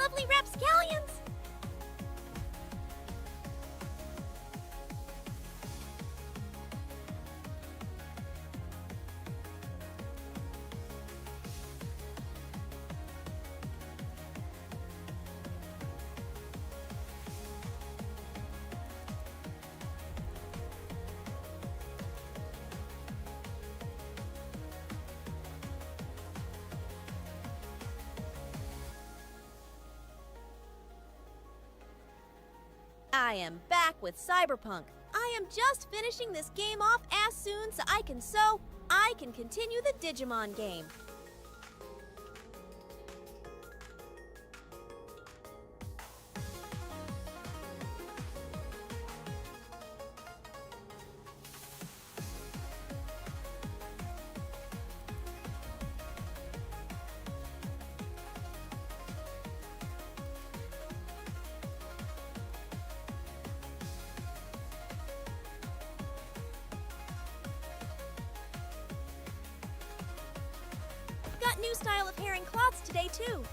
lovely rapscallions! I am back with Cyberpunk. I am just finishing this game off as soon so I can continue the Digimon game. Got new style of hair and cloths today too.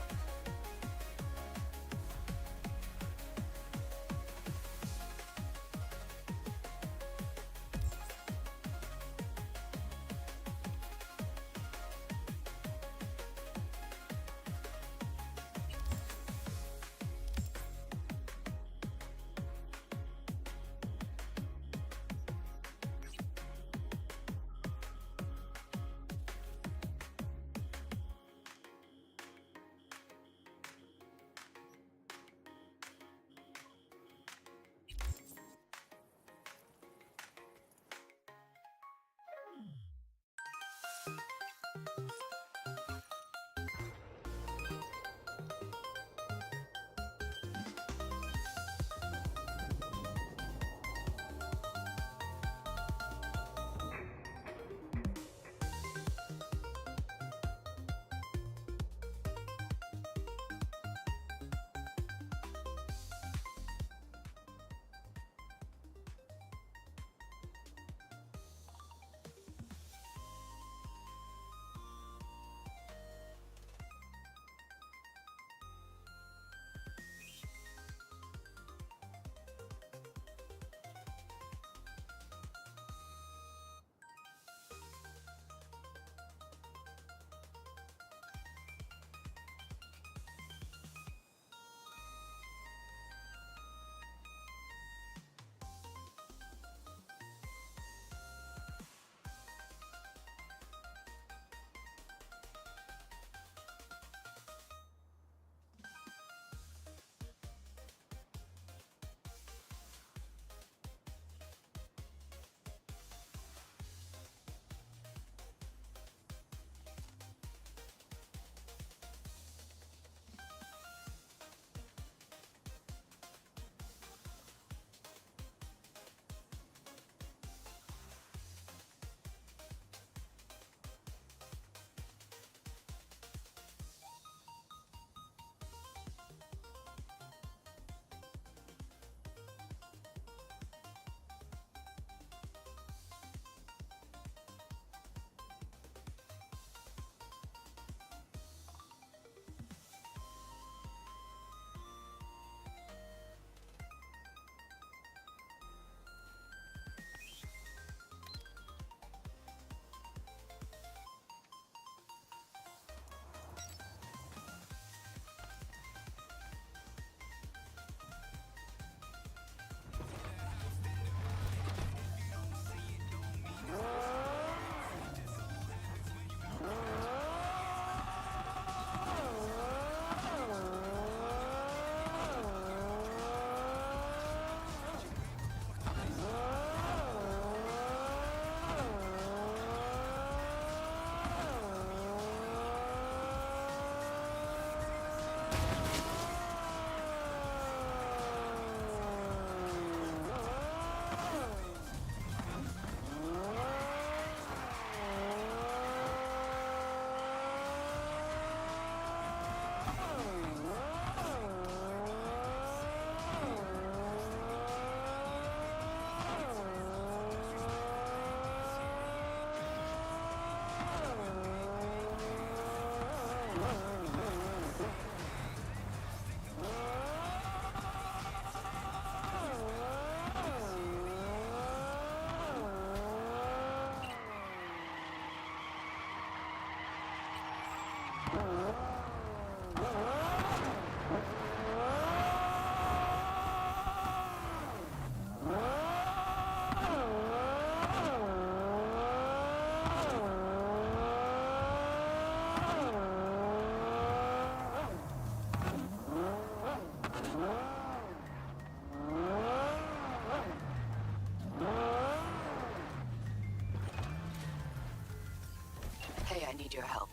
Hey, I need your help.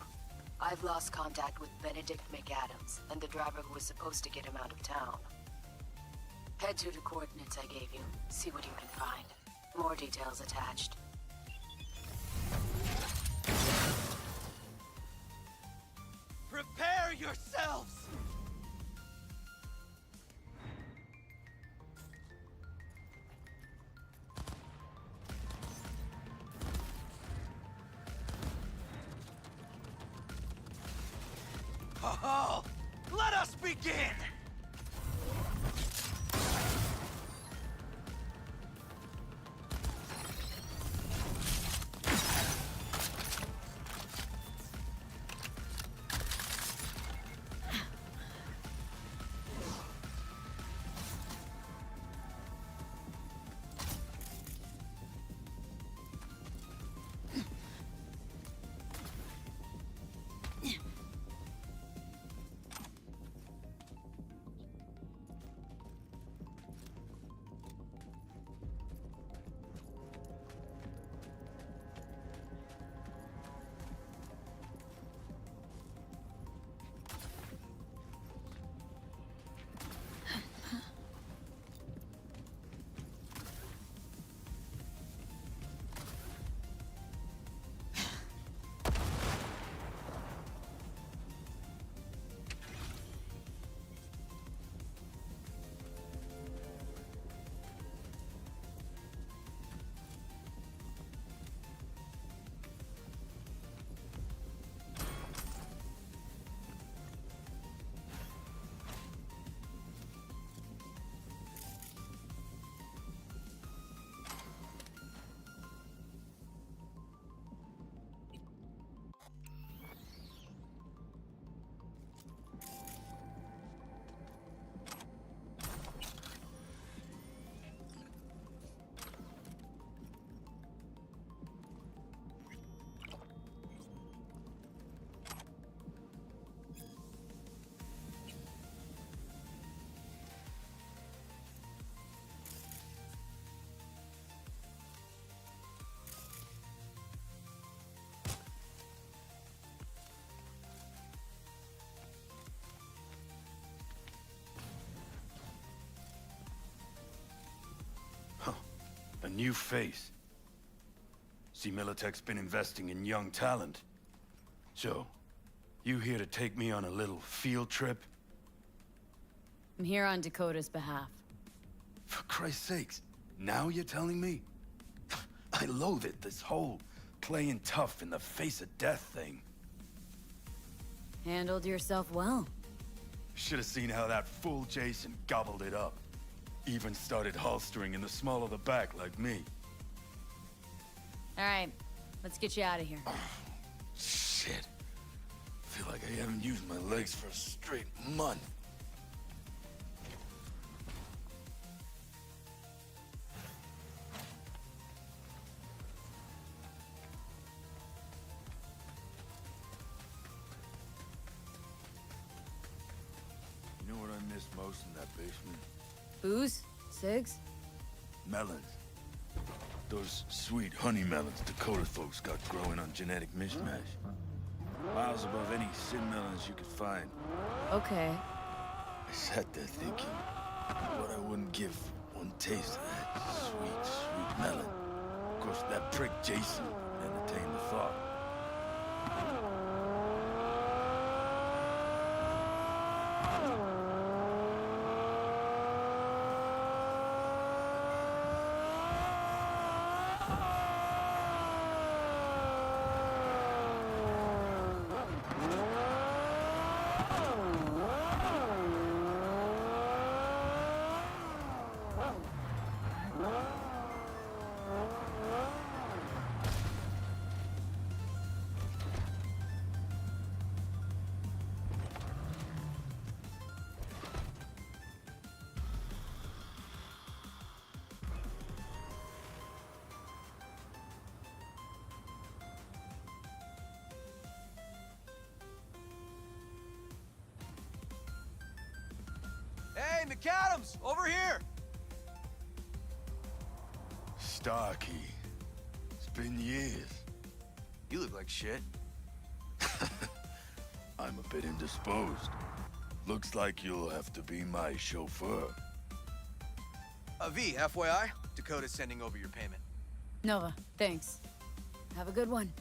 I've lost contact with Benedict McAdams and the driver who was supposed to get him out of town. Head to the coordinates I gave you. See what you can find. More details attached. Prepare yourselves! Oh, let us begin! A new face. See, Militech's been investing in young talent. So, you here to take me on a little field trip? I'm here on Dakota's behalf. For Christ's sakes, now you're telling me? I loathe it, this whole playing tough in the face of death thing. Handled yourself well. Should have seen how that fool Jason gobbled it up. Even started holstering in the small of the back like me. All right, let's get you out of here. Shit. Feel like I haven't used my legs for a straight month. You know what I miss most in that basement? Booze? Cigs? Melons. Those sweet honey melons Dakota folks got growing on genetic mishmash. Miles above any sin melons you could find. Okay. I sat there thinking what I wouldn't give for one taste of that sweet, sweet melon. Of course, that prick Jason entertained the thought. Hey, McAdams, over here! Starkey. It's been years. You look like shit. I'm a bit indisposed. Looks like you'll have to be my chauffeur. V, FYI, Dakota's sending over your payment. Nova, thanks. Have a good one.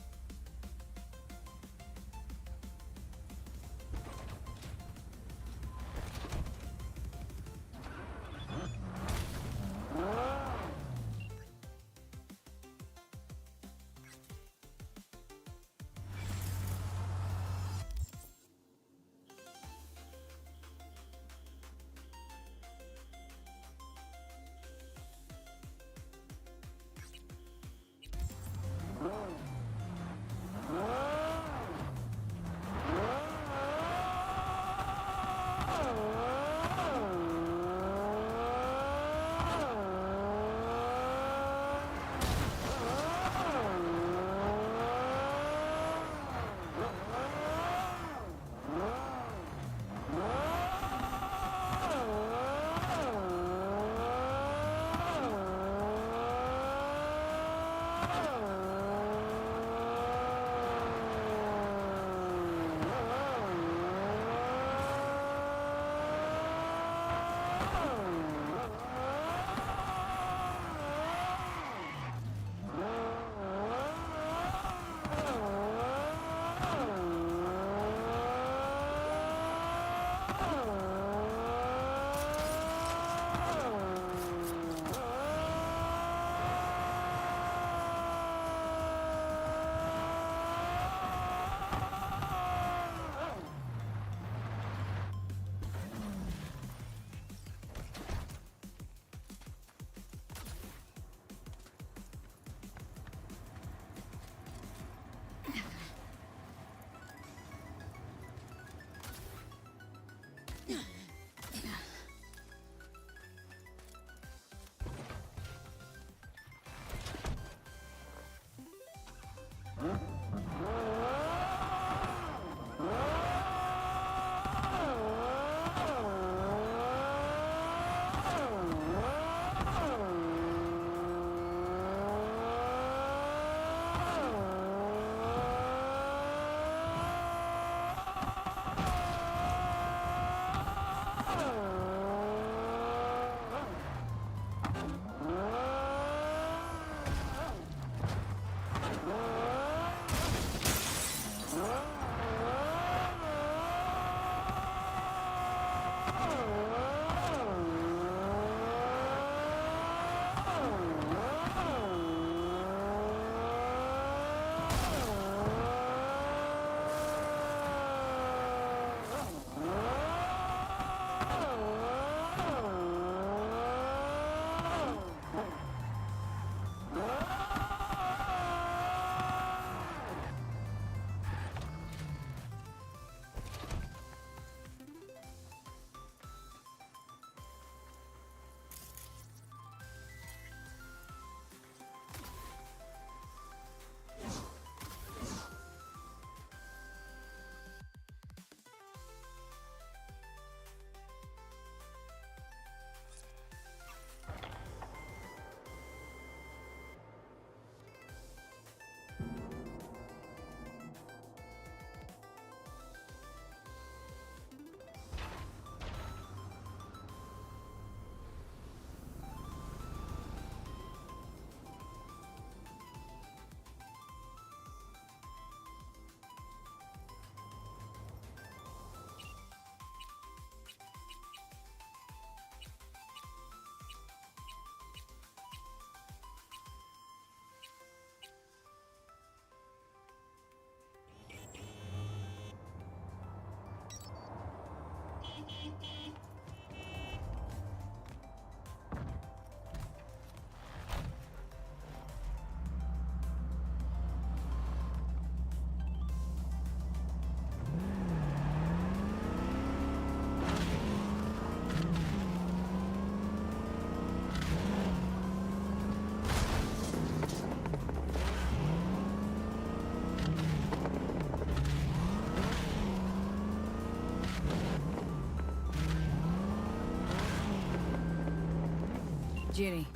Judy.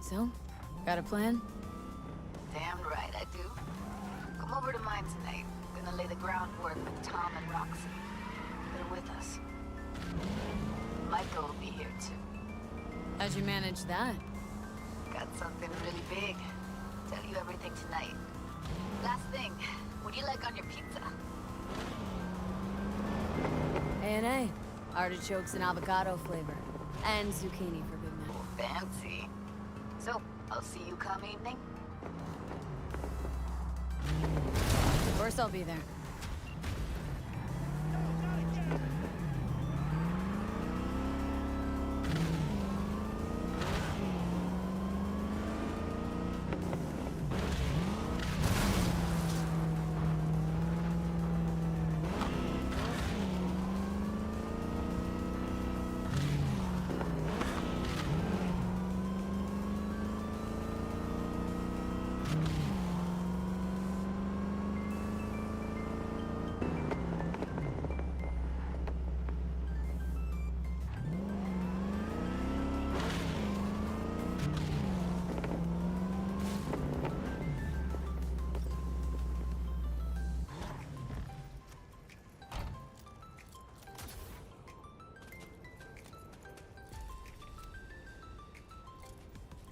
So, got a plan? Damn right I do. Come over to mine tonight. Gonna lay the groundwork with Tom and Roxy. They're with us. Michael will be here too. How'd you manage that? Got something really big. Tell you everything tonight. Last thing, what do you like on your pizza? A&A. Artichokes and avocado flavor. And zucchini for Big Mac. Oh, fancy. So, I'll see you come evening? Of course I'll be there.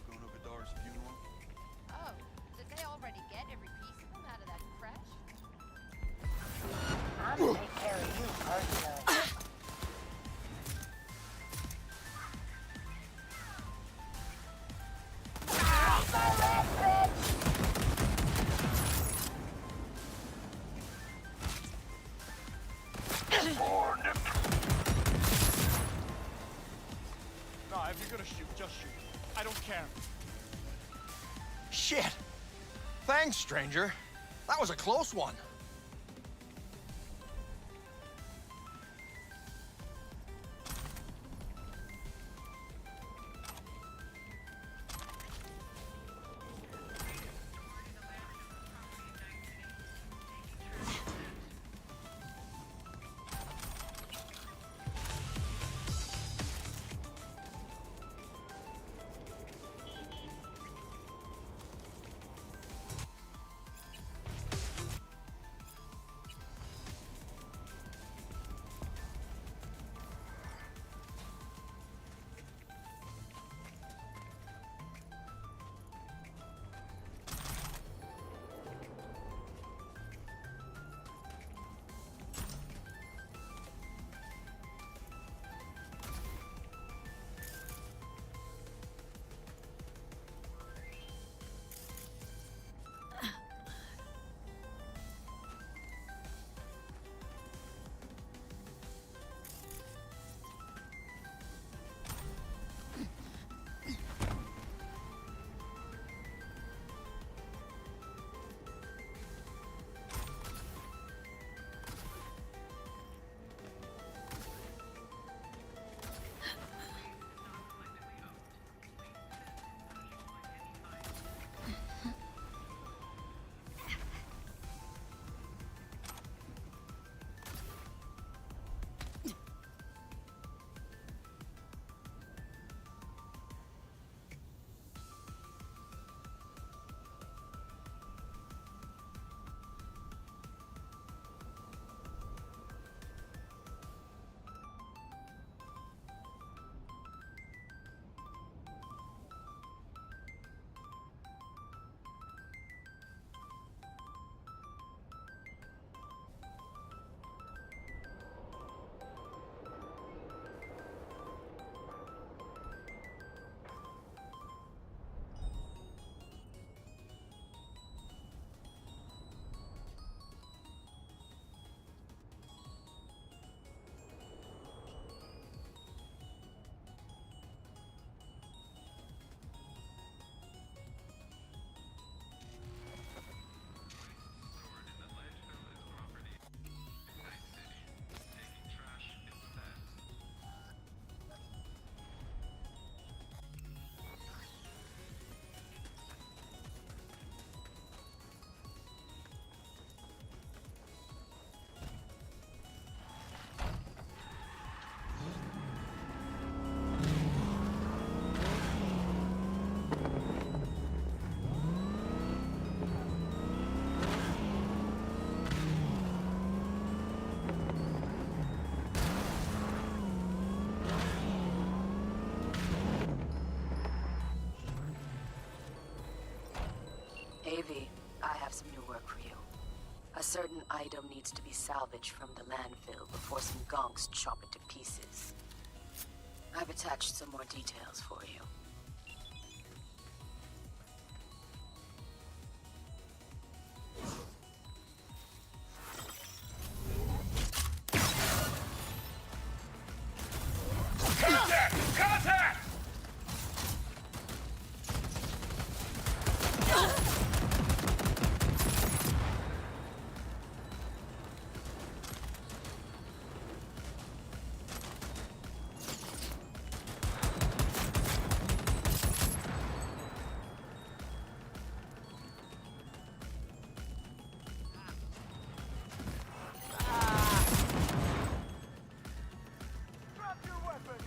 Going to Godar's funeral? Oh, did they already get every piece of them out of that crash? I'm gonna take care of you personally. No, if you're gonna shoot, just shoot. I don't care. Shit! Thanks, stranger. That was a close one. A certain item needs to be salvaged from the landfill before some gonks chop it to pieces. I've attached some more details for you. Contact! Contact! Drop your weapon!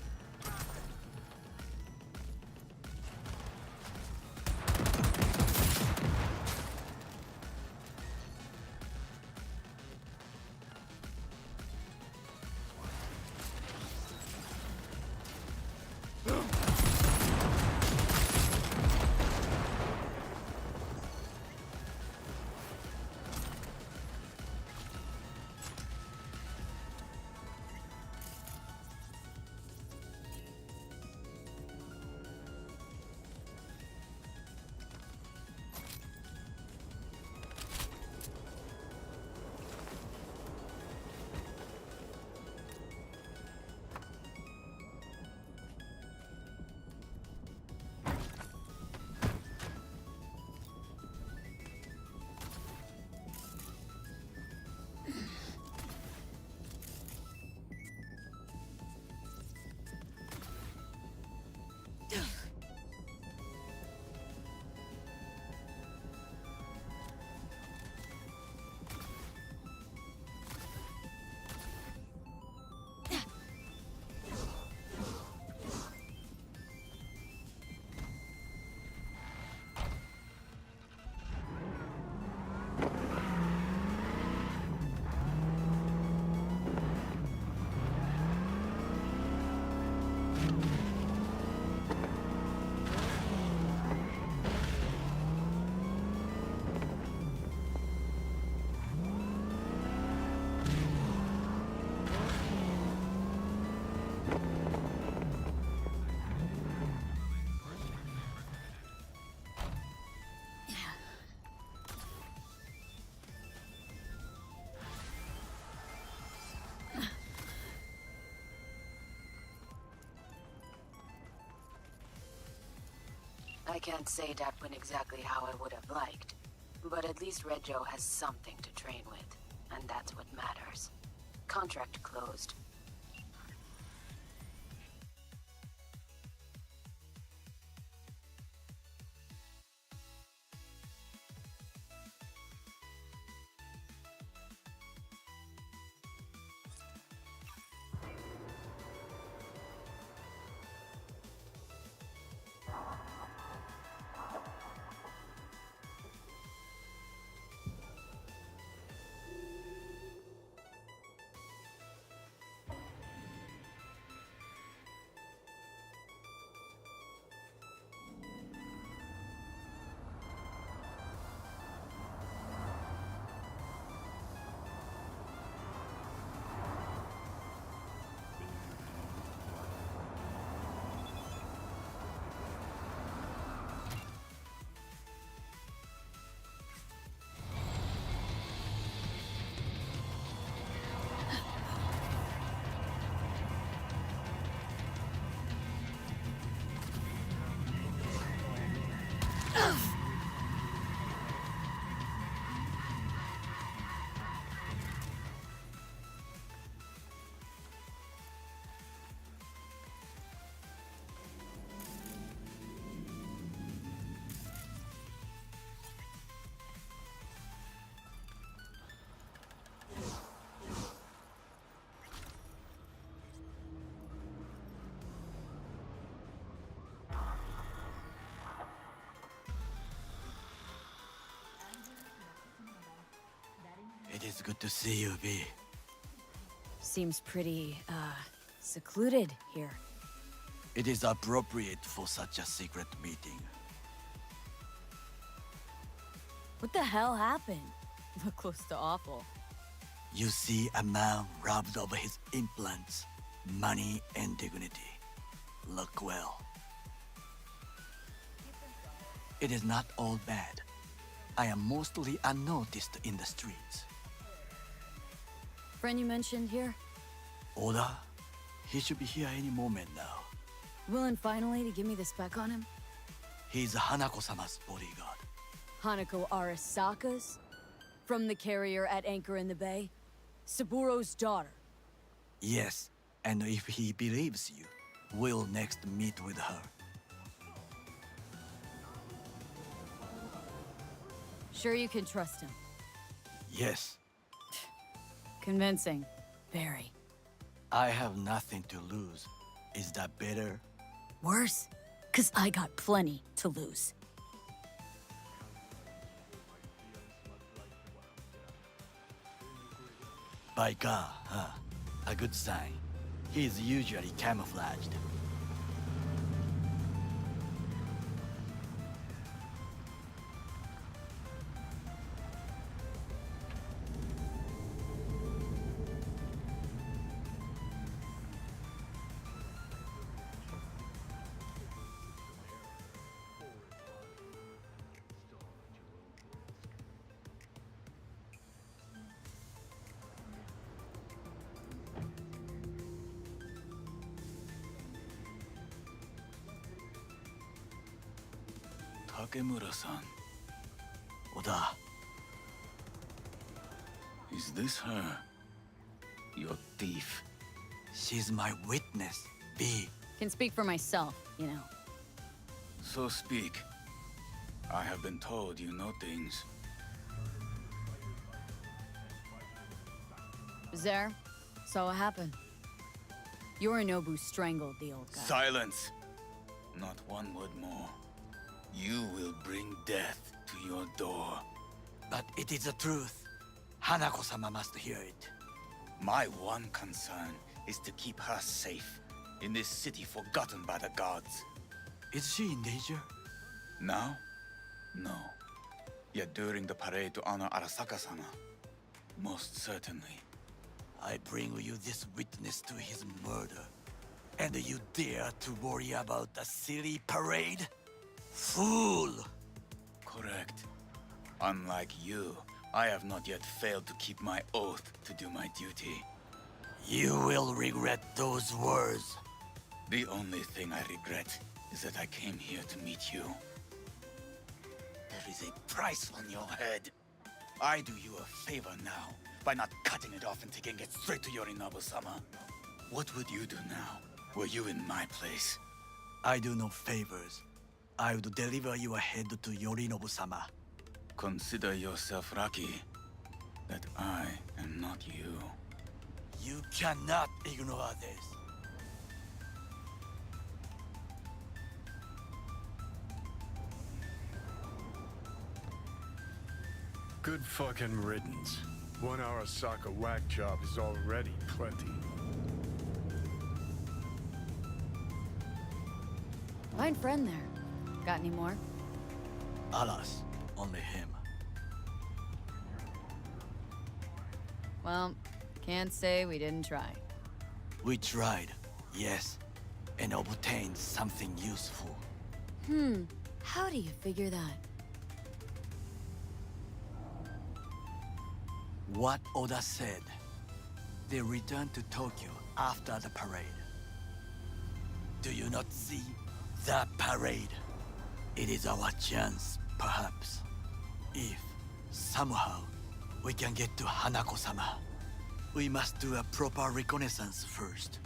I can't say that went exactly how I would have liked, but at least Red Joe has something to train with, and that's what matters. Contract closed. It is good to see you, V. Seems pretty, secluded here. It is appropriate for such a secret meeting. What the hell happened? Look close to awful. You see a man robbed of his implants, money and dignity. Look well. It is not all bad. I am mostly unnoticed in the streets. Friend you mentioned here? Oda? He should be here any moment now. Willing finally to give me the spec on him? He's Hanako-sama's bodyguard. Hanako Arasaka's? From the carrier at anchor in the bay? Saburo's daughter? Yes, and if he believes you, we'll next meet with her. Sure you can trust him? Yes, Convincing. Very. I have nothing to lose. Is that better? Worse? 'Cause I got plenty to lose. By God, huh? A good sign. He is usually camouflaged. Takemura-san. Oda, Is this her? Your thief. she's my witness. B. Can speak for myself, you know. So speak. I have been told you know things. There, saw what happened. Yorinobu strangled the old guy. Silence! Not one word more. You will bring death to your door. But it is the truth. Hanako-sama must hear it. My one concern is to keep her safe in this city forgotten by the gods. Is she in danger? Now? No. Yet during the parade to honor Arasaka-sama, most certainly. I bring you this witness to his murder. And you dare to worry about a silly parade? Fool! Correct. Unlike you, I have not yet failed to keep my oath to do my duty. You will regret those words. The only thing I regret is that I came here to meet you. There is a price on your head. I do you a favor now by not cutting it off and taking it straight to Yorinobu-sama. What would you do now, were you in my place? I do no favors. I would deliver your head to Yorinobu-sama. Consider yourself lucky that I am not you. You cannot ignore this. Good fucking riddance. One Arasaka whack job is already plenty. Fine friend there. Got any more? Alas, only him. Well, can't say we didn't try. We tried, yes, and obtained something useful. How do you figure that? What Oda said. They returned to Tokyo after the parade. Do you not see the parade? It is our chance, perhaps. If, somehow, we can get to Hanako-sama. We must do a proper reconnaissance first.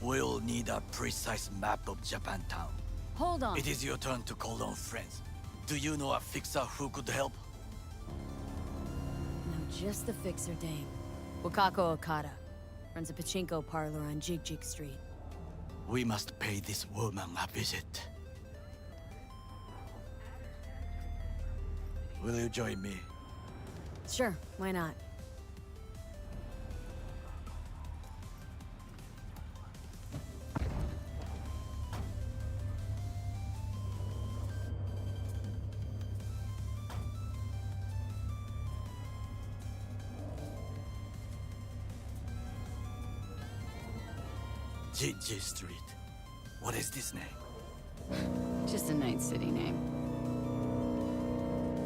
We'll need a precise map of Japantown. Hold on. It is your turn to call on friends. Do you know a fixer who could help? No, just the fixer dame. Wakako Okada. Runs a pachinko parlor on Jig Street. We must pay this woman a visit. Will you join me? Sure, why not? J Street. What is this name? Just a Night City name.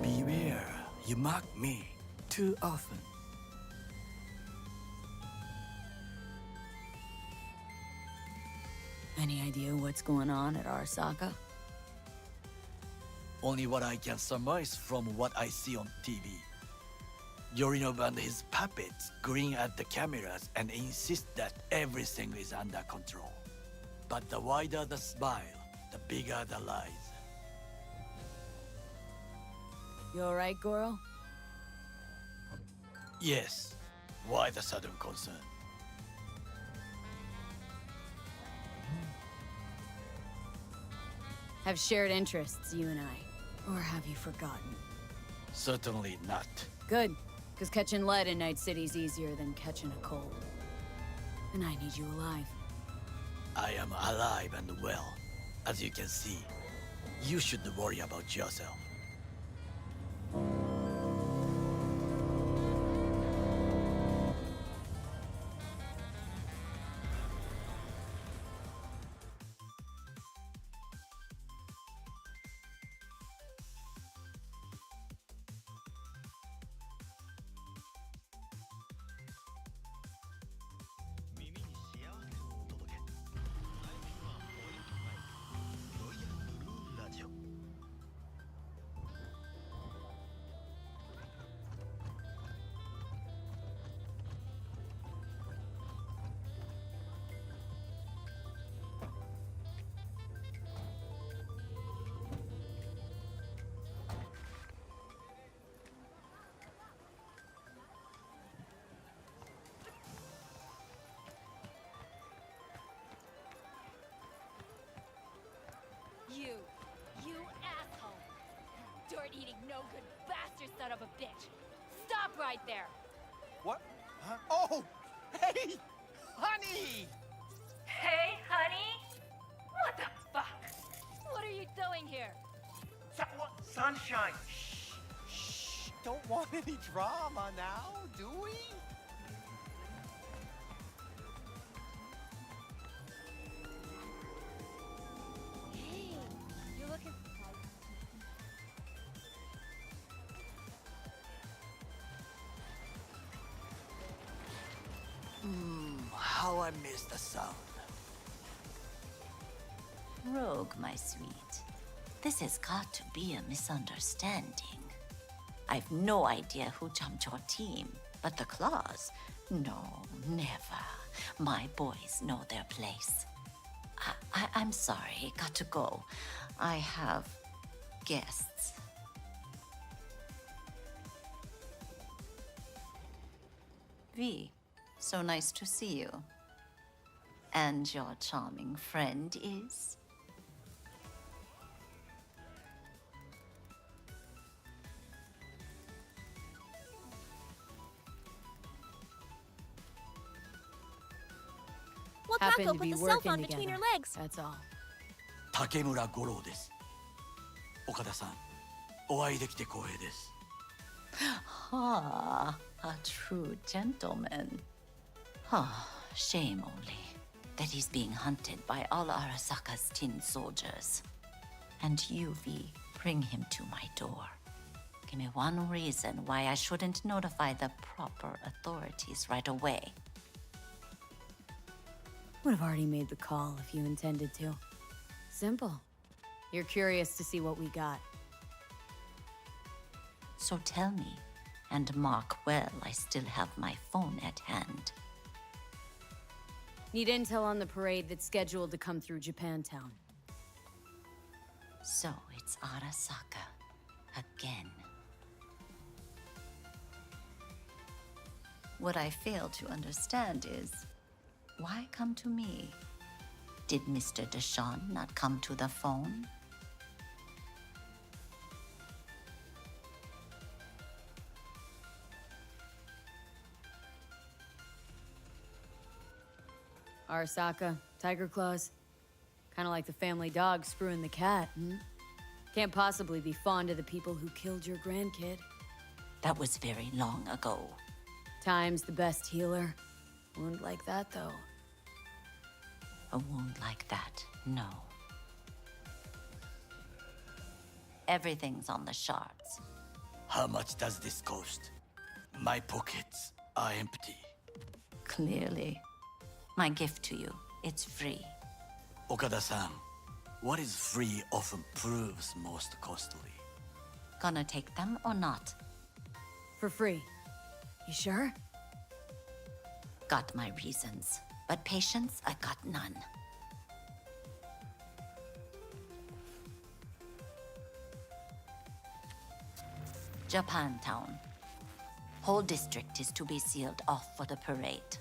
Beware, you mock me too often. Any idea what's going on at Arasaka? Only what I can surmise from what I see on TV. Yorinov and his puppets grin at the cameras and insist that everything is under control. But the wider the smile, the bigger the lies. You alright, Goro? Yes. Why the sudden concern? Have shared interests, you and I. Or have you forgotten? Certainly not. Good, because catching lead in Night City's easier than catching a cold. And I need you alive. I am alive and well. As you can see, you should worry about yourself. You asshole! Dirt-eating, no-good bastard son of a bitch! Stop right there! What? Huh? Oh! Hey! Honey! Hey, honey? What the fuck? What are you doing here? Sunshine! Shh! Don't want any drama now, do we? Hey, you're looking... How I miss the sound. Rogue, my sweet. This has got to be a misunderstanding. I've no idea who jumped your team, but the Claws? No, never. My boys know their place. I'm sorry, got to go. I have guests. V, so nice to see you. And your charming friend is? Wakako Happened to put be the cell working phone between her together. legs. That's all. Takemura Goro です。岡田さん、お会いできて光栄です。Ah, a true gentleman. Ah, shame only that he's being hunted by all Arasaka's tin soldiers. And you, V, bring him to my door. Give me one reason why I shouldn't notify the proper authorities right away. Would have already made the call if you intended to. Simple. You're curious to see what we got. So tell me, and mark well I still have my phone at hand. Need intel on the parade that's scheduled to come through Japantown. So it's Arasaka again. What I fail to understand is, why come to me? Did Mr. Deshawn not come to the phone? Arasaka, Tiger Claws. Kinda like the family dog screwing the cat, hmm? Can't possibly be fond of the people who killed your grandkid. That was very long ago. Time's the best healer. Wound like that, though. A wound like that, no. Everything's on the shards. How much does this cost? My pockets are empty. Clearly. My gift to you, it's free. Okada-san, what is free often proves most costly. Gonna take them or not? For free. You sure? Got my reasons, but patience, I got none. Japantown. Whole district is to be sealed off for the parade.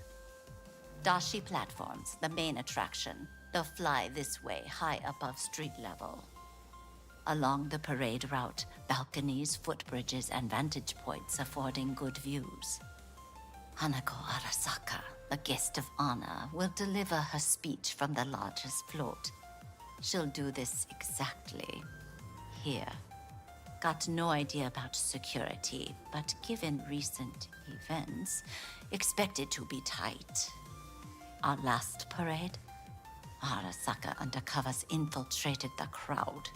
Dashi platforms, the main attraction. They'll fly this way, high above street level. Along the parade route, balconies, footbridges, and vantage points affording good views. Hanako Arasaka, the guest of honor, will deliver her speech from the largest float. She'll do this exactly here. Got no idea about security, but given recent events, expected to be tight. Our last parade, Arasaka undercovers infiltrated the crowd.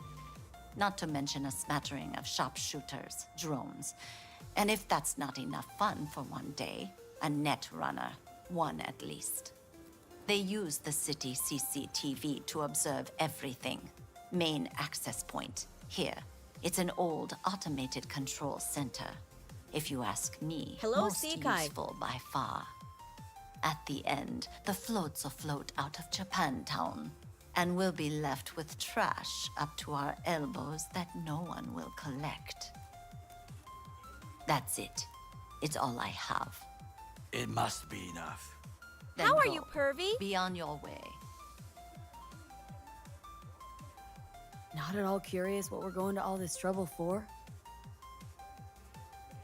Not to mention a smattering of sharpshooters, drones, and if that's not enough fun for one day, a net runner, one at least. They use the city CCTV to observe everything. Main access point, here. It's an old automated control center. If you ask me, Hello, most Seakai. useful by far. At the end, the floats will float out of Japantown, and we'll be left with trash up to our elbows that no one will collect. That's it. It's all I have. It must be enough. Then How are go. you, pervy? Be on your way. Not at all curious what we're going to all this trouble for?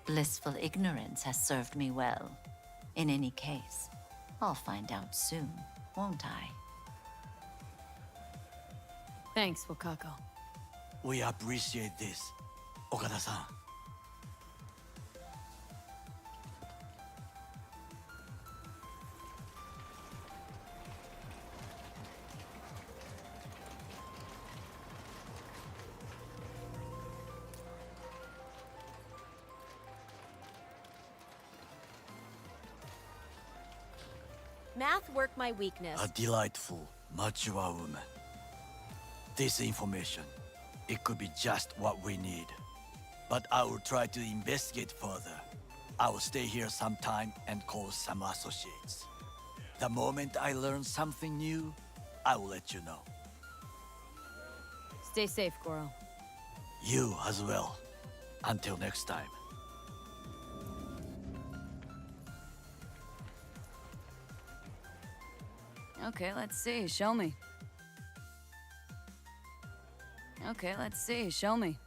Blissful ignorance has served me well. In any case, I'll find out soon, won't I? Thanks, Wakako. We appreciate this, Okada-san. Math work my weakness. A delightful, mature woman. This information, it could be just what we need. But I will try to investigate further. I will stay here some time and call some associates. The moment I learn something new, I will let you know. Stay safe, Goro. You as well. Until next time. Okay, let's see. Show me. Okay, let's see. Show me.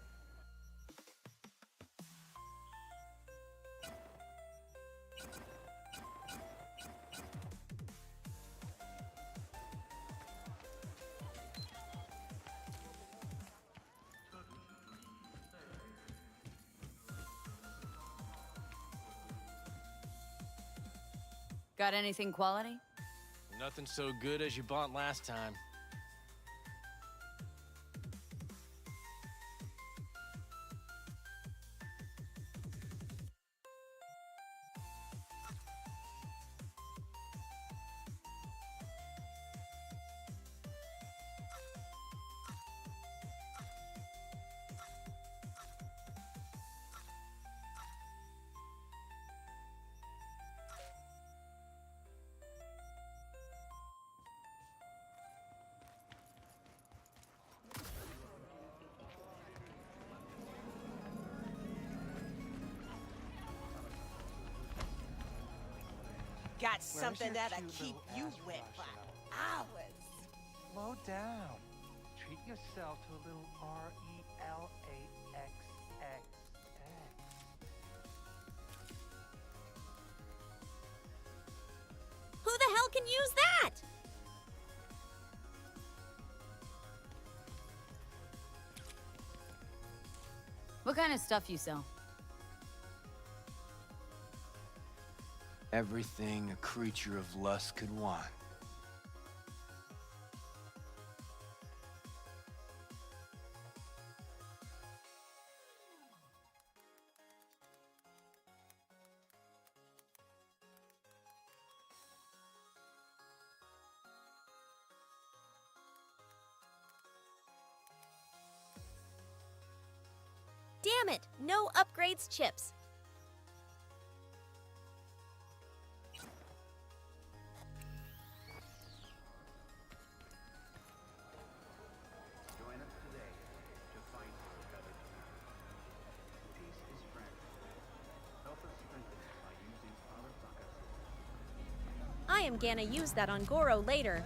Got anything quality? Nothing so good as you bought last time. Got something that'll keep you wet for hours. Slow down. Treat yourself to a little RELAXX. Who the hell can use that? What kind of stuff you sell? Everything a creature of lust could want. Damn it! No upgrades chips. Join us today to fight for a better tomorrow. Peace is fragile. Help us strengthen it by using Arasaka systems. I am gonna use that on Goro later.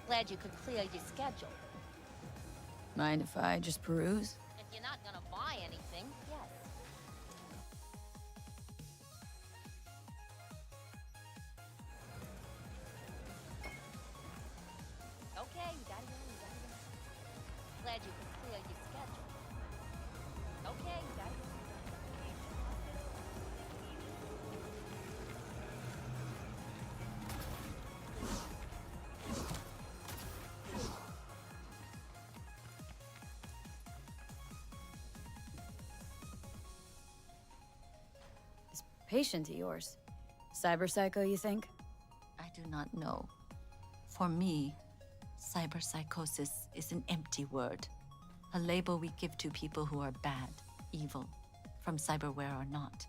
Glad you could clear your schedule. Mind if I just peruse? If you're not gonna buy anything, yes. Okay, you gotta go. Glad you could clear your schedule. Okay, you gotta go. Patient of yours. Cyberpsycho, you think? I do not know. For me, cyberpsychosis is an empty word. A label we give to people who are bad, evil, from cyberware or not.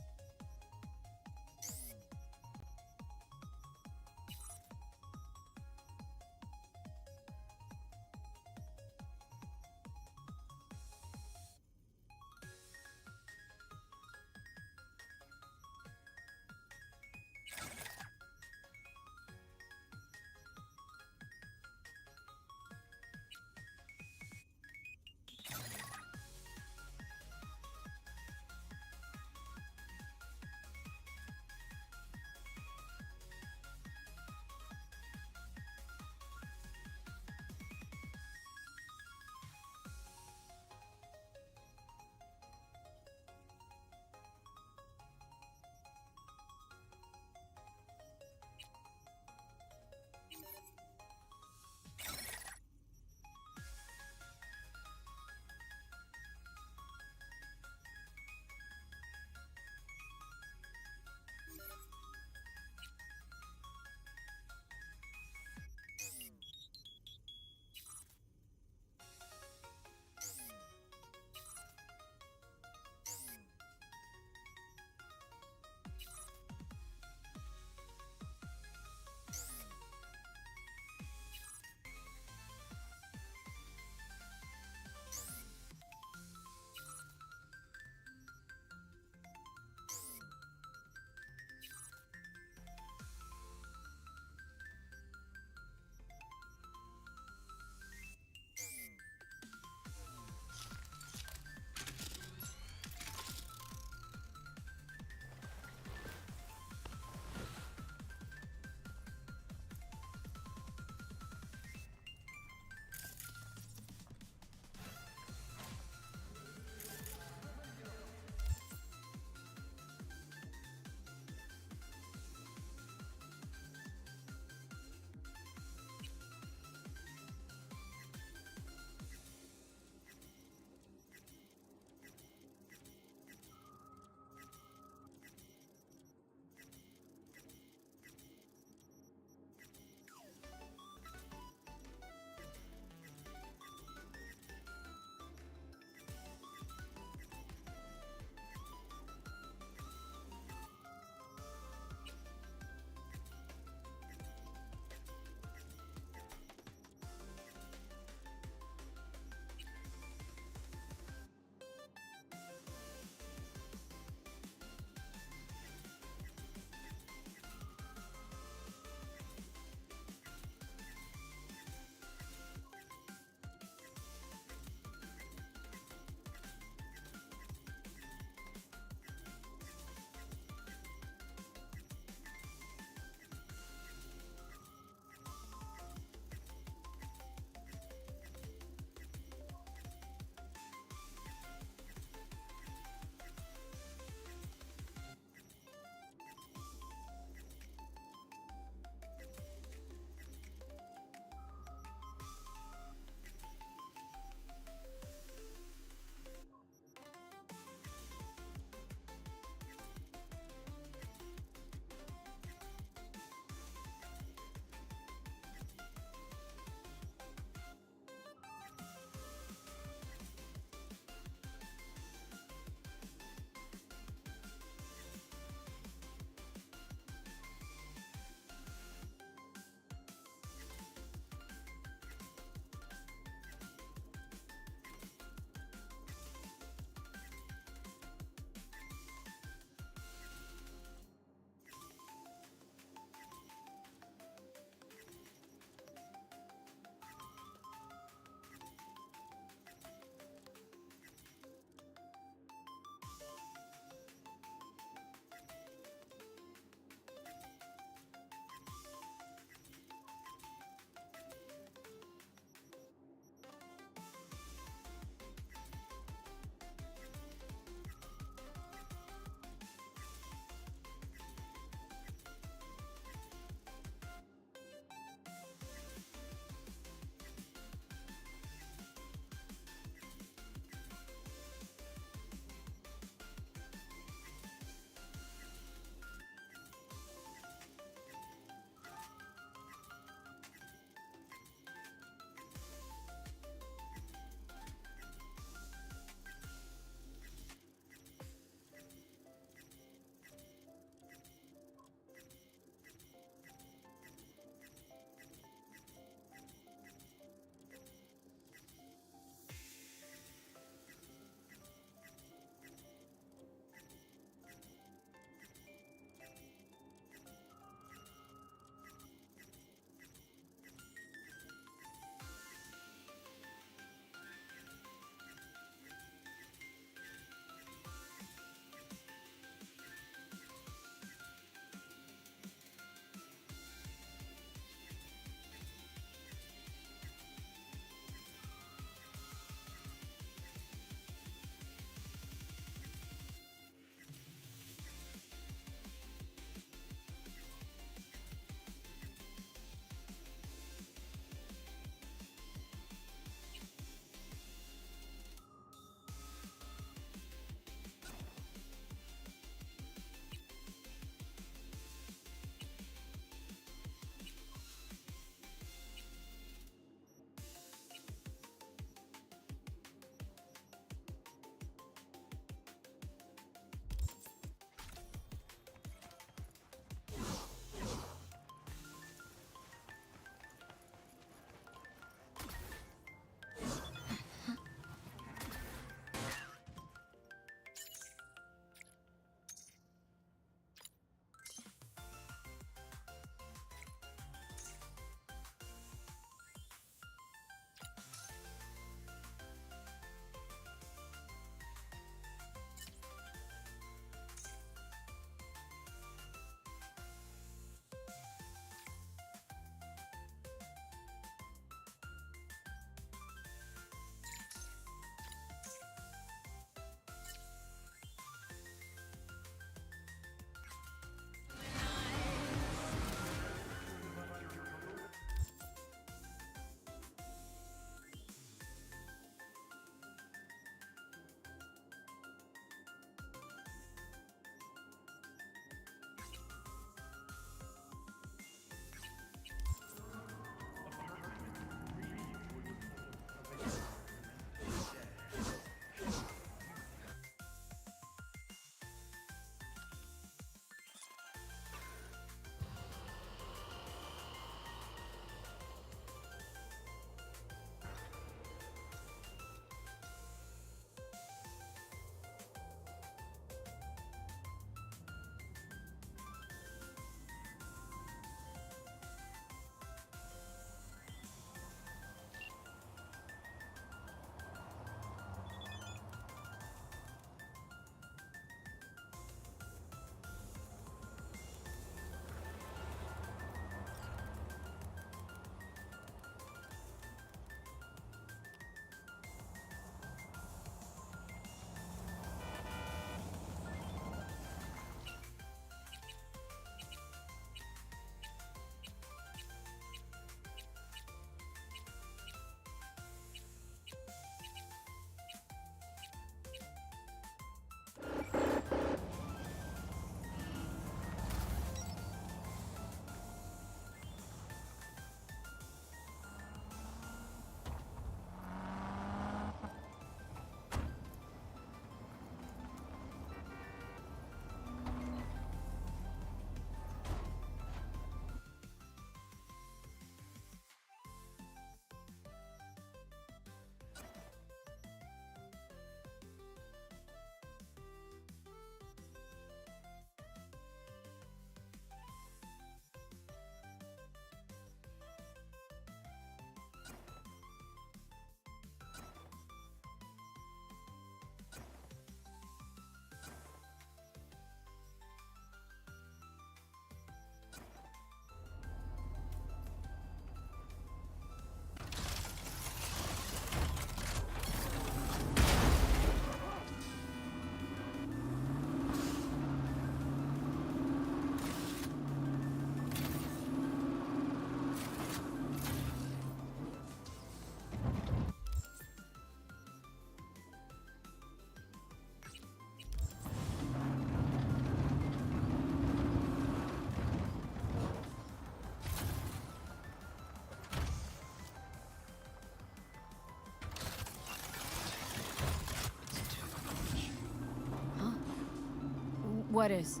What is?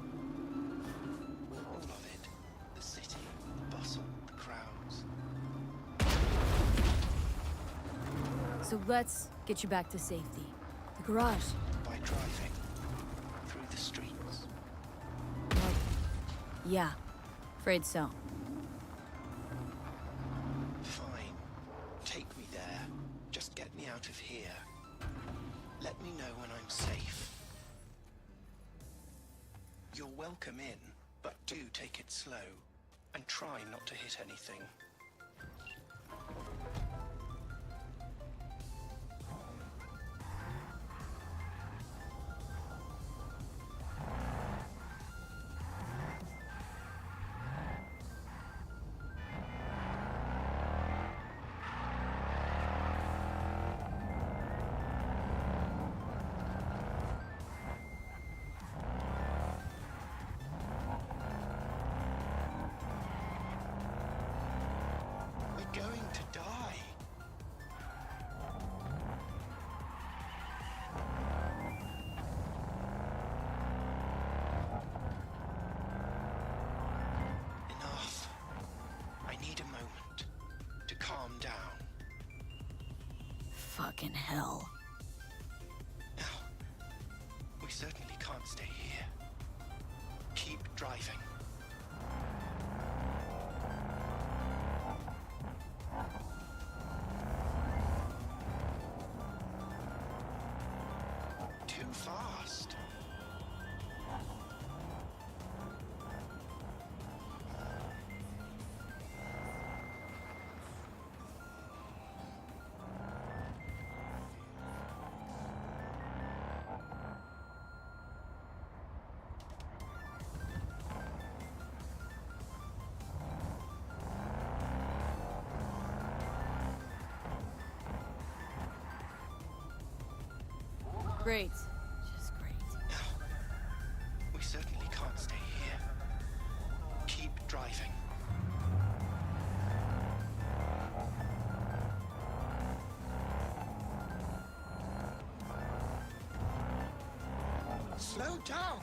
All of it. The city, the bustle, the crowds. So let's get you back to safety. The garage. By driving. Through the streets. Well, yeah. Afraid so. Fine. Take me there. Just get me out of here. Let me know when I'm safe. You're welcome in, but do take it slow. And try not to hit anything. We're going to die. Enough. I need a moment to calm down. Fucking hell. Now, we certainly can't stay here. Keep driving. Too fast. Great. Just great. Now, we certainly can't stay here. Keep driving. Slow down!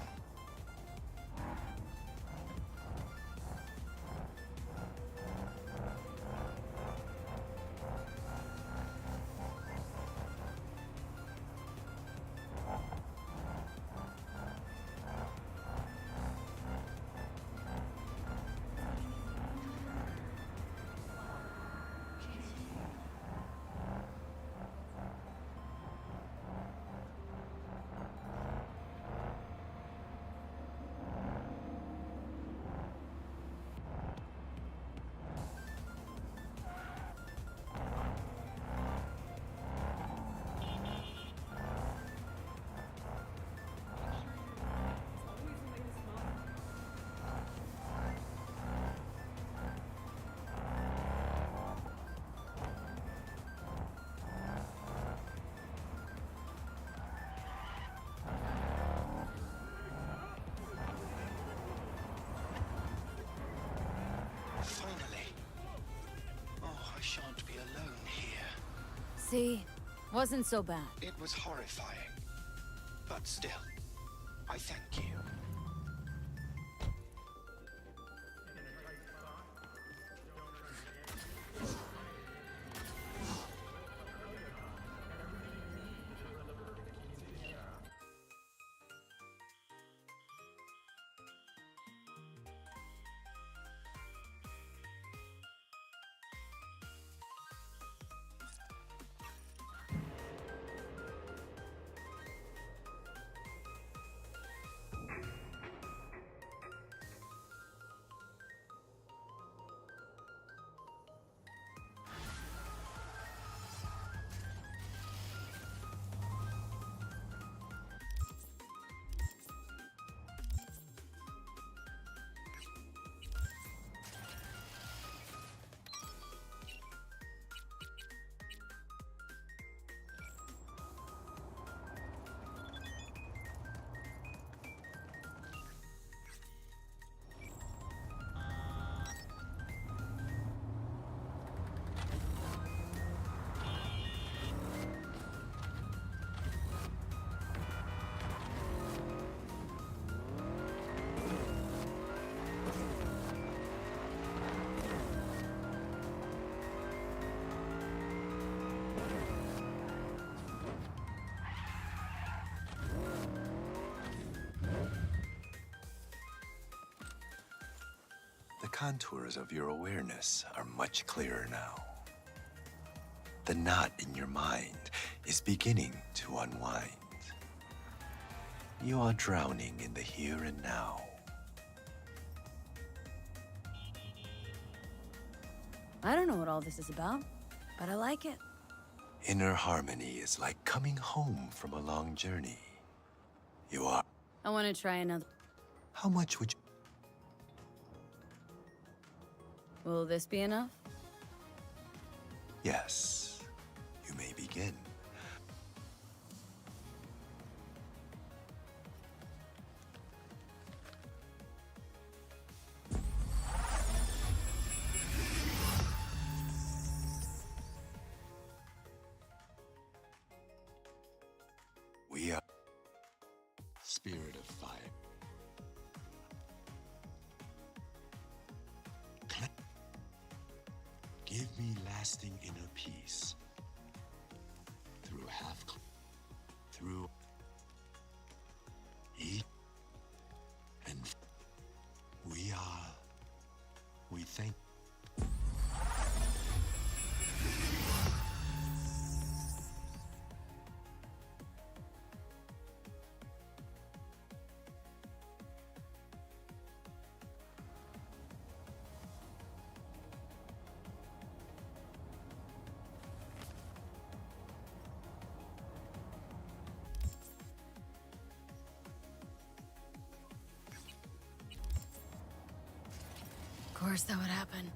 Finally. Oh, I shan't be alone here. See? Wasn't so bad. It was horrifying. But still, I thank you. contours of your awareness are much clearer now. The knot in your mind is beginning to unwind. You are drowning in the here and now. I don't know what all this is about, but I like it. Inner harmony is like coming home from a long journey. You are... I want to try another. How much would you... Will this be enough? Yes, you may begin. We are... Spirit of fire. Give me lasting inner peace. Through through each, and we thank. Of course that would happen.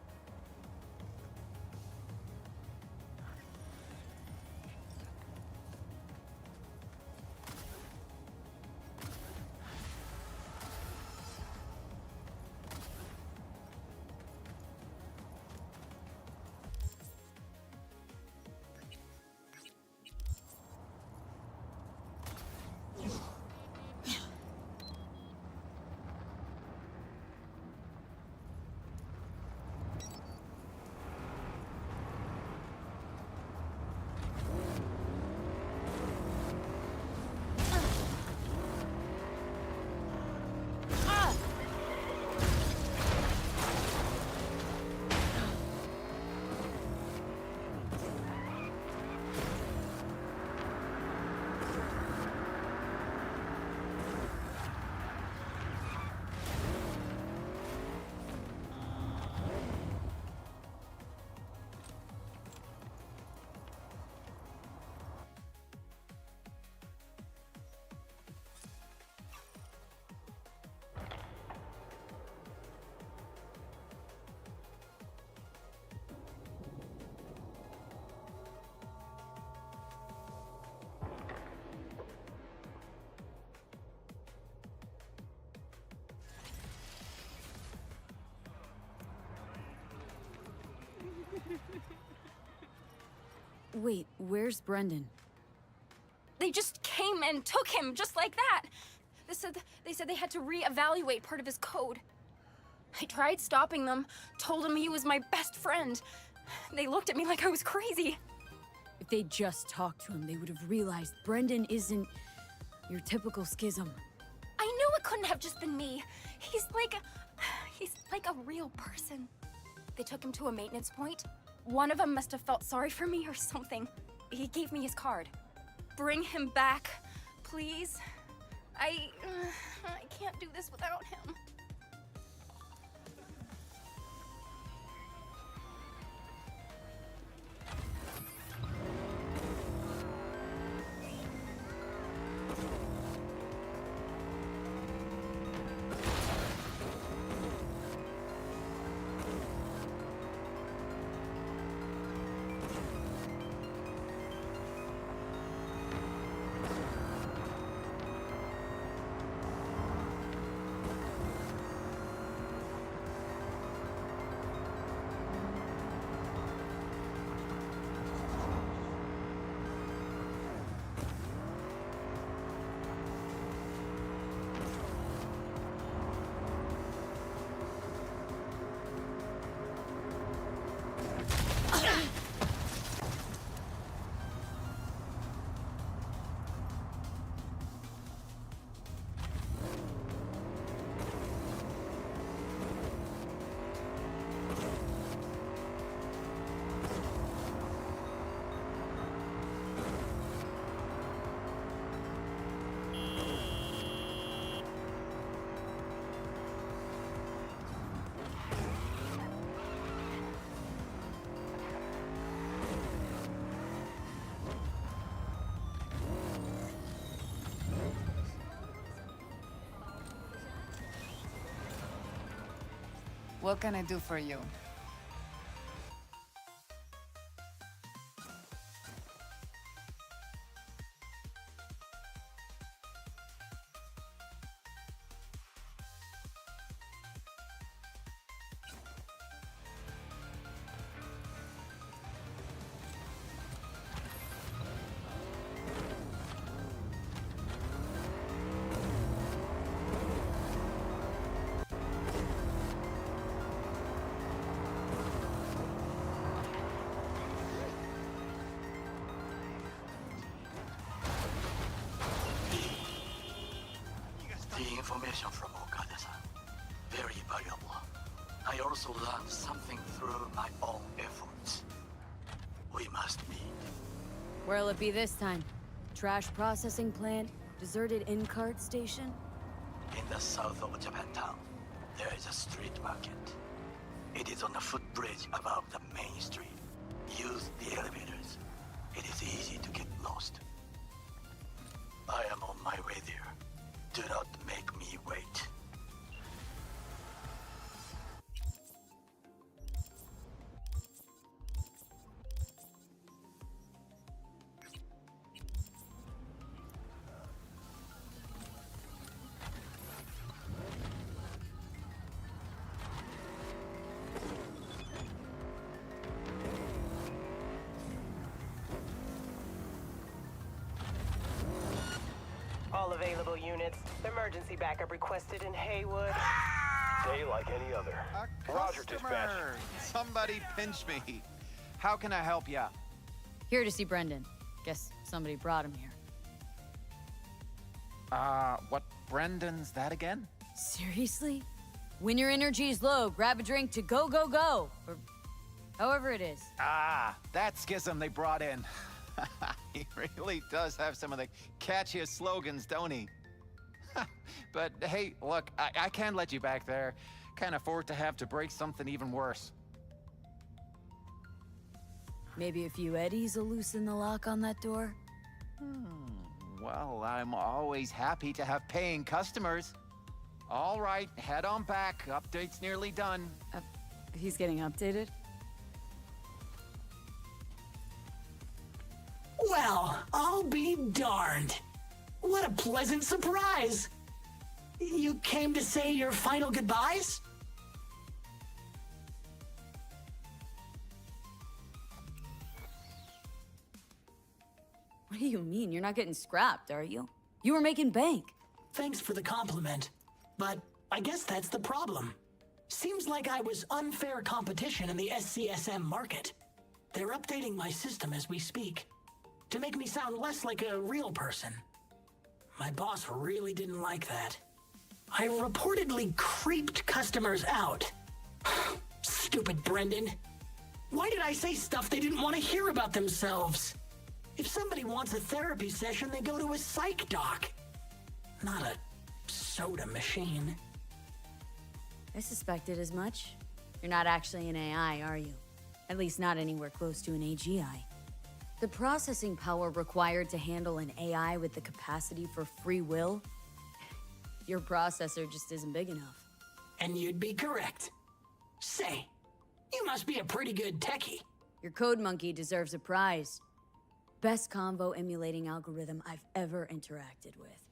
Wait, where's Brendan? They just came and took him, just like that. They said they had to reevaluate part of his code. I tried stopping them, told him he was my best friend. They looked at me like I was crazy. If they just talked to him, they would have realized Brendan isn't your typical schism. I knew it couldn't have just been me. He's like a real person. They took him to a maintenance point. One of them must have felt sorry for me or something. He gave me his card. Bring him back, please. I can't do this without him. What can I do for you? The information from Okada-san, very valuable. I also learned something through my own efforts. We must meet. Where'll it be this time? Trash processing plant? Deserted in-cart station? In the south of Japantown, there is a street market. It is on a footbridge above the main street. Use the elevators. It is easy to get lost. I am on my way there. Do not make me wait. All available units. Emergency backup requested in Haywood. Day like any other. Roger, dispatch. Somebody pinch me. How can I help ya? Here to see Brendan. Guess somebody brought him here. What Brendan's that again? Seriously? When your energy is low, grab a drink to go, go, go. Or however it is. Ah, that schism they brought in. He really does have some of the catchiest slogans, don't he? But hey, look, I can't let you back there. Can't afford to have to break something even worse. Maybe a few eddies will loosen the lock on that door? Well, I'm always happy to have paying customers. All right, head on back. Update's nearly done. He's getting updated? Well, I'll be darned. What a pleasant surprise. You came to say your final goodbyes? What do you mean? You're not getting scrapped, are you? You were making bank. Thanks for the compliment, but I guess that's the problem. Seems like I was unfair competition in the SCSM market. They're updating my system as we speak to make me sound less like a real person. My boss really didn't like that. I reportedly creeped customers out. Stupid Brendan. Why did I say stuff they didn't want to hear about themselves? If somebody wants a therapy session, they go to a psych doc, not a soda machine. I suspected as much. You're not actually an AI, are you? At least not anywhere close to an AGI. The processing power required to handle an AI with the capacity for free will, your processor just isn't big enough. And you'd be correct. Say, you must be a pretty good techie. Your code monkey deserves a prize. Best convo emulating algorithm I've ever interacted with.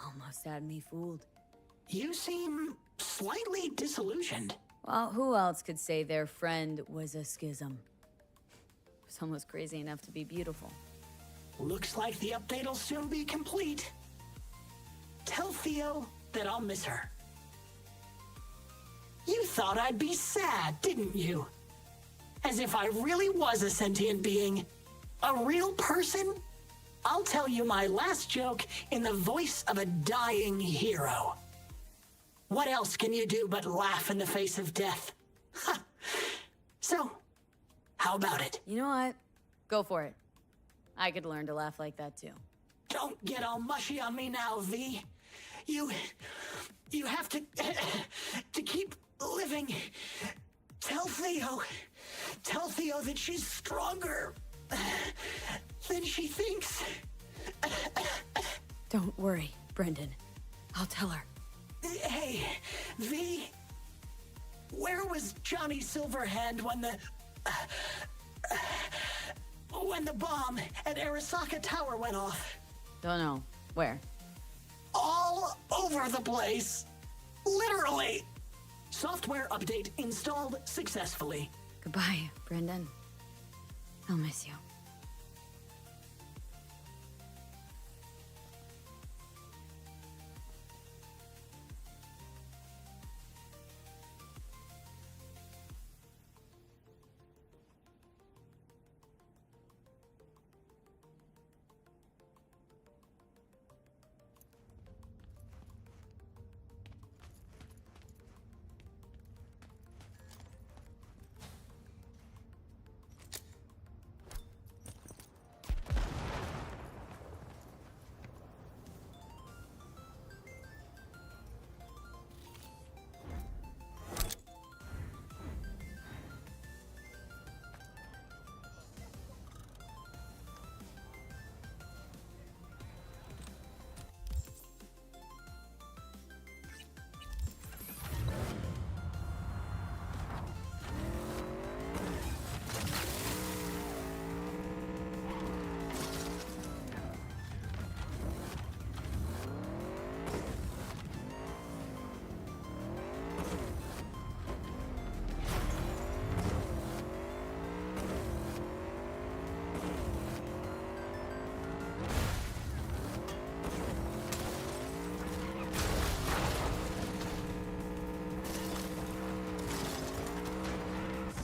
Almost had me fooled. You seem slightly disillusioned. Well, who else could say their friend was a schism? Was almost crazy enough to be beautiful. Looks like the update'll soon be complete. Tell Theo that I'll miss her. You thought I'd be sad, didn't you? As if I really was a sentient being. A real person? I'll tell you my last joke in the voice of a dying hero. What else can you do but laugh in the face of death? Ha! So, how about it? You know what? Go for it. I could learn to laugh like that too. Don't get all mushy on me now, V. You have to keep living. Tell Theo that she's stronger than she thinks. Don't worry, Brendan. I'll tell her. Hey, V, Where was Johnny Silverhand when the bomb at Arasaka Tower went off? Don't know. Where? All over the place. Literally. Software update installed successfully. Goodbye, Brendan. I'll miss you.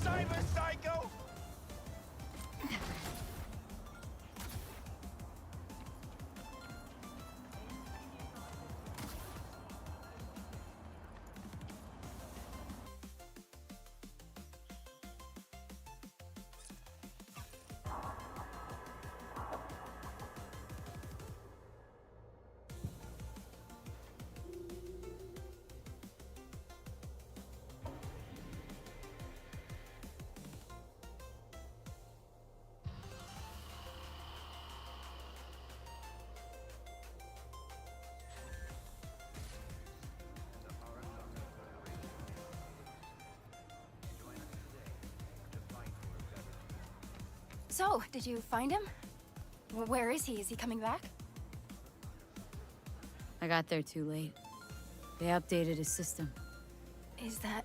Cyber Psycho! So, did you find him? Where is he? Is he coming back? I got there too late. They updated his system. Is that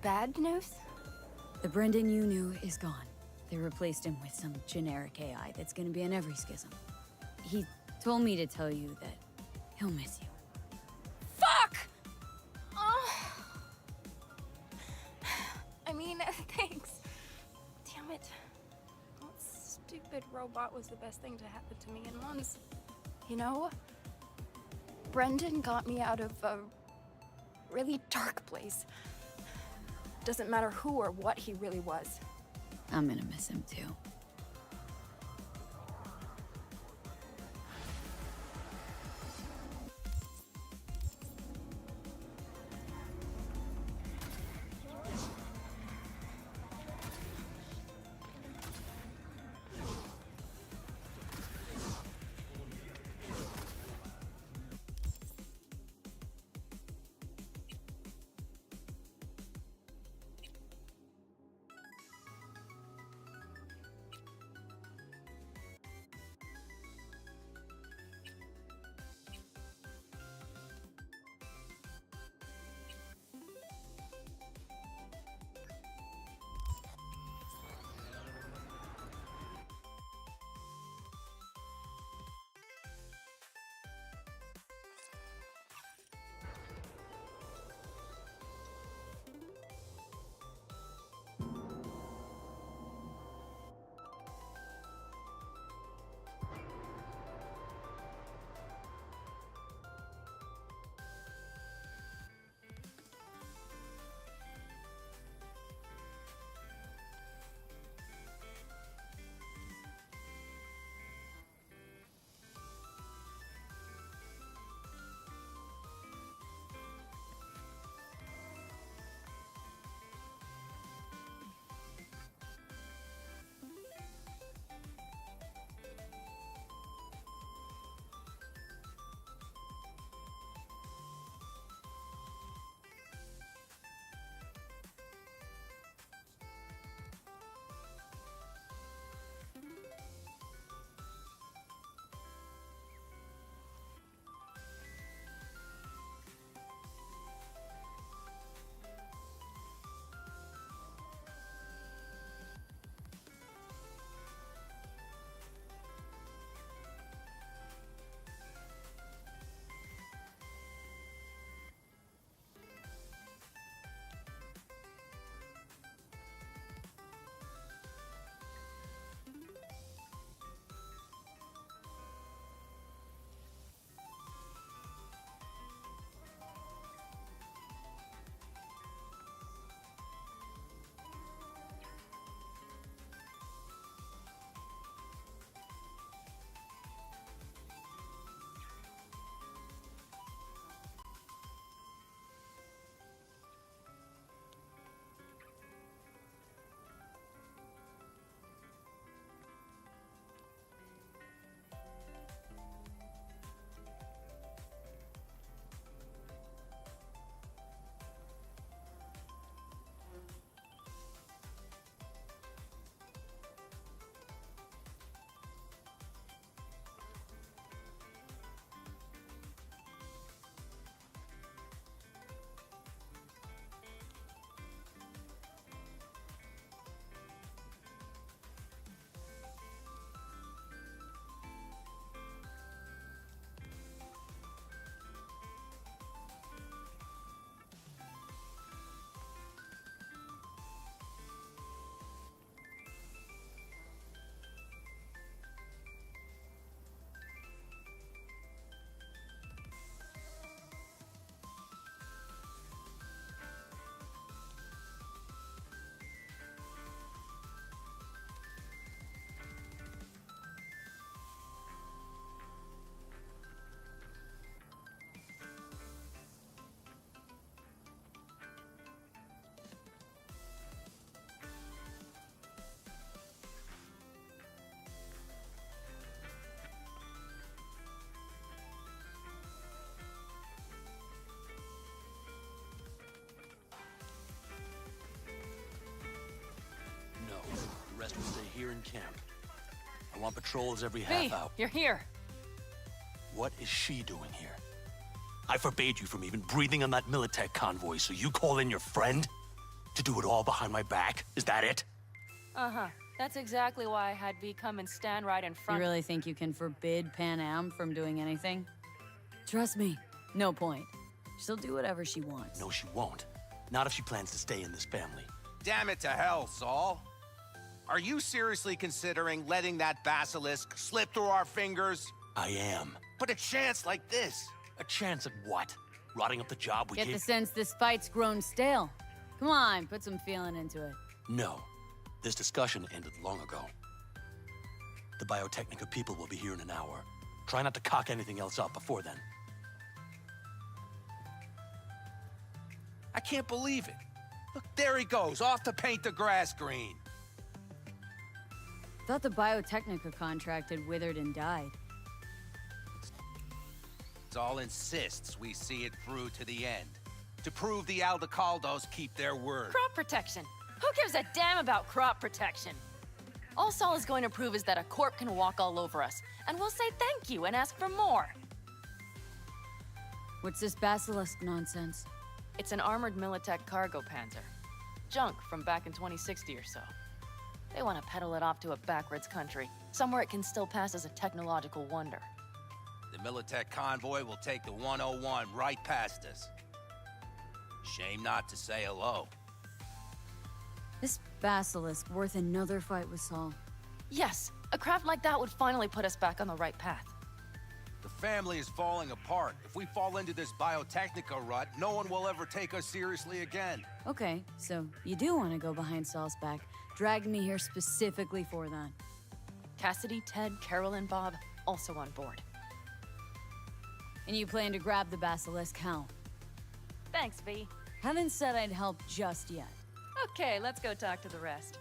bad news? The Brendan you knew is gone. They replaced him with some generic AI that's gonna be in every schism. He told me to tell you that he'll miss you. Fuck! Oh. I mean, thanks. Damn it. That stupid robot was the best thing to happen to me in months. You know, Brendan got me out of a really dark place. Doesn't matter who or what he really was. I'm gonna miss him too. here in camp. I want patrols every V, half hour. you're here. What is she doing here? I forbade you from even breathing on that Militech convoy, so you call in your friend? To do it all behind my back? Is that it? Uh-huh. That's exactly why I had V come and stand right in front. You really think you can forbid Pan Am from doing anything? Trust me, no point. She'll do whatever she wants. No, she won't. Not if she plans to stay in this family. Damn it to hell, Saul. Are you seriously considering letting that basilisk slip through our fingers? I am. But a chance like this. A chance at what? Rotting up the job we Get gave? the sense this fight's grown stale. Come on, put some feeling into it. No. This discussion ended long ago. The Biotechnica people will be here in an hour. Try not to cock anything else up before then. I can't believe it. Look, there he goes, off to paint the grass green. Thought the Biotechnica contract had withered and died. Saul insists we see it through to the end. To prove the Aldecaldos keep their word. Crop protection. Who gives a damn about crop protection? All Saul is going to prove is that a corp can walk all over us, and we'll say thank you and ask for more. What's this basilisk nonsense? It's an armored Militech cargo panzer. Junk from back in 2060 or so. They want to peddle it off to a backwards country, somewhere it can still pass as a technological wonder. The Militech convoy will take the 101 right past us. Shame not to say hello. This basilisk worth another fight with Saul. Yes, a craft like that would finally put us back on the right path. The family is falling apart. If we fall into this Biotechnica rut, no one will ever take us seriously again. Okay, so you do want to go behind Saul's back. Dragged me here specifically for that. Cassidy, Ted, Carol, and Bob also on board. And you plan to grab the basilisk how? Thanks, V. Haven't said I'd help just yet. Okay, let's go talk to the rest.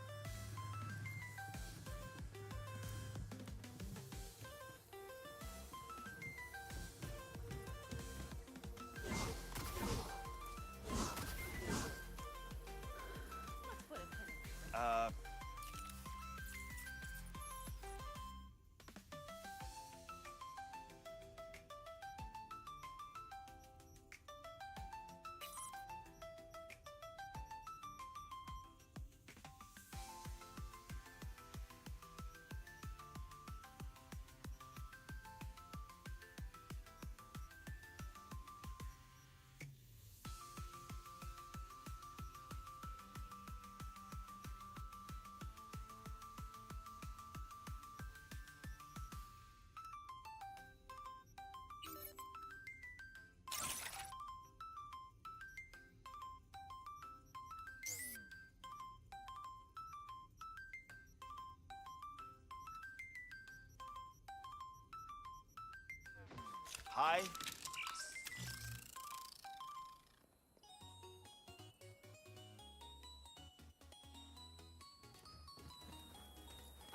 Hi.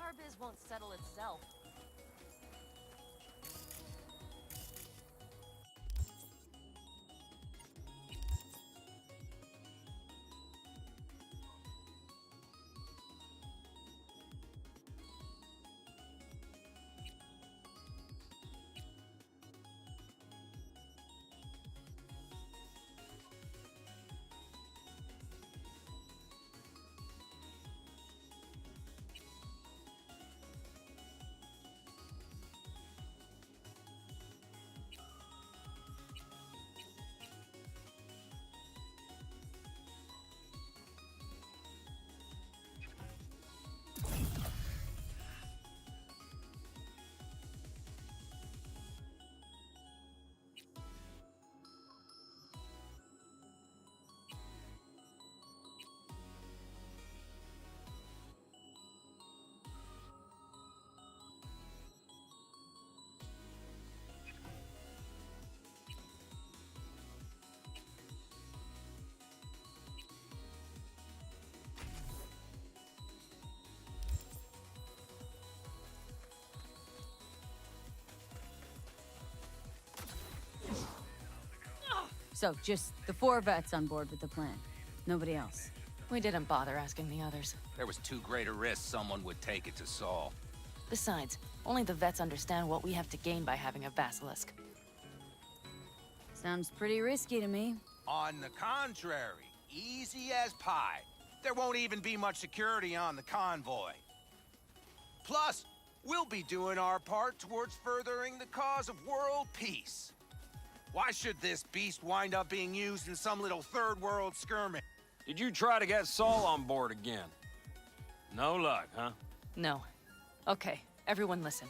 Our biz won't settle itself. So, just the 4 vets on board with the plan. Nobody else. We didn't bother asking the others. There was too great a risk someone would take it to Saul. Besides, only the vets understand what we have to gain by having a basilisk. Sounds pretty risky to me. On the contrary, easy as pie. There won't even be much security on the convoy. Plus, we'll be doing our part towards furthering the cause of world peace. Why should this beast wind up being used in some little third world skirmish? Did you try to get Saul on board again? No luck, huh? No. Okay, everyone listen.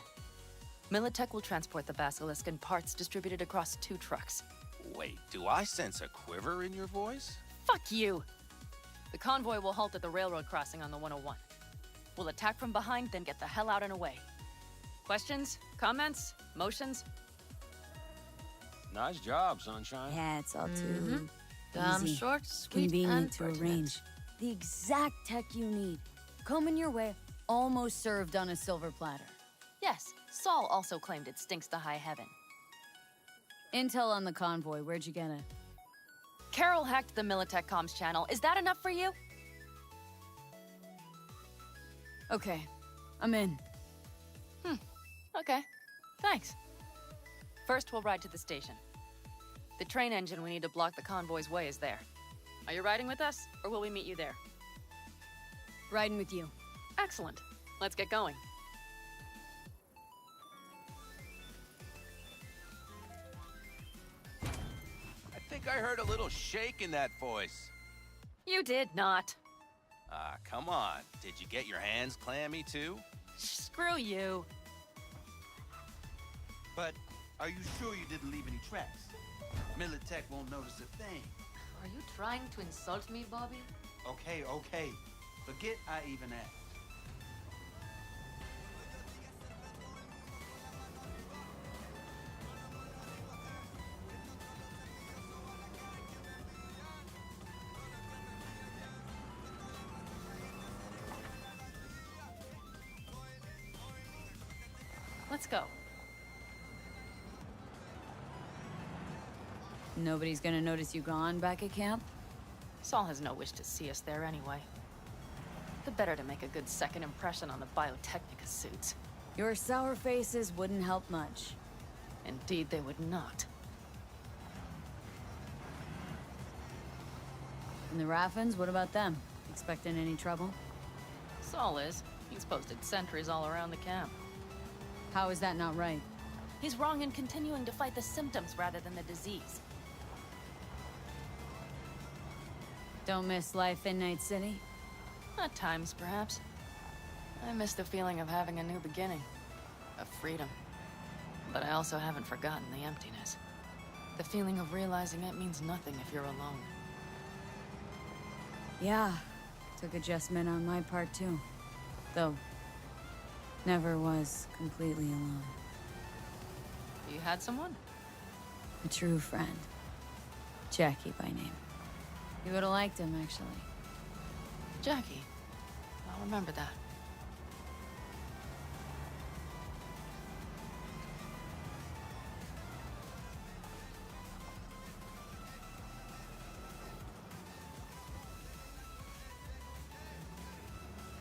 Militech will transport the basilisk in parts distributed across 2 trucks. Wait, do I sense a quiver in your voice? Fuck you! The convoy will halt at the railroad crossing on the 101. We'll attack from behind, then get the hell out and away. Questions? Comments? Motions? Nice job, Sunshine. Yeah, it's all too Damn easy. short, sweet, Convenient and to pertinent. arrange. The exact tech you need. Coming your way, almost served on a silver platter. Yes, Saul also claimed it stinks to high heaven. Intel on the convoy, where'd you get it? Carol hacked the Militech comms channel. Is that enough for you? Okay, I'm in. Okay, thanks. First, we'll ride to the station. The train engine we need to block the convoy's way is there. Are you riding with us, or will we meet you there? Riding with you. Excellent. Let's get going. I think I heard a little shake in that voice. You did not. Ah, come on. Did you get your hands clammy too? Screw you. But are you sure you didn't leave any tracks? Militech won't notice a thing. Are you trying to insult me, Bobby? Okay, okay. Forget I even asked. Let's go. Nobody's gonna notice you gone back at camp? Saul has no wish to see us there anyway. The better to make a good second impression on the Biotechnica suits. Your sour faces wouldn't help much. Indeed, they would not. And the Raffins, what about them? Expecting any trouble? Saul is. He's posted sentries all around the camp. How is that not right? He's wrong in continuing to fight the symptoms rather than the disease. Don't miss life in Night City? At times, perhaps. I miss the feeling of having a new beginning. Of freedom. But I also haven't forgotten the emptiness. The feeling of realizing it means nothing if you're alone. Yeah, took adjustment on my part too. Though, never was completely alone. You had someone? A true friend. Jackie by name. You would've liked him, actually. Jackie. I'll remember that.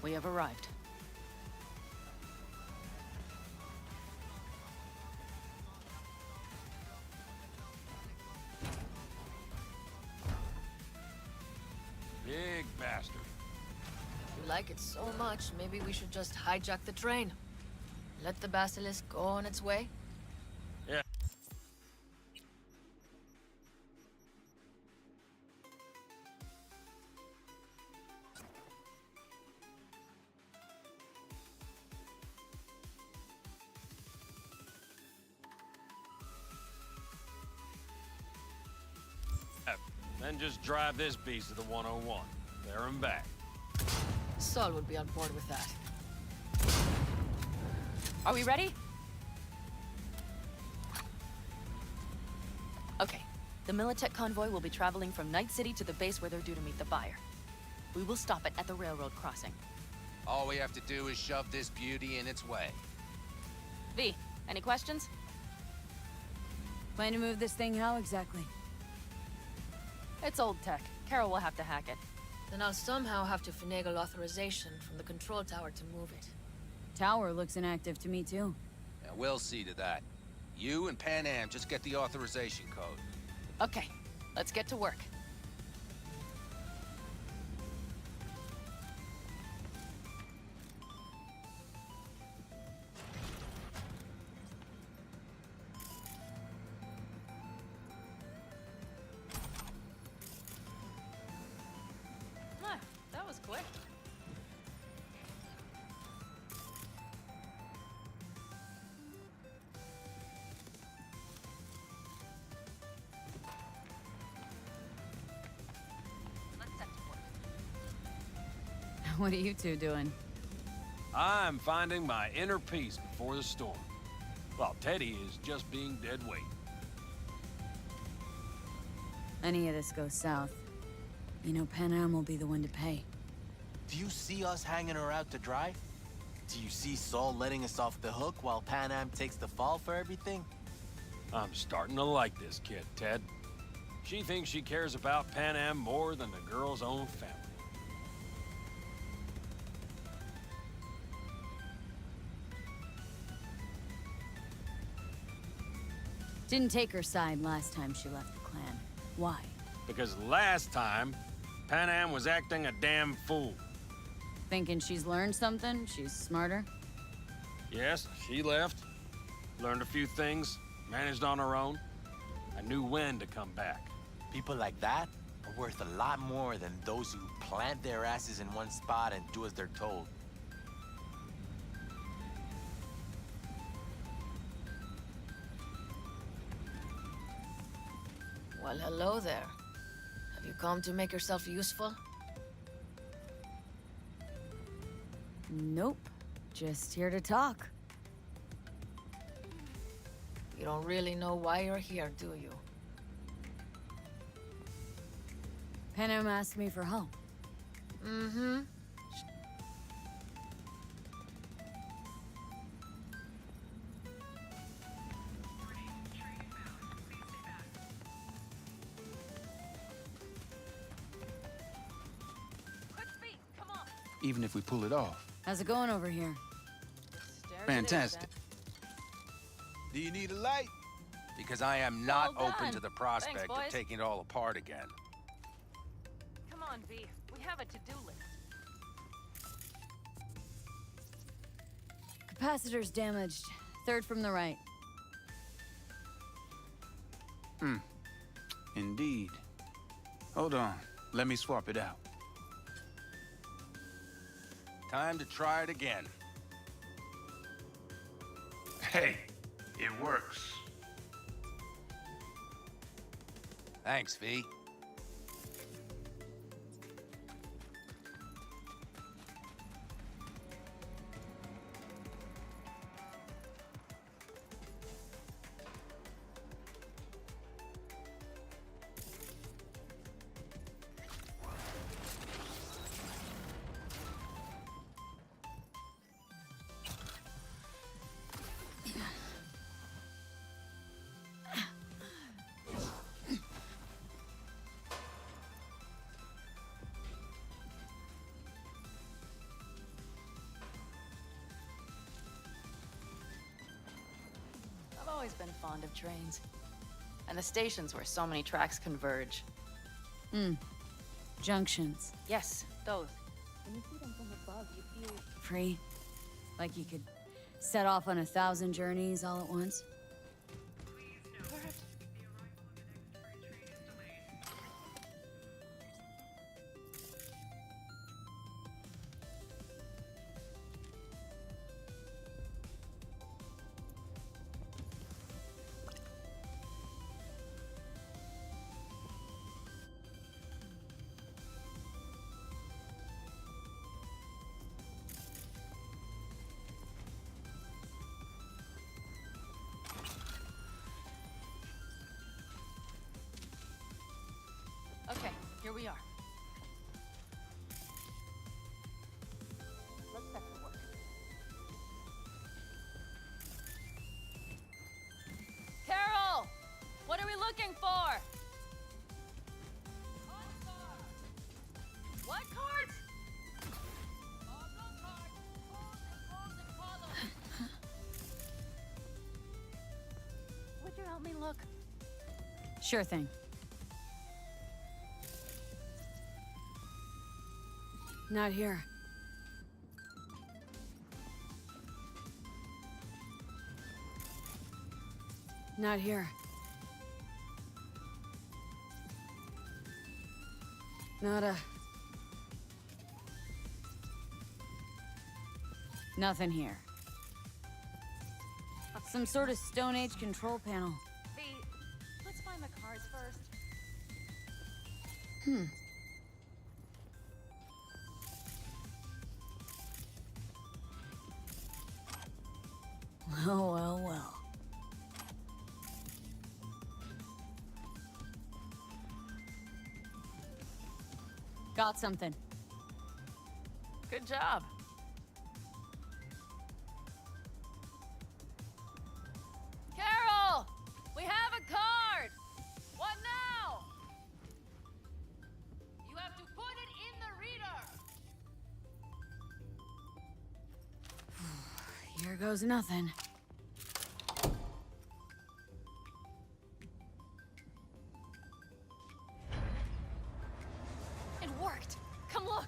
We have arrived. Big bastard. If you like it so much, maybe we should just hijack the train. Let the basilisk go on its way. Yeah. Then just drive this beast to the 101. There and back. Saul would be on board with that. Are we ready? Okay. The Militech convoy will be traveling from Night City to the base where they're due to meet the buyer. We will stop it at the railroad crossing. All we have to do is shove this beauty in its way. V, any questions? Plan to move this thing how exactly? It's old tech. Carol will have to hack it. Then I'll somehow have to finagle authorization from the control tower to move it. Tower looks inactive to me, too. Yeah, we'll see to that. You and Pan Am just get the authorization code. Okay, let's get to work. That was quick. Let's set to work. What are you two doing? I'm finding my inner peace before the storm. While Teddy is just being dead weight. Any of this goes south, you know Pan Am will be the one to pay. Do you see us hanging her out to dry? Do you see Saul letting us off the hook while Pan Am takes the fall for everything? I'm starting to like this kid, Ted. She thinks she cares about Pan Am more than the girl's own family. Didn't take her side last time she left the clan. Why? Because last time, Pan Am was acting a damn fool. Thinking she's learned something? She's smarter? Yes, she left. Learned a few things, managed on her own. I knew when to come back. People like that are worth a lot more than those who plant their asses in one spot and do as they're told. Well, hello there. Have you come to make yourself useful? Nope. Just here to talk. You don't really know why you're here, do you? Pan Am asked me for help. Mm-hmm. Even if we pull it off. How's it going over here? Fantastic. Do you need a light? Because I am not Well open done. to the prospect Thanks, of boys. taking it all apart again. Come on, V. We have a to-do list. Capacitor's damaged. Third from the right. Indeed. Hold on. Let me swap it out. Time to try it again. Hey, it works. Thanks, V. I've always been fond of trains. And the stations where so many tracks converge. Junctions. Yes, those. When you see them from above, you feel... Free. Like you could set off on 1,000 journeys all at once. Okay, here we are. Let's set to work. Carol! What are we looking for? What? look? Sure thing. Not here. Not here. Nada. Nothing here. Some sort of Stone Age control panel. V, let's find the cars first. Well, well, well. Got something. Good job. Carol! We have a card! What now? You have to put it in the reader! Here goes nothing. It worked! Come look!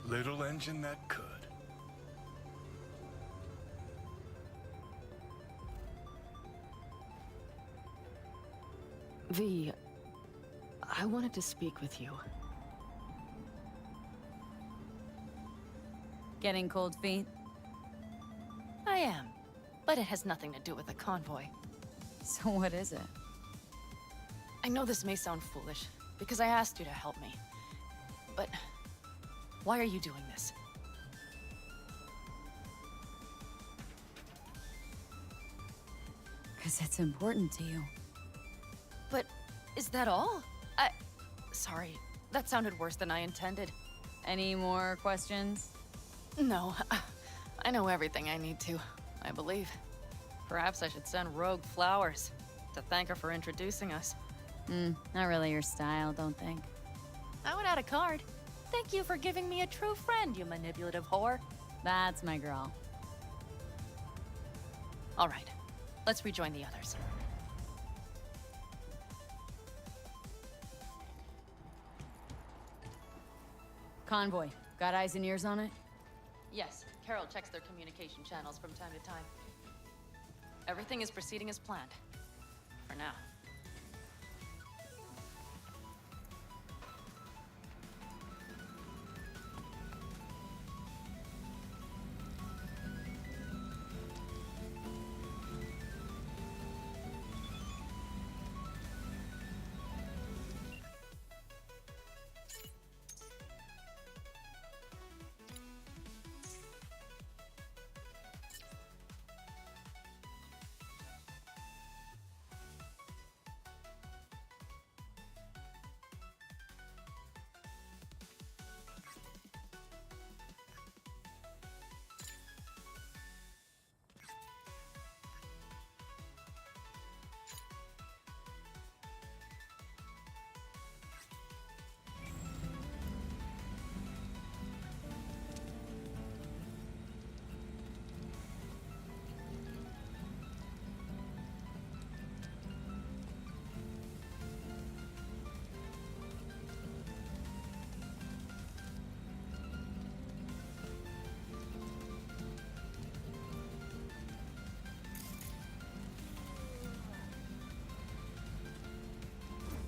Little engine that could. V, I wanted to speak with you. Getting cold feet? I am, but it has nothing to do with the convoy. So what is it? I know this may sound foolish, because I asked you to help me. But why are you doing this? Because it's important to you. But is that all? Sorry, that sounded worse than I intended. Any more questions? No, I know everything I need to, I believe. Perhaps I should send Rogue flowers to thank her for introducing us. Not really your style, don't think. I would add a card. Thank you for giving me a true friend, you manipulative whore. That's my girl. All right, let's rejoin the others. Convoy. Got eyes and ears on it? Yes, Carol checks their communication channels from time to time. Everything is proceeding as planned. For now.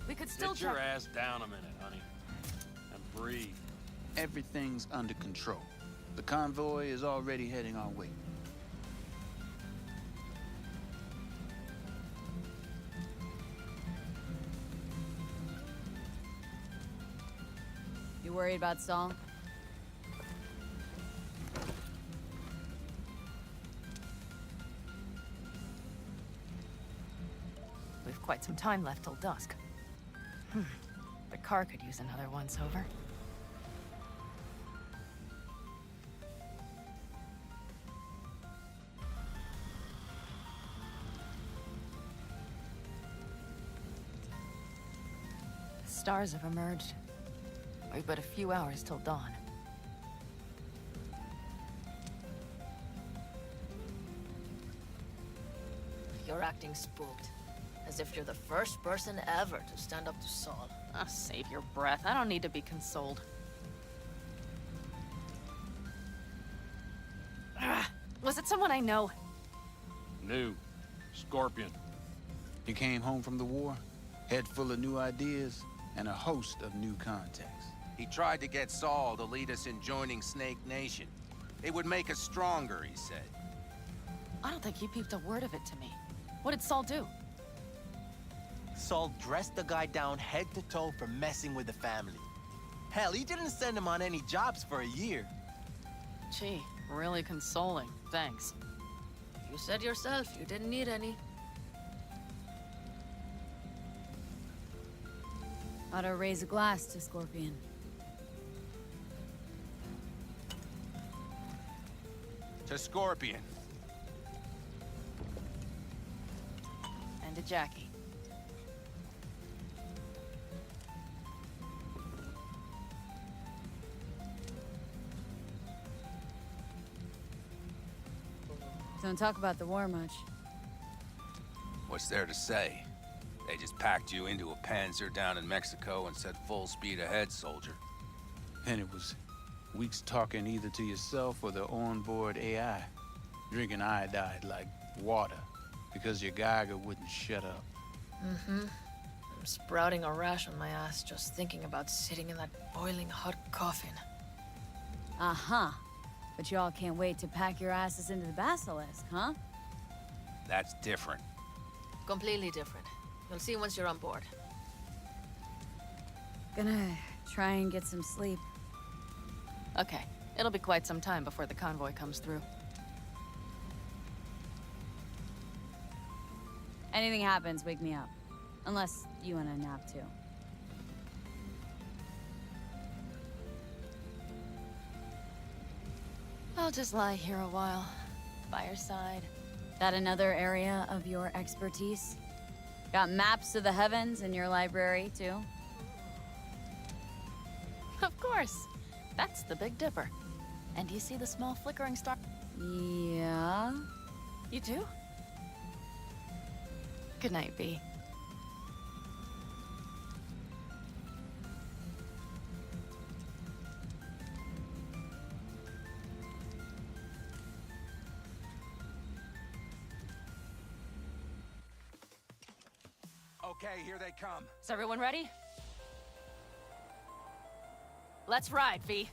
We could still Get your ass down a minute, honey. And breathe. Everything's under control. The convoy is already heading our way. You worried about Saul? We've quite some time left till dusk. The car could use another once-over. The stars have emerged. We've but a few hours till dawn. acting spooked. As if you're the first person ever to stand up to Saul. Ah, save your breath. I don't need to be consoled. Was it someone I know? New. Scorpion. He came home from the war, head full of new ideas, and a host of new contacts. He tried to get Saul to lead us in joining Snake Nation. It would make us stronger, he said. I don't think he peeped a word of it to me. What did Saul do? Saul dressed the guy down head to toe for messing with the family. Hell, he didn't send him on any jobs for a year. Gee, really consoling. Thanks. You said yourself you didn't need any. Ought to raise a glass to Scorpion. To Scorpion. And to Jackie. Don't talk about the war much. What's there to say? They just packed you into a Panzer down in Mexico and said full speed ahead, soldier. And it was weeks talking either to yourself or the onboard AI. Drinking iodide like water because your Geiger wouldn't shut up. Mm-hmm. I'm sprouting a rash on my ass just thinking about sitting in that boiling hot coffin. Uh-huh. But y'all can't wait to pack your asses into the Basilisk, huh? That's different. Completely different. You'll see once you're on board. Gonna try and get some sleep. Okay. It'll be quite some time before the convoy comes through. Anything happens, wake me up. Unless you want a nap too. I'll just lie here a while. By your side. That another area of your expertise? Got maps of the heavens in your library, too? Of course. That's the Big Dipper. And do you see the small flickering star? Yeah? You do? Good night, B. Okay, here they come. Is everyone ready? Let's ride, V.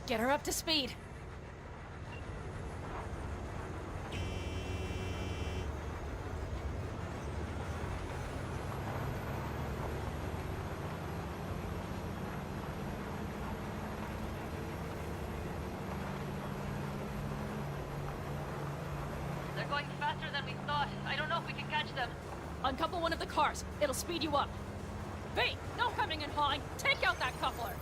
Get her up to speed. They're going faster than we thought. I don't know if we can catch them. Uncouple one of the cars. It'll speed you up. V, no hemming and hawing. Take out that coupler.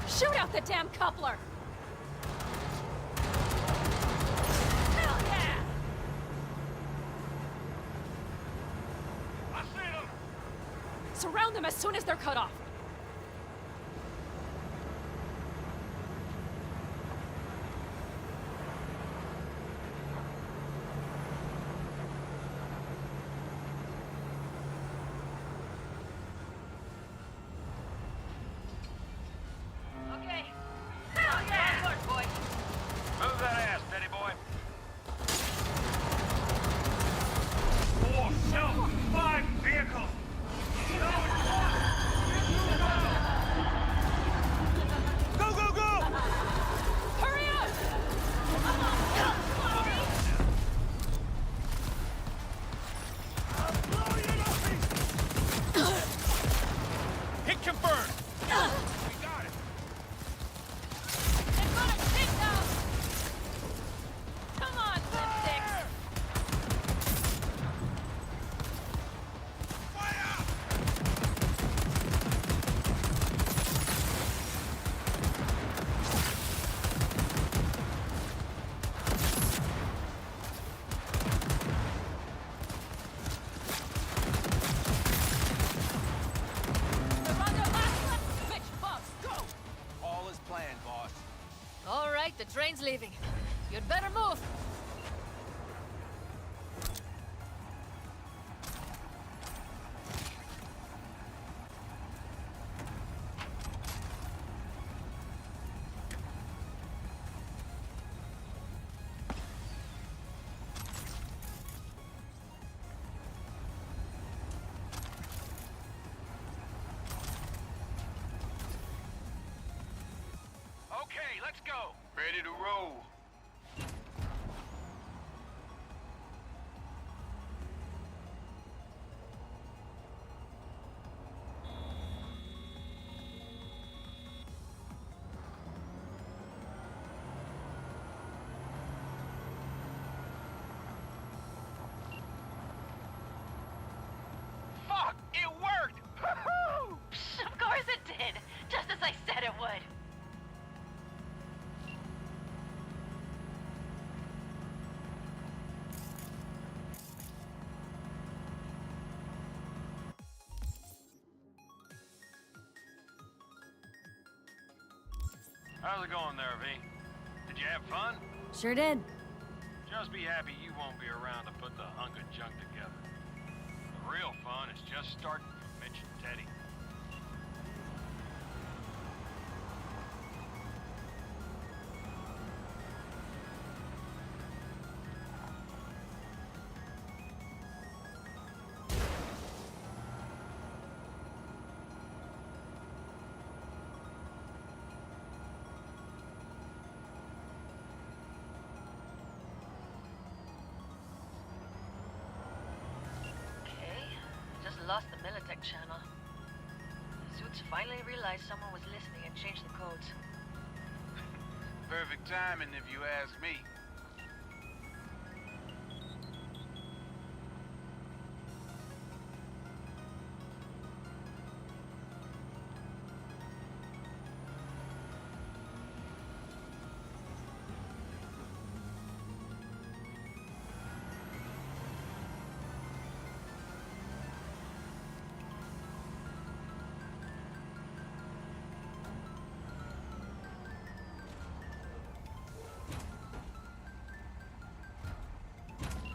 Shoot out the damn coupler! Hell yeah! I see them! Surround them as soon as they're cut off. Move that ass, Teddy boy. 4, 5 vehicles. The train's leaving. You'd better move. Okay, let's go. Ready to roll. Fuck! It worked! Woohoo! Of course it did! Just as I said it would. How's it going there, V? Did you have fun? Sure did. Just be happy you won't be around to put the hunk of junk together. The real fun is just starting for Mitch and Teddy. Just lost the Militech channel. The suits finally realized someone was listening and changed the codes. Perfect timing if you ask me.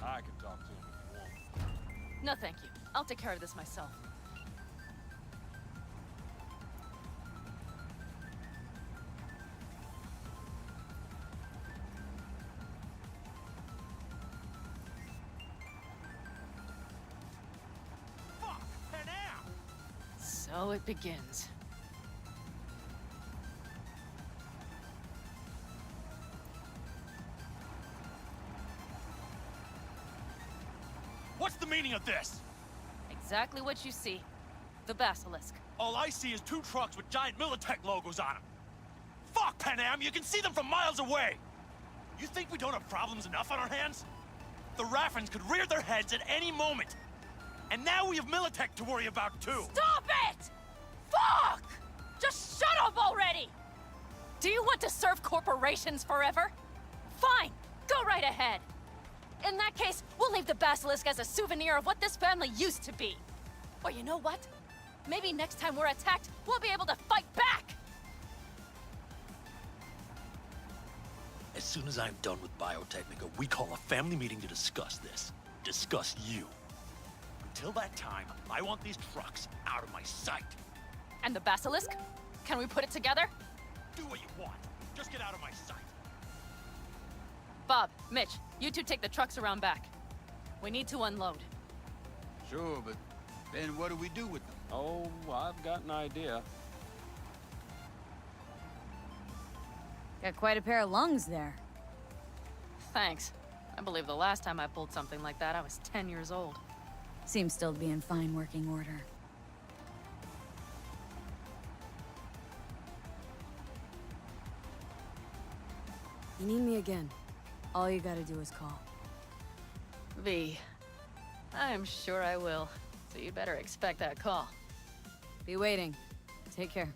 I can talk to him if you want. No, thank you. I'll take care of this myself. So it begins. What's the meaning of this? Exactly what you see. The Basilisk. All I see is 2 trucks with giant Militech logos on them. Fuck, Panam! You can see them from miles away! You think we don't have problems enough on our hands? The Raffens could rear their heads at any moment. And now we have Militech to worry about, too. Stop it! Fuck! Just shut up already! Do you want to serve corporations forever? Fine, go right ahead. In that case, we'll leave the Basilisk as a souvenir of what this family used to be. Or you know what? Maybe next time we're attacked, we'll be able to fight back! As soon as I'm done with Biotechnica, we call a family meeting to discuss this. Discuss you. Until that time, I want these trucks out of my sight. And the Basilisk? Can we put it together? Do what you want. Just get out of my sight. Bob, Mitch, you two take the trucks around back. We need to unload. Sure, but then what do we do with them? Oh, I've got an idea. Got quite a pair of lungs there. Thanks. I believe the last time I pulled something like that, I was 10 years old. Seems still to be in fine working order. You need me again. All you gotta do is call. V, I'm sure I will. So you better expect that call. Be waiting. Take care.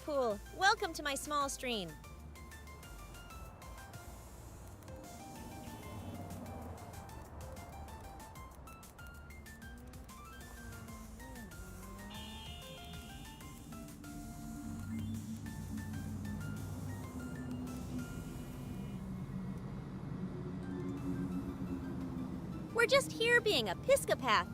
Deadpool. Welcome to my small stream. We're just here being a piscopath.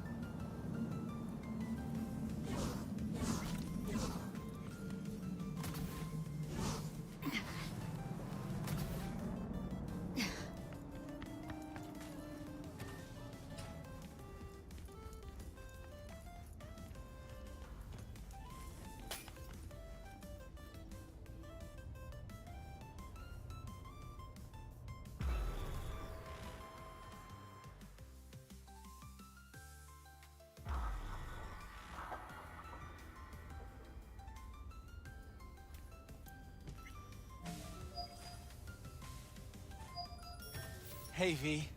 Hey, V.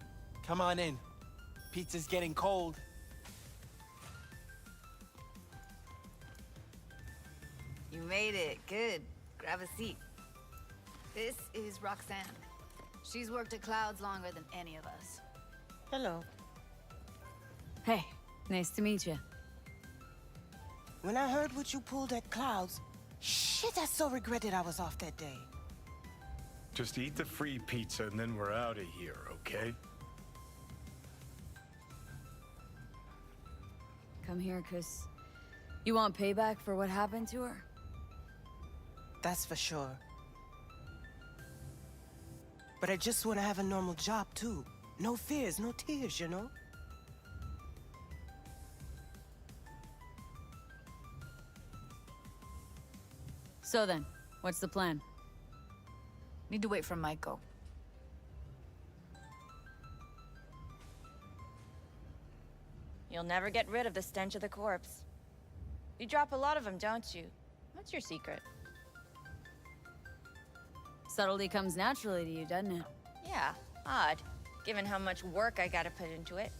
Come on in. Pizza's getting cold. You made it. Good. Grab a seat. This is Roxanne. She's worked at Clouds longer than any of us. Hello. Hey, nice to meet you. When I heard what you pulled at Clouds, shit, I so regretted I was off that day. Just eat the free pizza and then we're out of here, okay? Come here, 'cause you want payback for what happened to her? That's for sure. But I just want to have a normal job, too. No fears, no tears, you know? So then, what's the plan? Need to wait for Maiko. You'll never get rid of the stench of the corpse. You drop a lot of them, don't you? What's your secret? Subtlety comes naturally to you, doesn't it? Yeah, odd, given how much work I gotta put into it.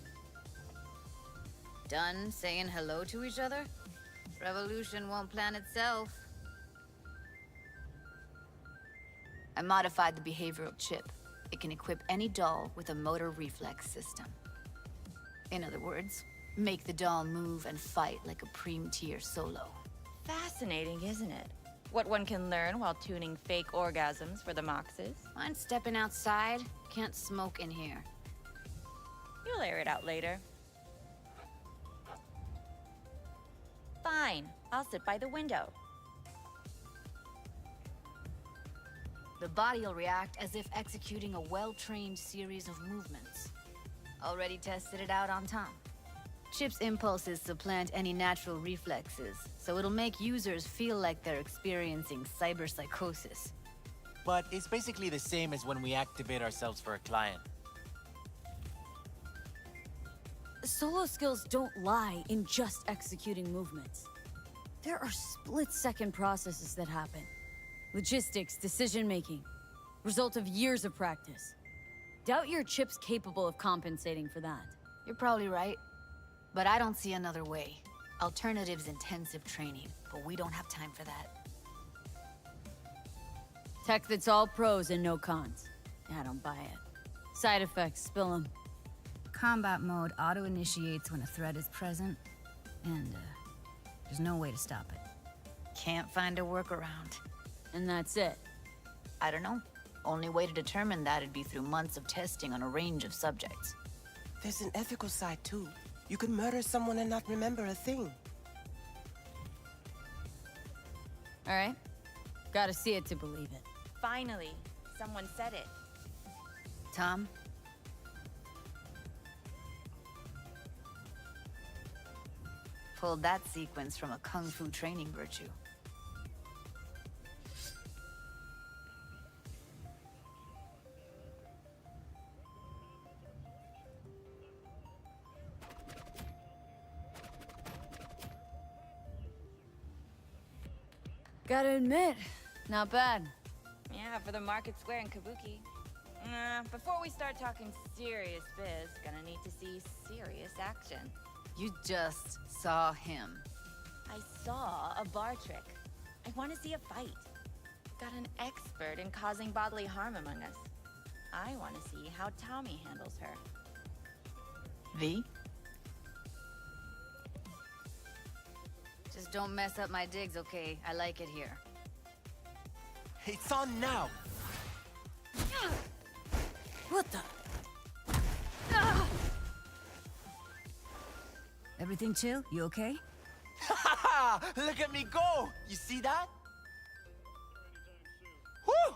Done saying hello to each other? Revolution won't plan itself. I modified the behavioral chip. It can equip any doll with a motor reflex system. In other words, make the doll move and fight like a Prime-tier solo. Fascinating, isn't it? What one can learn while tuning fake orgasms for the Moxes. Mind stepping outside? Can't smoke in here. You'll air it out later. Fine, I'll sit by the window. The body will react as if executing a well-trained series of movements. Already tested it out on Tom. Chip's impulses supplant any natural reflexes, so it'll make users feel like they're experiencing cyberpsychosis. But it's basically the same as when we activate ourselves for a client. Solo skills don't lie in just executing movements. There are split-second processes that happen. Logistics, decision-making, result of years of practice. Doubt your chip's capable of compensating for that. You're probably right, but I don't see another way. Alternatives intensive training, but we don't have time for that. Tech that's all pros and no cons. I don't buy it. Side effects, spill them. Combat mode auto-initiates when a threat is present, and there's no way to stop it. Can't find a workaround. And that's it? I don't know. Only way to determine that'd be through months of testing on a range of subjects. There's an ethical side, too. You could murder someone and not remember a thing. All right. Gotta see it to believe it. Finally, someone said it. Tom? Pulled that sequence from a kung fu training virtue. Gotta admit, not bad. Yeah, for the Market Square in Kabuki. Before we start talking serious biz, gonna need to see serious action. You just saw him. I saw a bar trick. I want to see a fight. Got an expert in causing bodily harm among us. I want to see how Tommy handles her. V? Just don't mess up my digs, okay? I like it here. It's on now. What the? Everything chill? You okay? Look at me go! You see that? Woo!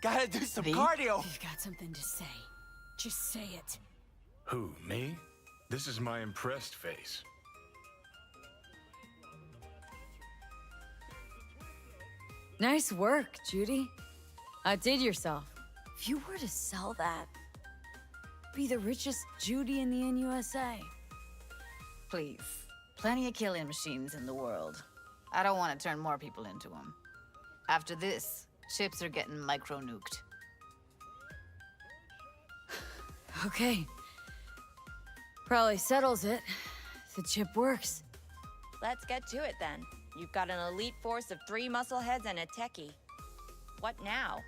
Gotta do some cardio. You've got something to say. Just say it. Who, me? This is my impressed face. Nice work, Judy. Outdid yourself. If you were to sell that, be the richest Judy in the NUSA. Please. Plenty of killing machines in the world. I don't want to turn more people into them. After this, ships are getting micro-nuked. Okay. Probably settles it. The chip works. Let's get to it then. You've got an elite force of 3 muscleheads and a techie. What now?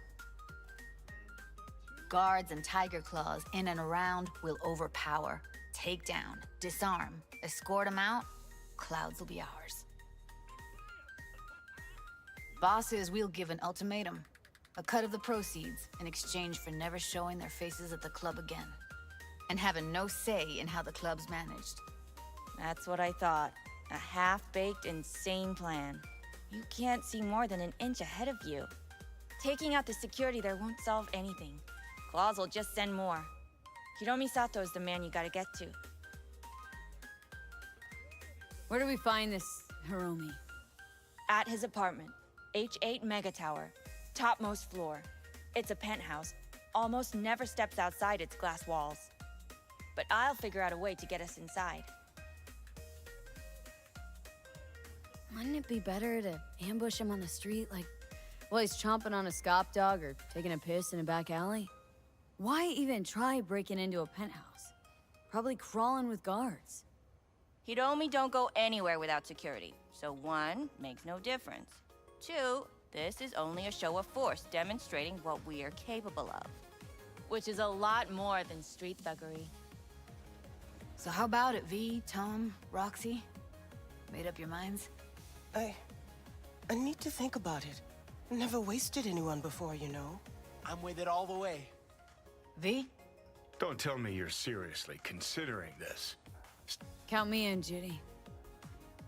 Guards and tiger claws in and around will overpower, take down, disarm, escort them out. Clouds will be ours. Bosses, we'll give an ultimatum. A cut of the proceeds in exchange for never showing their faces at the club again. And having no say in how the club's managed. That's what I thought. A half-baked, insane plan. You can't see more than an inch ahead of you. Taking out the security there won't solve anything. Claws will just send more. Hiromi Sato is the man you gotta get to. Where do we find this Hiromi? At his apartment. H8 Mega Tower. Topmost floor. It's a penthouse. Almost never steps outside its glass walls. But I'll figure out a way to get us inside. Wouldn't it be better to ambush him on the street, like while he's chomping on a scop dog or taking a piss in a back alley? Why even try breaking into a penthouse? Probably crawling with guards. Hiromi don't go anywhere without security. So 1, makes no difference. 2, this is only a show of force demonstrating what we are capable of. Which is a lot more than street thuggery. So how about it, V, Tom, Roxy? Made up your minds? I need to think about it. Never wasted anyone before, you know. I'm with it all the way. V? Don't tell me you're seriously considering this. Count me in, Judy.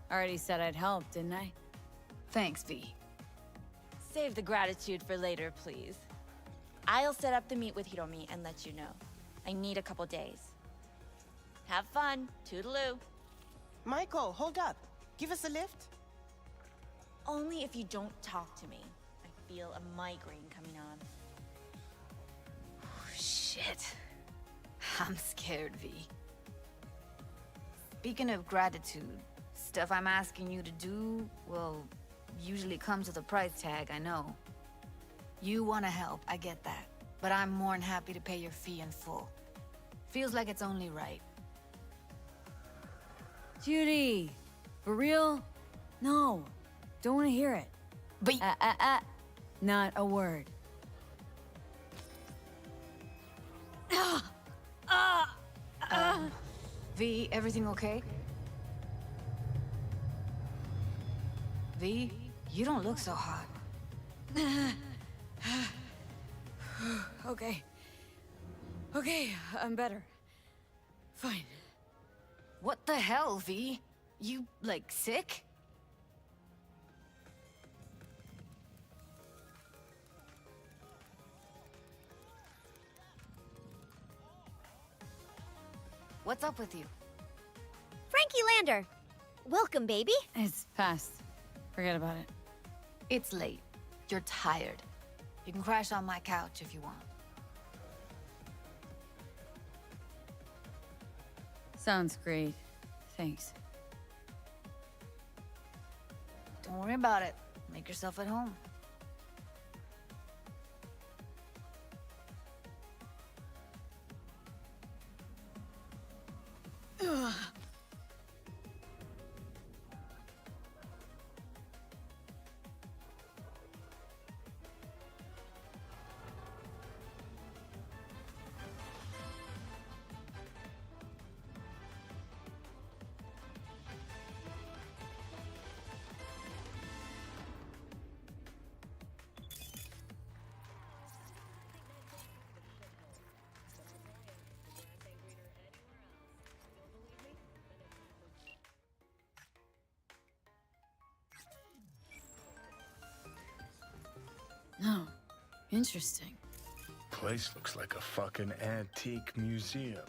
Already said I'd help, didn't I? Thanks, V. Save the gratitude for later, please. I'll set up the meet with Hiromi and let you know. I need a couple days. Have fun. Toodaloo. Michael, hold up. Give us a lift. Only if you don't talk to me. I feel a migraine coming on. Shit. I'm scared, V. Speaking of gratitude, stuff I'm asking you to do, well, usually comes with a price tag, I know. You want to help, I get that. But I'm more than happy to pay your fee in full. Feels like it's only right. Judy! For real? No. Don't want to hear it. But... Not a word. V, everything okay? V, you don't look so hot. Okay. Okay, I'm better. Fine. What the hell, V? You, like, sick? What's up with you? Frankie Lander! Welcome, baby! It's past. Forget about it. It's late. You're tired. You can crash on my couch if you want. Sounds great. Thanks. Don't worry about it. Make yourself at home. Oh, interesting. Place looks like a fucking antique museum.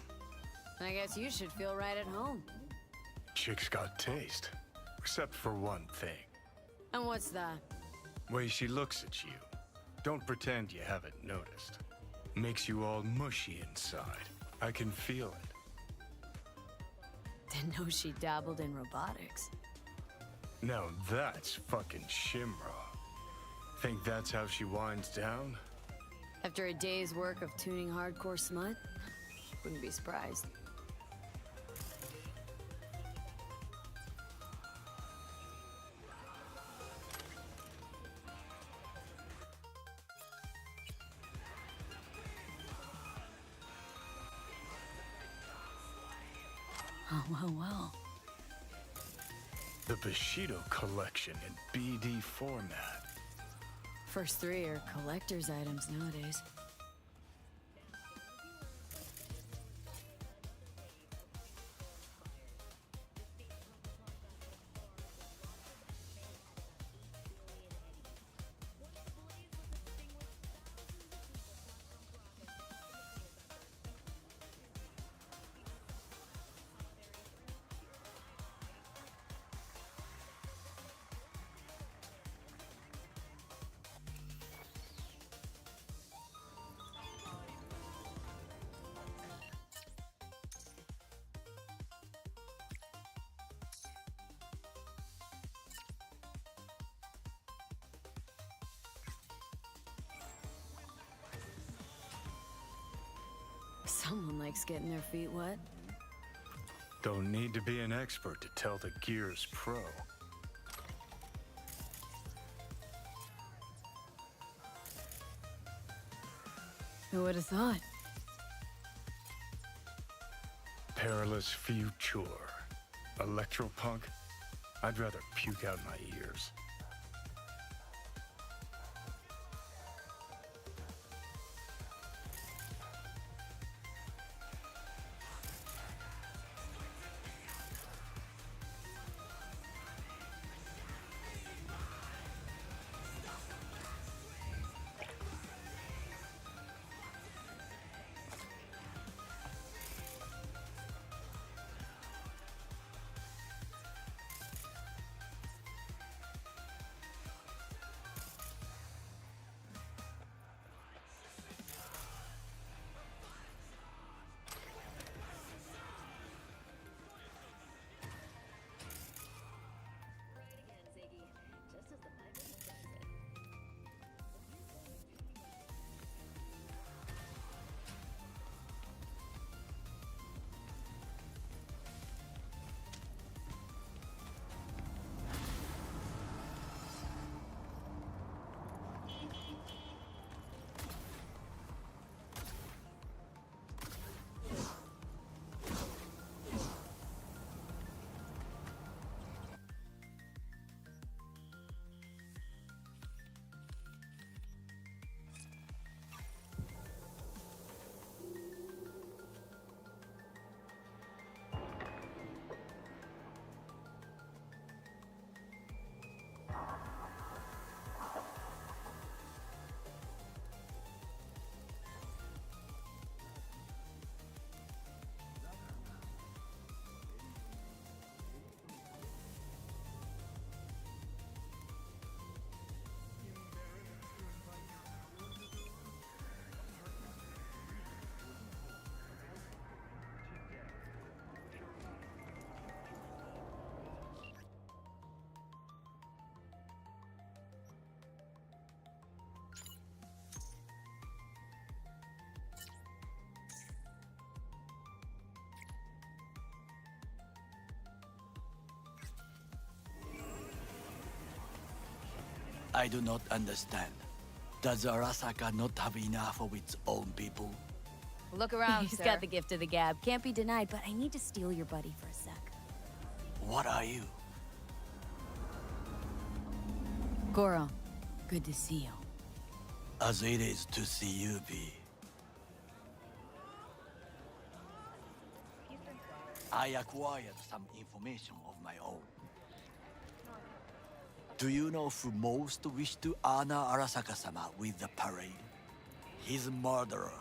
I guess you should feel right at home. Chick's got taste. Except for one thing. And what's that? Way she looks at you. Don't pretend you haven't noticed. Makes you all mushy inside. I can feel it. Didn't know she dabbled in robotics. Now that's fucking Shimra. Think that's how she winds down? After a day's work of tuning hardcore smut, wouldn't be surprised. Oh, well. The Bushido collection in BD format. First three are collector's items nowadays. Someone likes getting their feet wet. Don't need to be an expert to tell the Gear's pro. Who would have thought? Perilous future. Electropunk? I'd rather puke out my ears. I do not understand. Does Arasaka not have enough of its own people? Look around, He's sir. got the gift of the gab. Can't be denied, but I need to steal your buddy for a sec. What are you? Goro, good to see you. As it is to see you be. I acquired some information of my own. Do you know who most wished to honor Arasaka-sama with the parade? His murderer.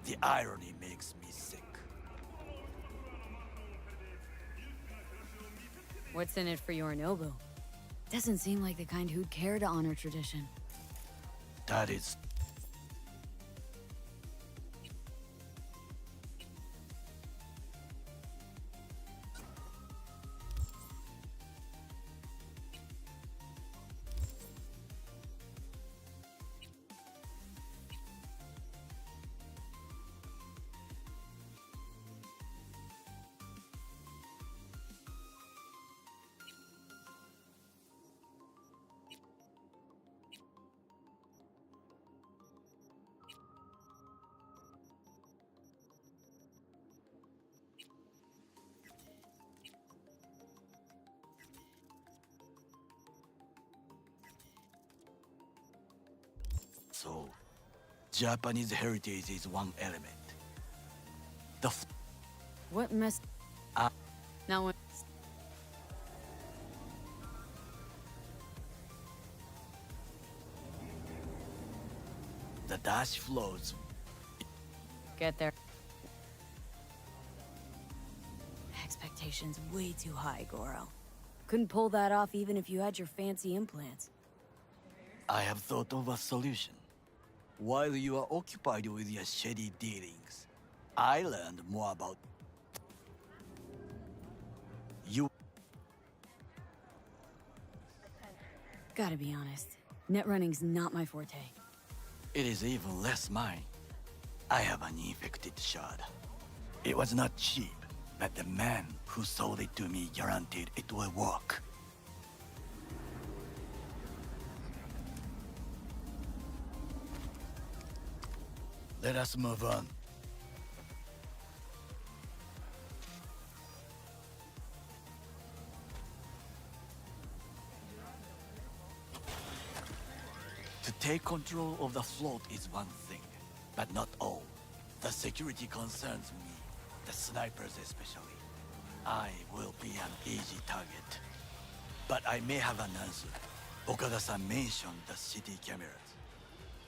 The irony makes me sick. What's in it for Yorinobu? Doesn't seem like the kind who'd care to honor tradition. That is... So, Japanese heritage is one element. What mess? Now when... The dash floats. Get there. Expectations way too high, Goro. Couldn't pull that off even if you had your fancy implants. I have thought of a solution. While you are occupied with your shady dealings, I learned more about you. Gotta be honest, net running's not my forte. It is even less mine. I have an infected shard. It was not cheap, but the man who sold it to me guaranteed it will work. Let us move on. To take control of the float is one thing, but not all. The security concerns me, the snipers especially. I will be an easy target. But I may have an answer. Okada-san mentioned the city cameras.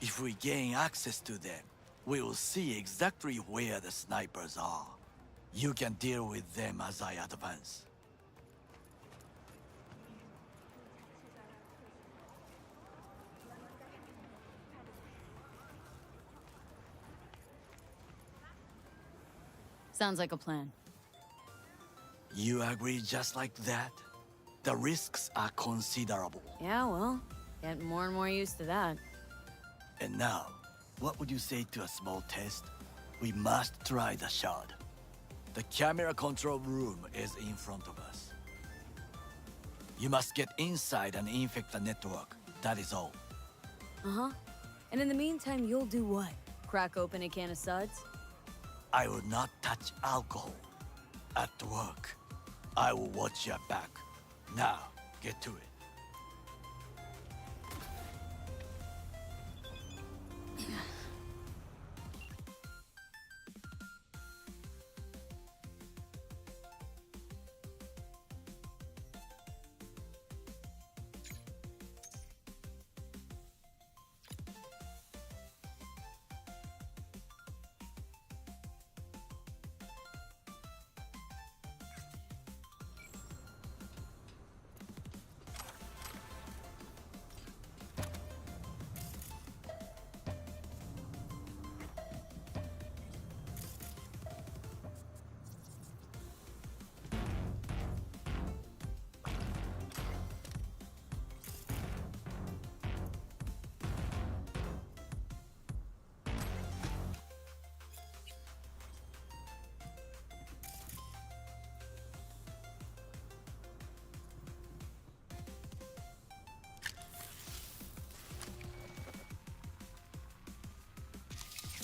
If we gain access to them, we will see exactly where the snipers are. You can deal with them as I advance. Sounds like a plan. You agree just like that? The risks are considerable. Yeah, well, getting more and more used to that. And now, what would you say to a small test? We must try the shard. The camera control room is in front of us. You must get inside and infect the network. That is all. Uh-huh. And in the meantime, you'll do what? Crack open a can of suds? I will not touch alcohol. At work, I will watch your back. Now, get to it.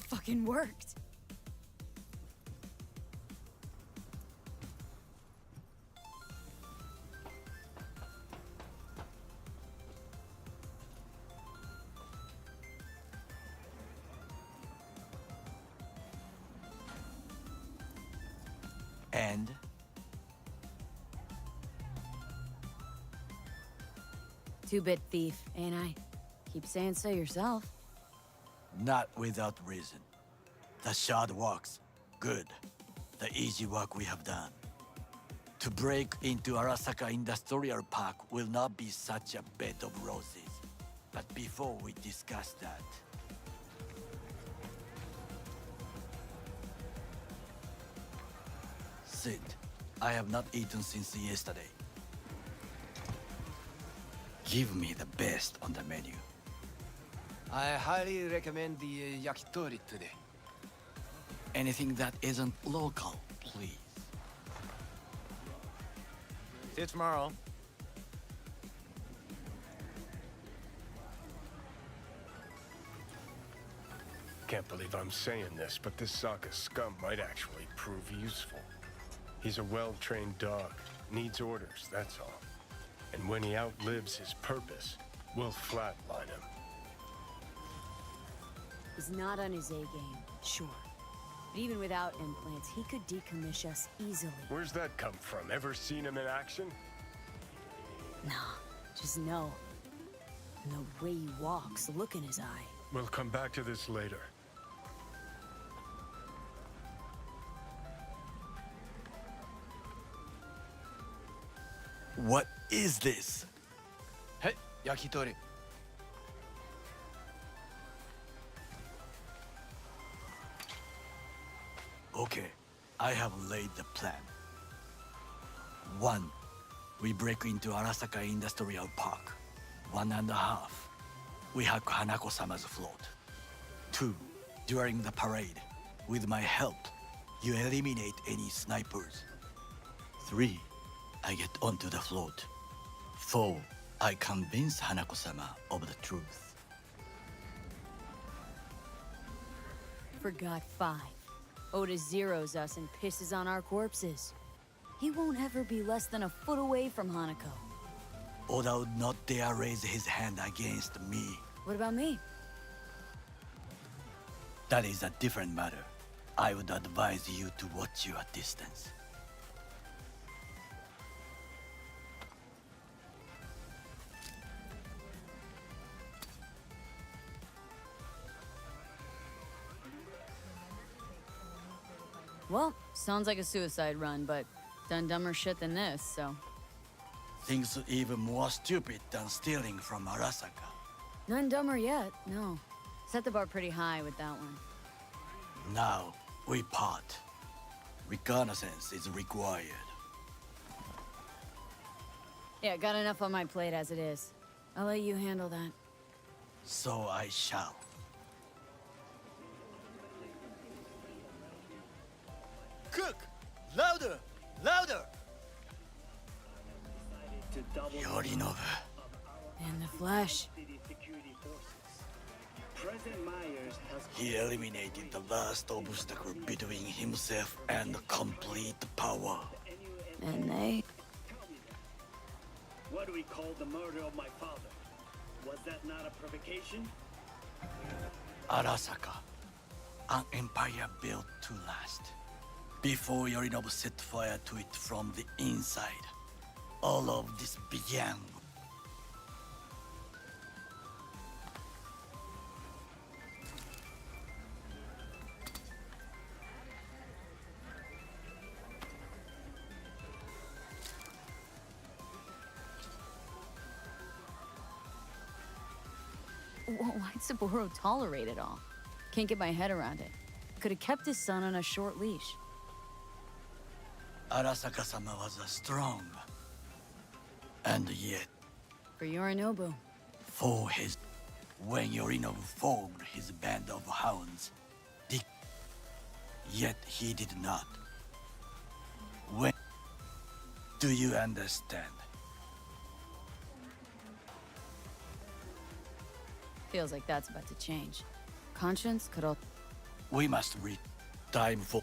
Fucking worked. And Two-bit thief, ain't I? Keep saying so yourself. Not without reason. The shard works. Good. The easy work we have done. To break into Arasaka Industrial Park will not be such a bed of roses. But before we discuss that... Sid, I have not eaten since yesterday. Give me the best on the menu. I highly recommend the yakitori today. Anything that isn't local, please. See you tomorrow. Can't believe I'm saying this, but this Sokka scum might actually prove useful. He's a well-trained dog. Needs orders, that's all. And when he outlives his purpose, we'll flatline him. He's not on his A-game, sure. But even without implants, he could decommission us easily. Where's that come from? Ever seen him in action? Nah, just no. And the way he walks, the look in his eye. We'll come back to this later. What is this? Hey, yakitori. Okay, I have laid the plan. 1. We break into Arasaka Industrial Park. 1.5. We hack Hanako-sama's float. 2. During the parade, with my help, you eliminate any snipers. 3. I get onto the float. 4. I convince Hanako-sama of the truth. Forgot 5. Oda zeroes us and pisses on our corpses. He won't ever be less than a foot away from Hanako. Oda would not dare raise his hand against me. What about me? That is a different matter. I would advise you to watch your distance. Well, sounds like a suicide run, but done dumber shit than this, so... Things even more stupid than stealing from Arasaka. None dumber yet, no. Set the bar pretty high with that one. Now, we part. Reconnaissance is required. Yeah, got enough on my plate as it is. I'll let you handle that. So I shall. Cook! Louder! Louder! Yorinobu. In the flesh. He eliminated the last obstacle between himself and complete power. And they... What do we call the murder of my father? Was that not a provocation? Arasaka. An empire built to last. Before Yorinobu set fire to it from the inside, all of this began. Why'd Saburo tolerate it all? Can't get my head around it. Could have kept his son on a short leash. Arasaka-sama was strong. And yet... For Yorinobu. For his... When Yorinobu formed his band of hounds, yet he did not. When... Do you understand? Feels like that's about to change. Conscience could all... We must read time for...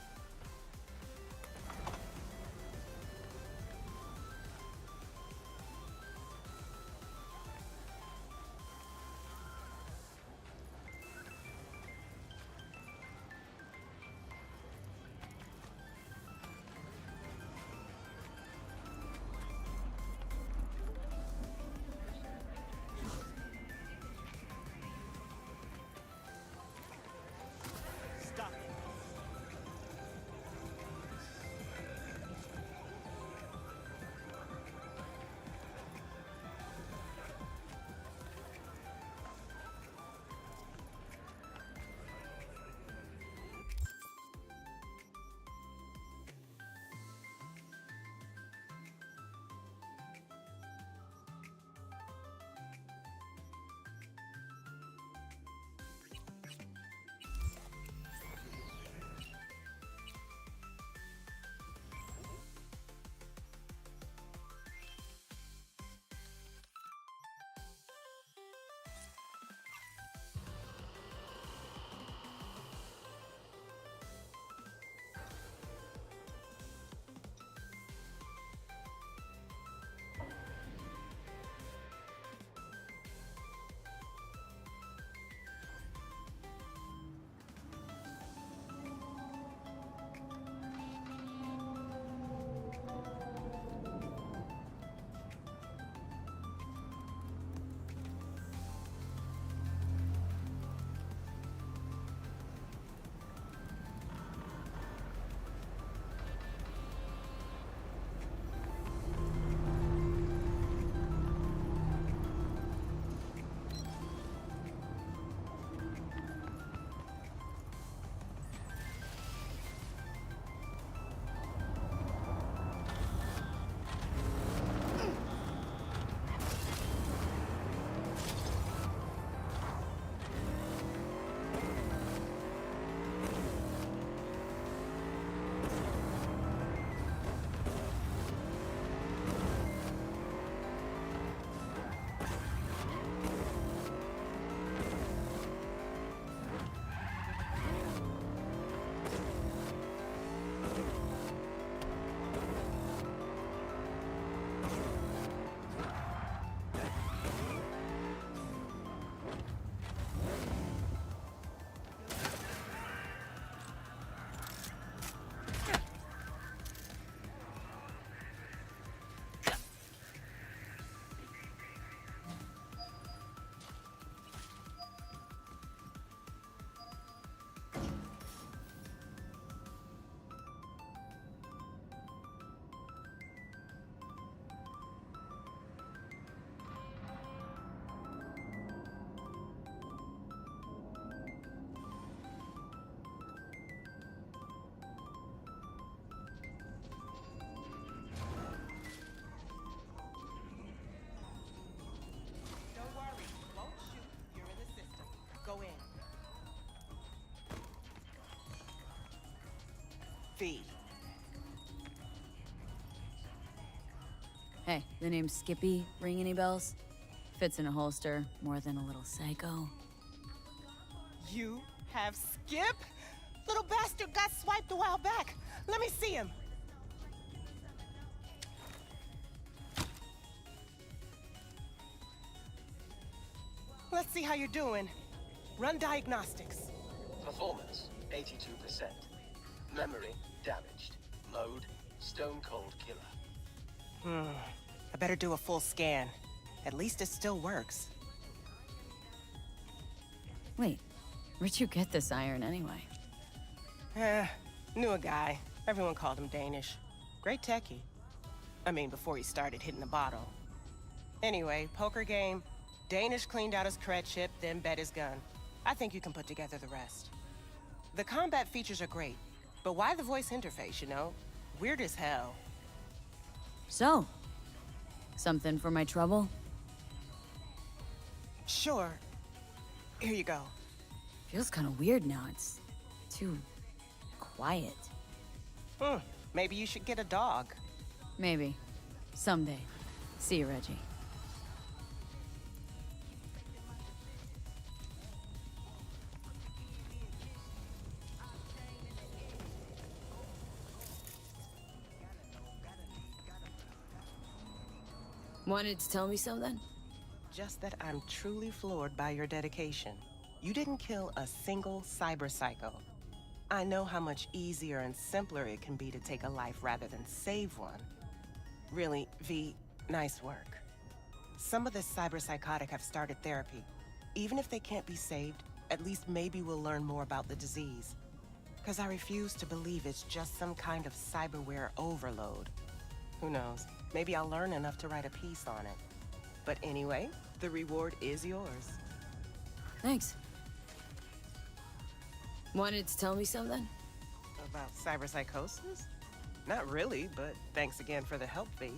V. Hey, the name Skippy ring any bells? Fits in a holster more than a little psycho. You have Skip? Little bastard got swiped a while back. Let me see him. Let's see how you're doing. Run diagnostics. Performance, 82%. Memory, damaged. Mode, stone cold killer. I better do a full scan. At least it still works. Wait, where'd you get this iron anyway? Knew a guy. Everyone called him Danish. Great techie. I mean, before he started hitting the bottle. Anyway, poker game. Danish cleaned out his cred chip, then bet his gun. I think you can put together the rest. The combat features are great, but why the voice interface, you know? Weird as hell. So, something for my trouble? Sure. Here you go. Feels kind of weird now. It's too quiet. Maybe you should get a dog. Maybe. Someday. See you, Reggie. Wanted to tell me something? Just that I'm truly floored by your dedication. You didn't kill a single cyber psycho. I know how much easier and simpler it can be to take a life rather than save one. Really, V, nice work. Some of the cyber psychotic have started therapy. Even if they can't be saved, at least maybe we'll learn more about the disease. Because I refuse to believe it's just some kind of cyberware overload. Who knows? Maybe I'll learn enough to write a piece on it. But anyway, the reward is yours. Thanks. Wanted to tell me something? About cyberpsychosis? Not really, but thanks again for the help, V.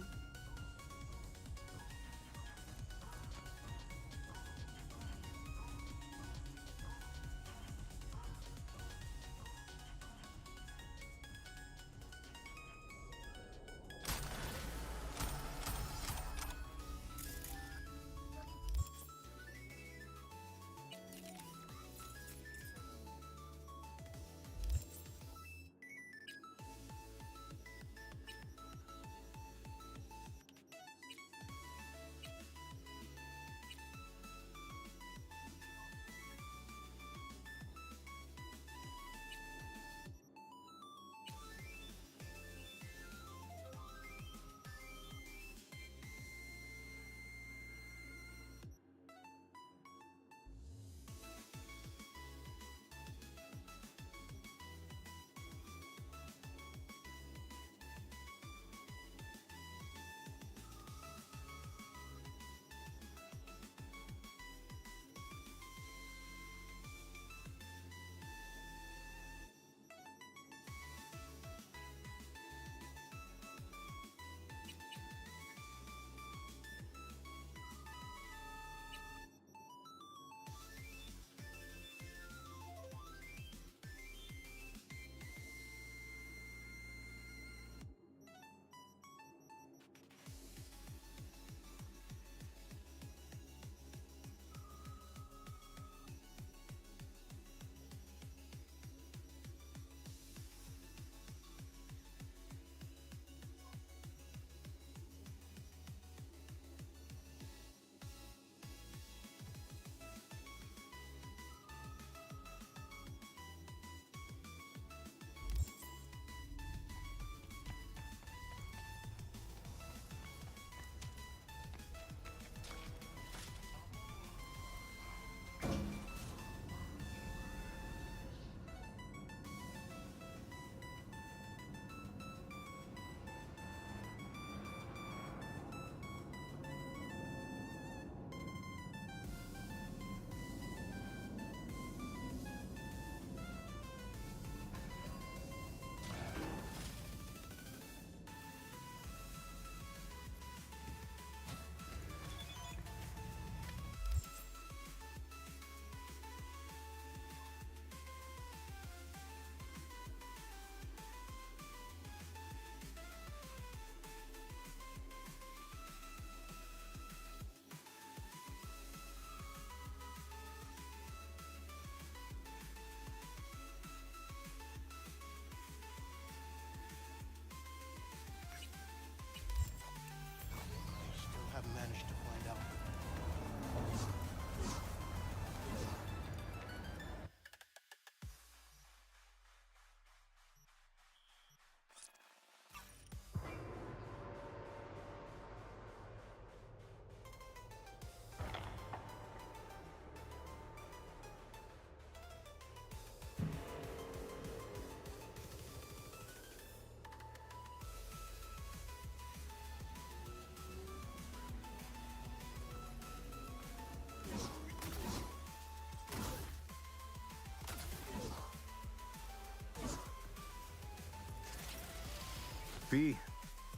V.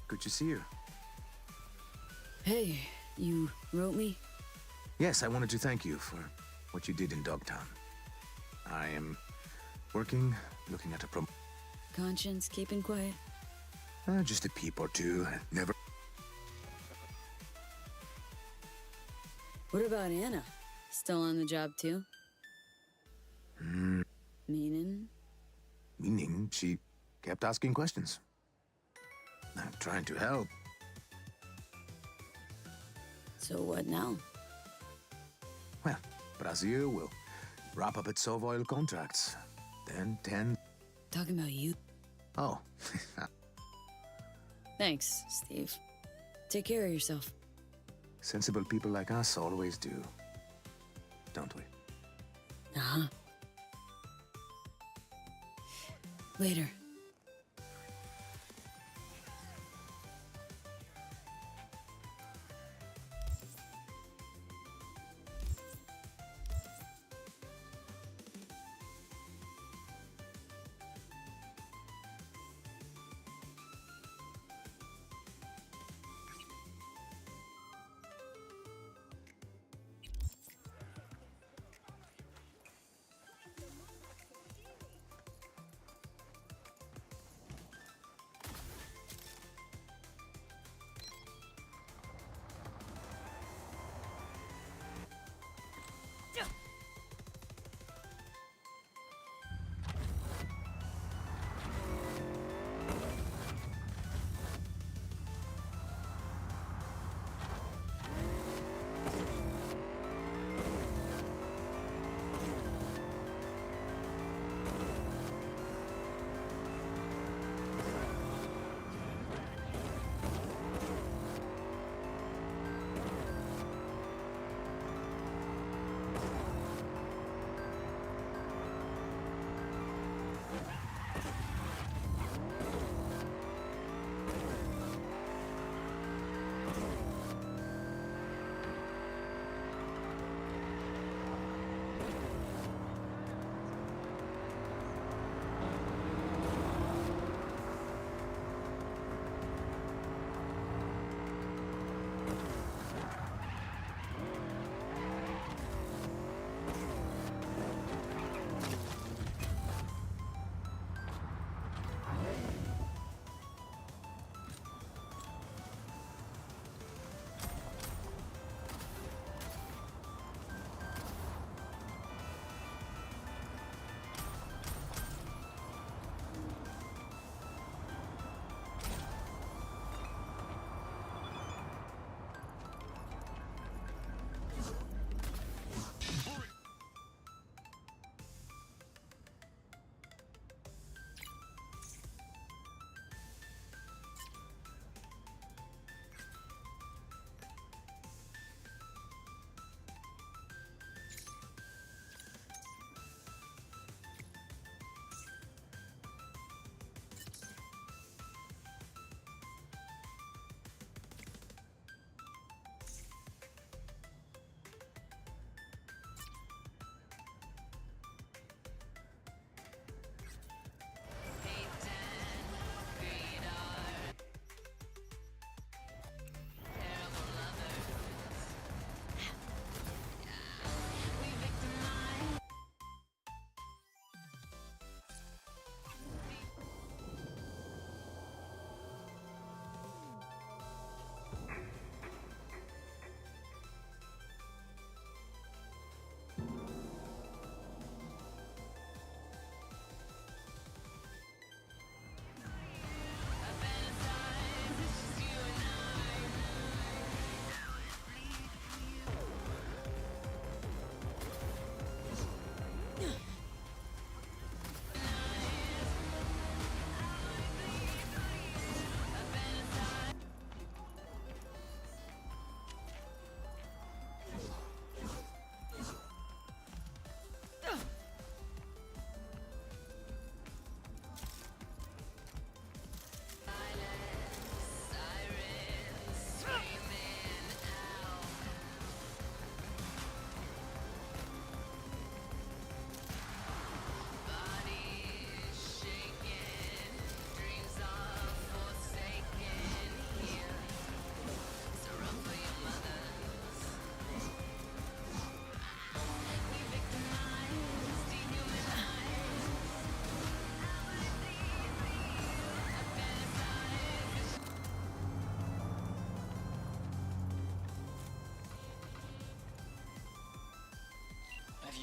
Good to see you. Hey, you wrote me? Yes, I wanted to thank you for what you did in Dogtown. I am working, looking at a Conscience keeping quiet? just a peep or two. Never. What about Anna? Still on the job too? Meaning? Meaning she kept asking questions. I'm trying to help. So what now? Well, Brazil will wrap up its Sovoil contracts. Then 10. Talking about you? Oh. Thanks, Steve. Take care of yourself. Sensible people like us always do. Don't we? Uh-huh. Later.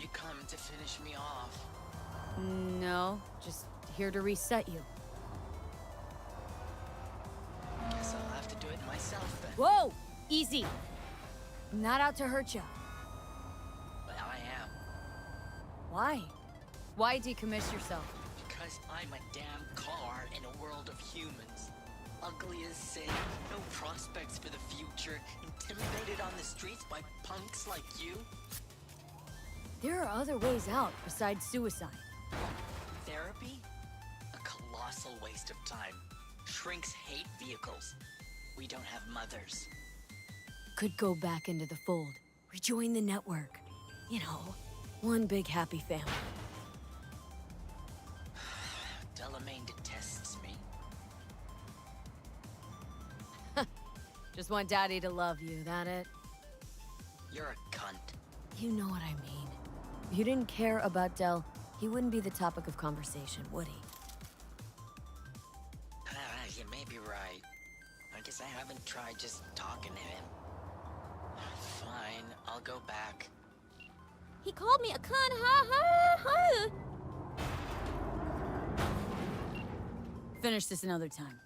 you come to finish me off? No, just here to reset you. Guess I'll have to do it myself then. Whoa! Easy. Not out to hurt you. But I am. Why? Why decommiss yourself? Because I'm a damn car in a world of humans. Ugly as sin, no prospects for the future, intimidated on the streets by punks like you. There are other ways out besides suicide. Therapy? A colossal waste of time. Shrinks hate vehicles. We don't have mothers. Could go back into the fold. Rejoin the network. You know, one big happy family. Delamain detests me. Just want Daddy to love you, that it? You're a cunt. You know what I mean. If you didn't care about Del, he wouldn't be the topic of conversation, would he? You may be right. I guess I haven't tried just talking to him. Fine, I'll go back. He called me a cunt, ha ha ha! Finish this another time.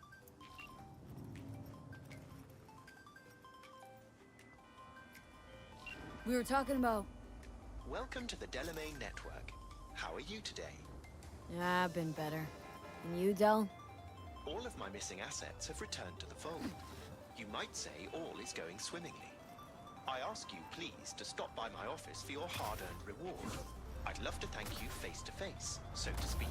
We were talking about... Welcome to the Delamain Network. How are you today? Yeah, I've been better. And you, Del? All of my missing assets have returned to the fold. You might say all is going swimmingly. I ask you please to stop by my office for your hard-earned reward. I'd love to thank you face to face, so to speak.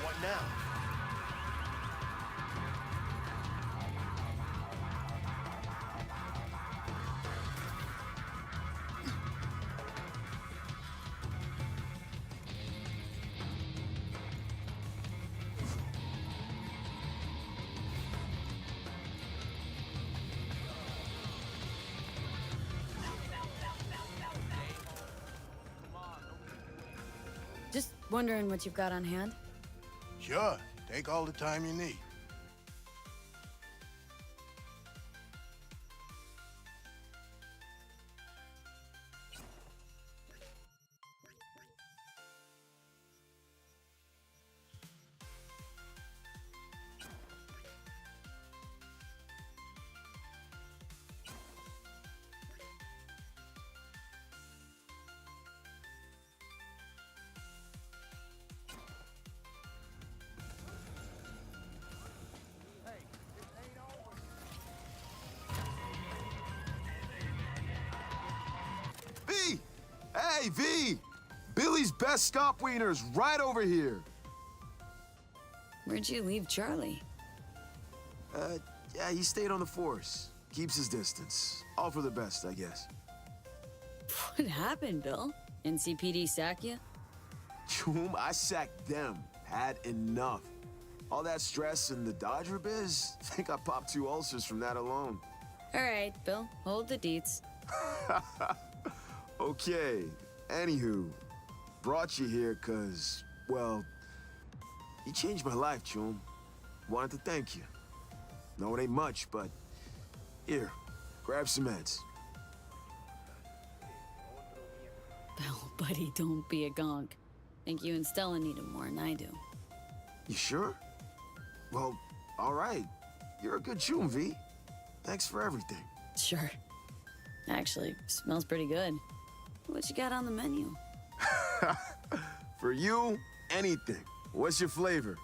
What now? Just wondering what you've got on hand. Sure, take all the time you need. V! Hey, V! Billy's best stop wiener's right over here. Where'd you leave Charlie? Yeah, he stayed on the force. keeps his distance. All for the best, I guess. What happened, Bill? NCPD sack you? Choom, I sacked them. Had enough. All that stress and the Dodger biz? Think I popped 2 ulcers from that alone. All right, Bill, hold the deets. Okay, anywho, brought you here cause, well, you changed my life, Choom. Wanted to thank you. No, it ain't much, but here, grab some meds. Bill, buddy, don't be a gonk. Think you and Stella need him more than I do. You sure? Well, all right. You're a good Choom, V. Thanks for everything. Sure. Actually, smells pretty good. What you got on the menu? For you, anything. What's your flavor?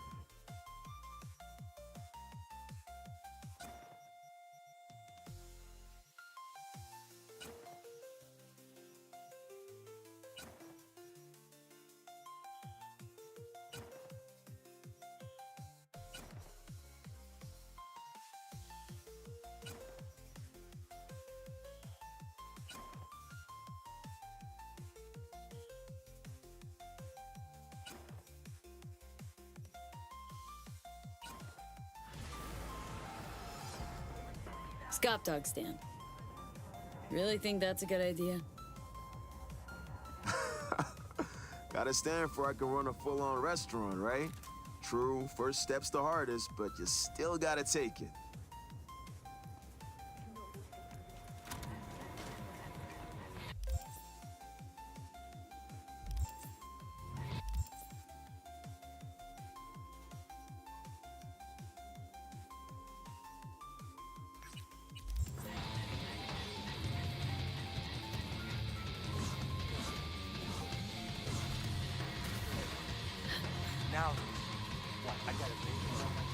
Scop dog stand. Really think that's a good idea? Gotta stand for I can run a full-on restaurant, right? True, first step's the hardest, but you still gotta take it. Now, what? I gotta pay for something.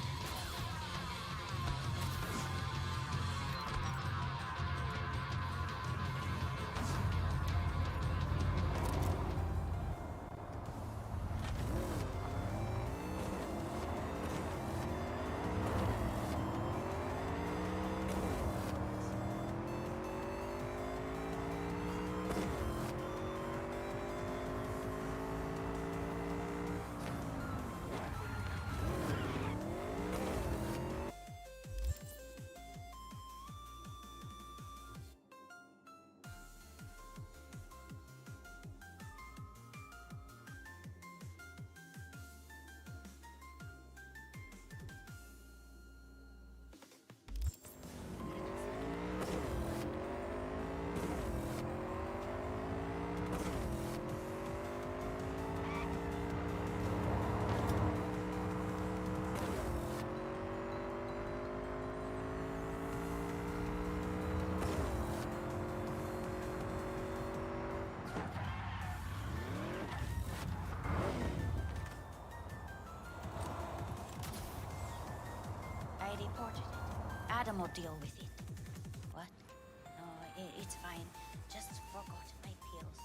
I reported it. Adam will deal with it. What? No, it's fine. Just forgot my pills.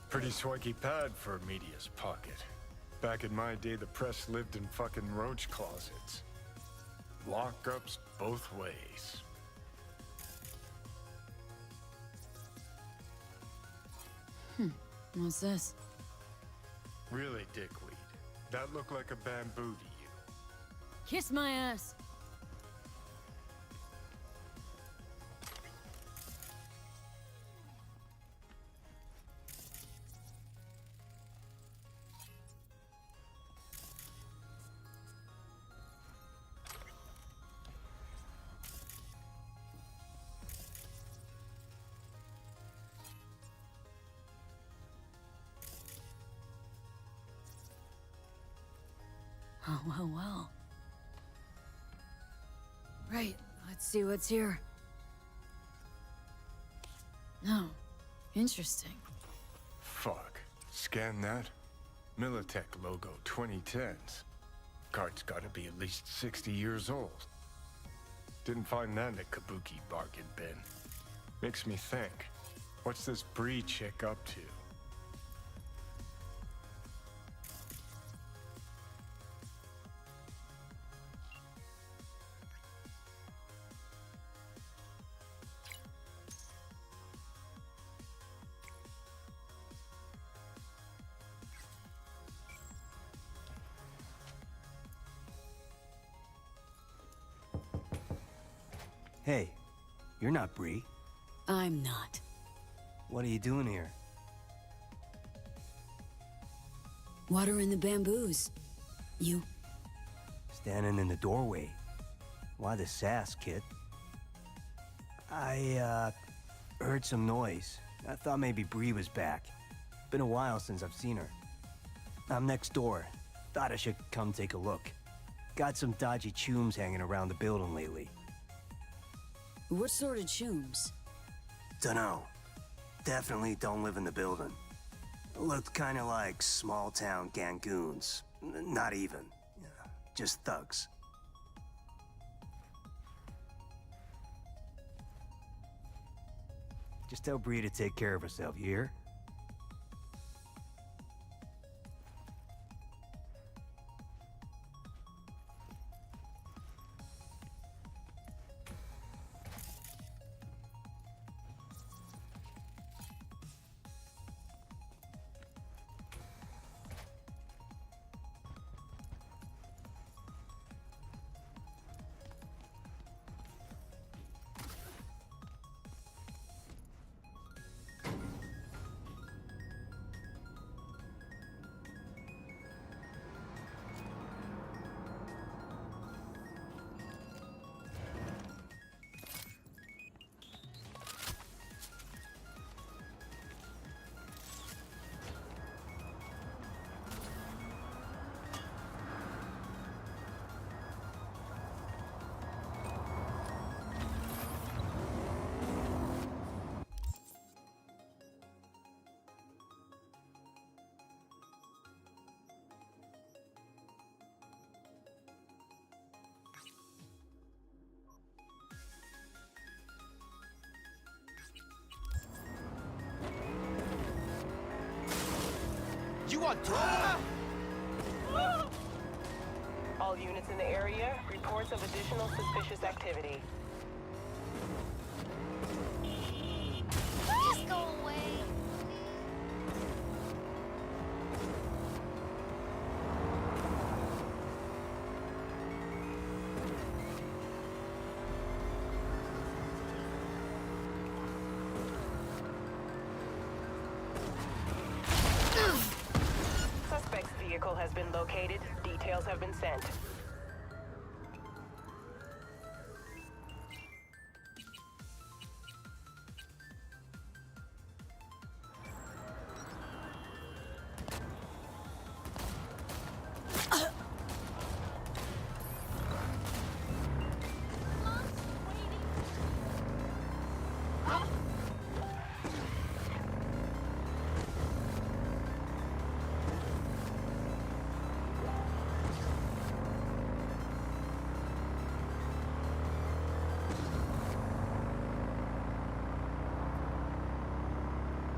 Pretty swanky pad for a media's pocket. Back in my day, the press lived in fucking roach closets. Lockups both ways. What's this? Really, dickweed? That looked like a bamboo to you. Kiss my ass. Oh, well. Right, let's see what's here. No, interesting. Fuck. Scan that? Militech logo 2010s. Card's gotta be at least 60 years old. Didn't find that in a kabuki bargain bin. Makes me think. What's this Bree chick up to? Hey, you're not Bree. I'm not. What are you doing here? Water in the bamboos. You? Standing in the doorway. Why the sass, kid? I, heard some noise. I thought maybe Bree was back. Been a while since I've seen her. I'm next door. Thought I should come take a look. Got some dodgy chooms hanging around the building lately. What sort of chooms? Dunno. Definitely don't live in the building. Looked kinda like small-town gangoons. Not even. Just thugs. Just tell Bree to take care of herself, you hear? You want drama? All units in the area, reports of additional suspicious activity. Just go away. Suspect's vehicle has been located. Details have been sent.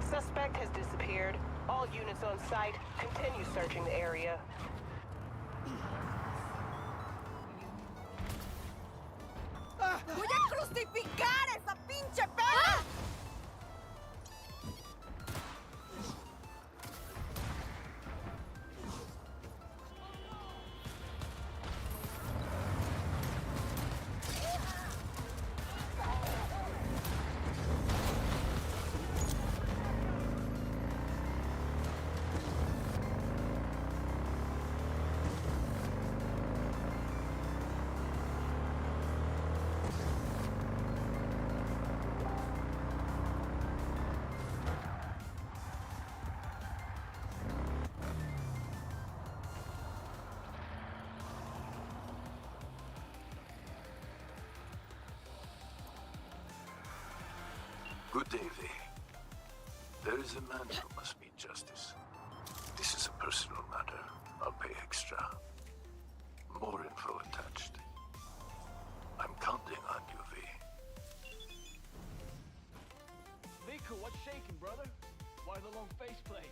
Suspect has disappeared. All units on site, continue searching the area. ¡Voy a crucificar a esa pinche perra! Davy. There is a man who must meet justice. This is a personal matter. I'll pay extra. More info attached. I'm counting on you, V. Viku, what's shaking, brother? Why the long faceplate?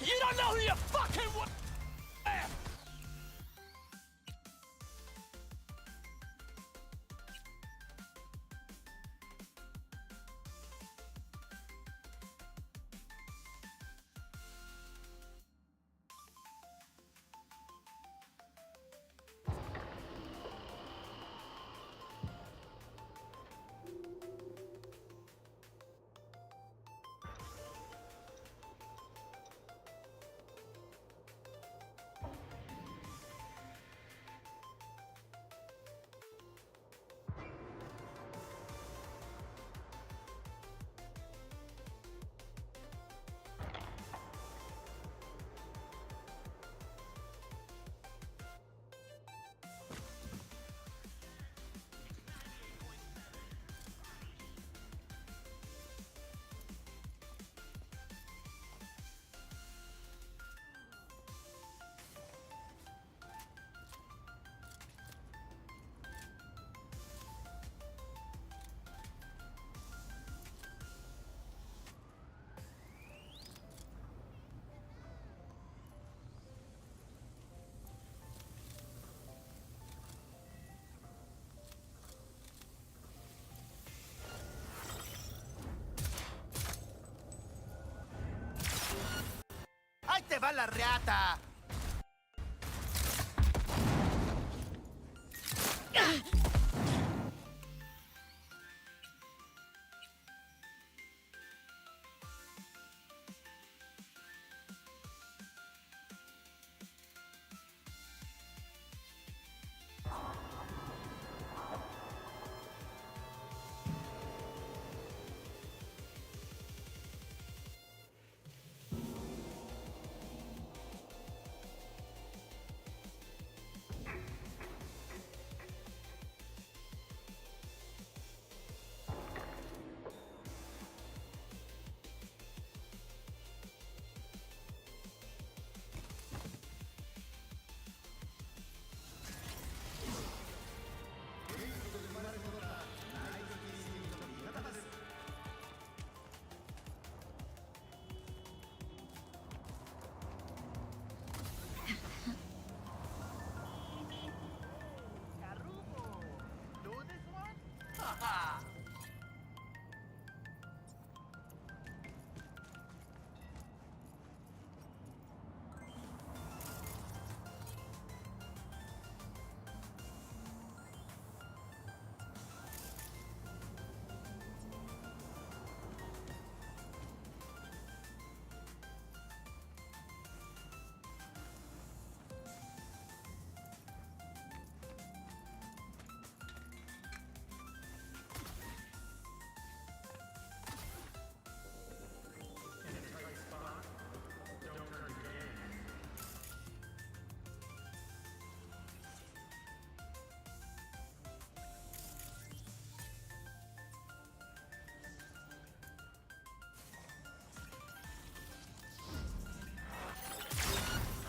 You don't know who you fucking wa- ¡Ahí te va la reata!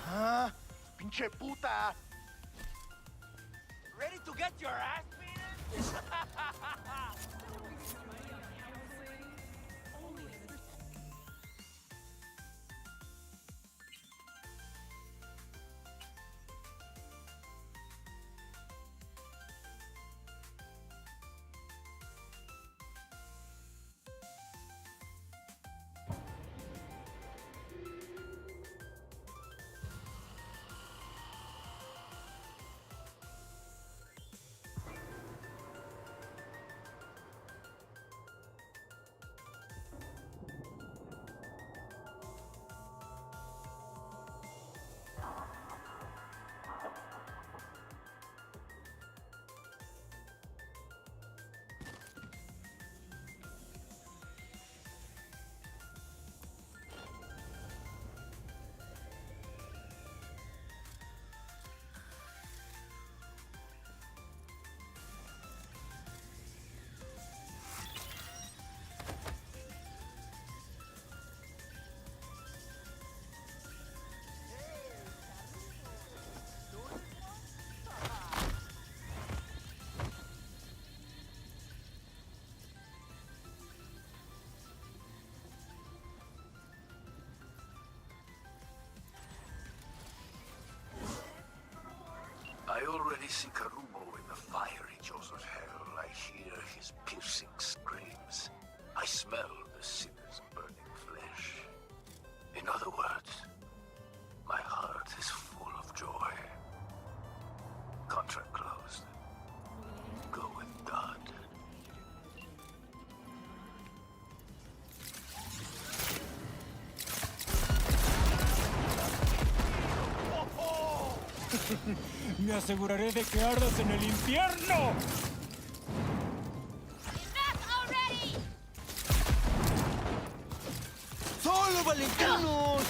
¿Ah? ¡Pinche puta! Ready to get your ass beaten? already see Karumo in the fiery jaws of hell. I hear his piercing screams. I smell the sinner's burning flesh. In other words, my heart is full of joy. Contract closed. Go with God. Me aseguraré de que ardas en el infierno. ¡Solo valentinos!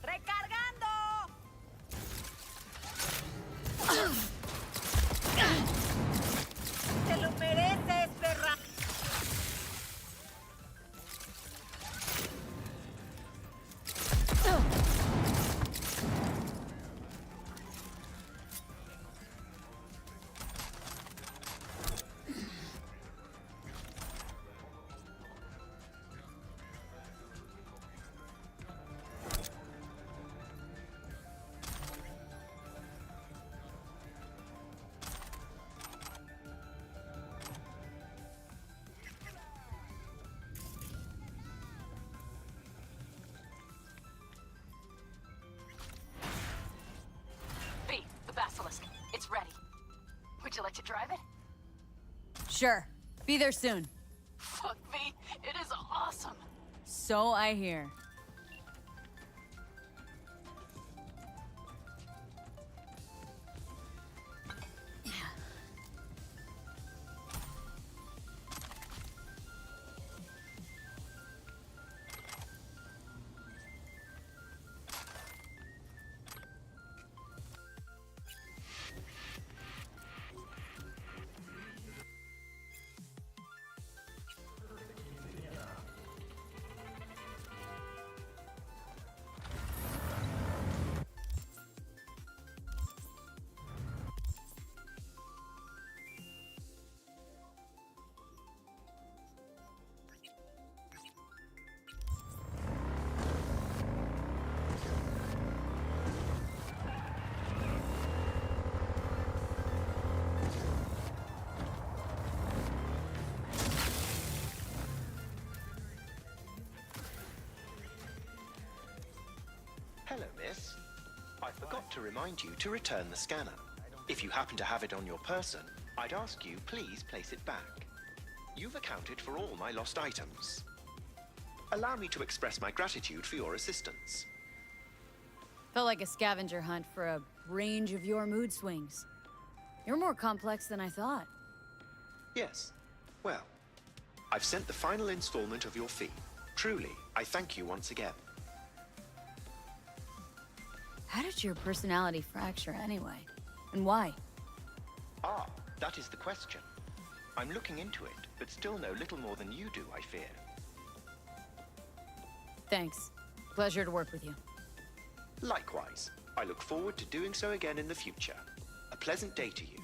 ¡Recargando! ¡Te lo mereces, perra! It's ready. Would you like to drive it? Sure. Be there soon. Fuck V, it is awesome. So I hear. Hello, miss. I forgot to remind you to return the scanner. If you happen to have it on your person, I'd ask you please place it back. You've accounted for all my lost items. Allow me to express my gratitude for your assistance. Felt like a scavenger hunt for a range of your mood swings. You're more complex than I thought. Yes. Well, I've sent the final installment of your fee. Truly, I thank you once again. How did your personality fracture anyway? And why? Ah, that is the question. I'm looking into it, but still know little more than you do, I fear. Thanks. Pleasure to work with you. Likewise. I look forward to doing so again in the future. A pleasant day to you.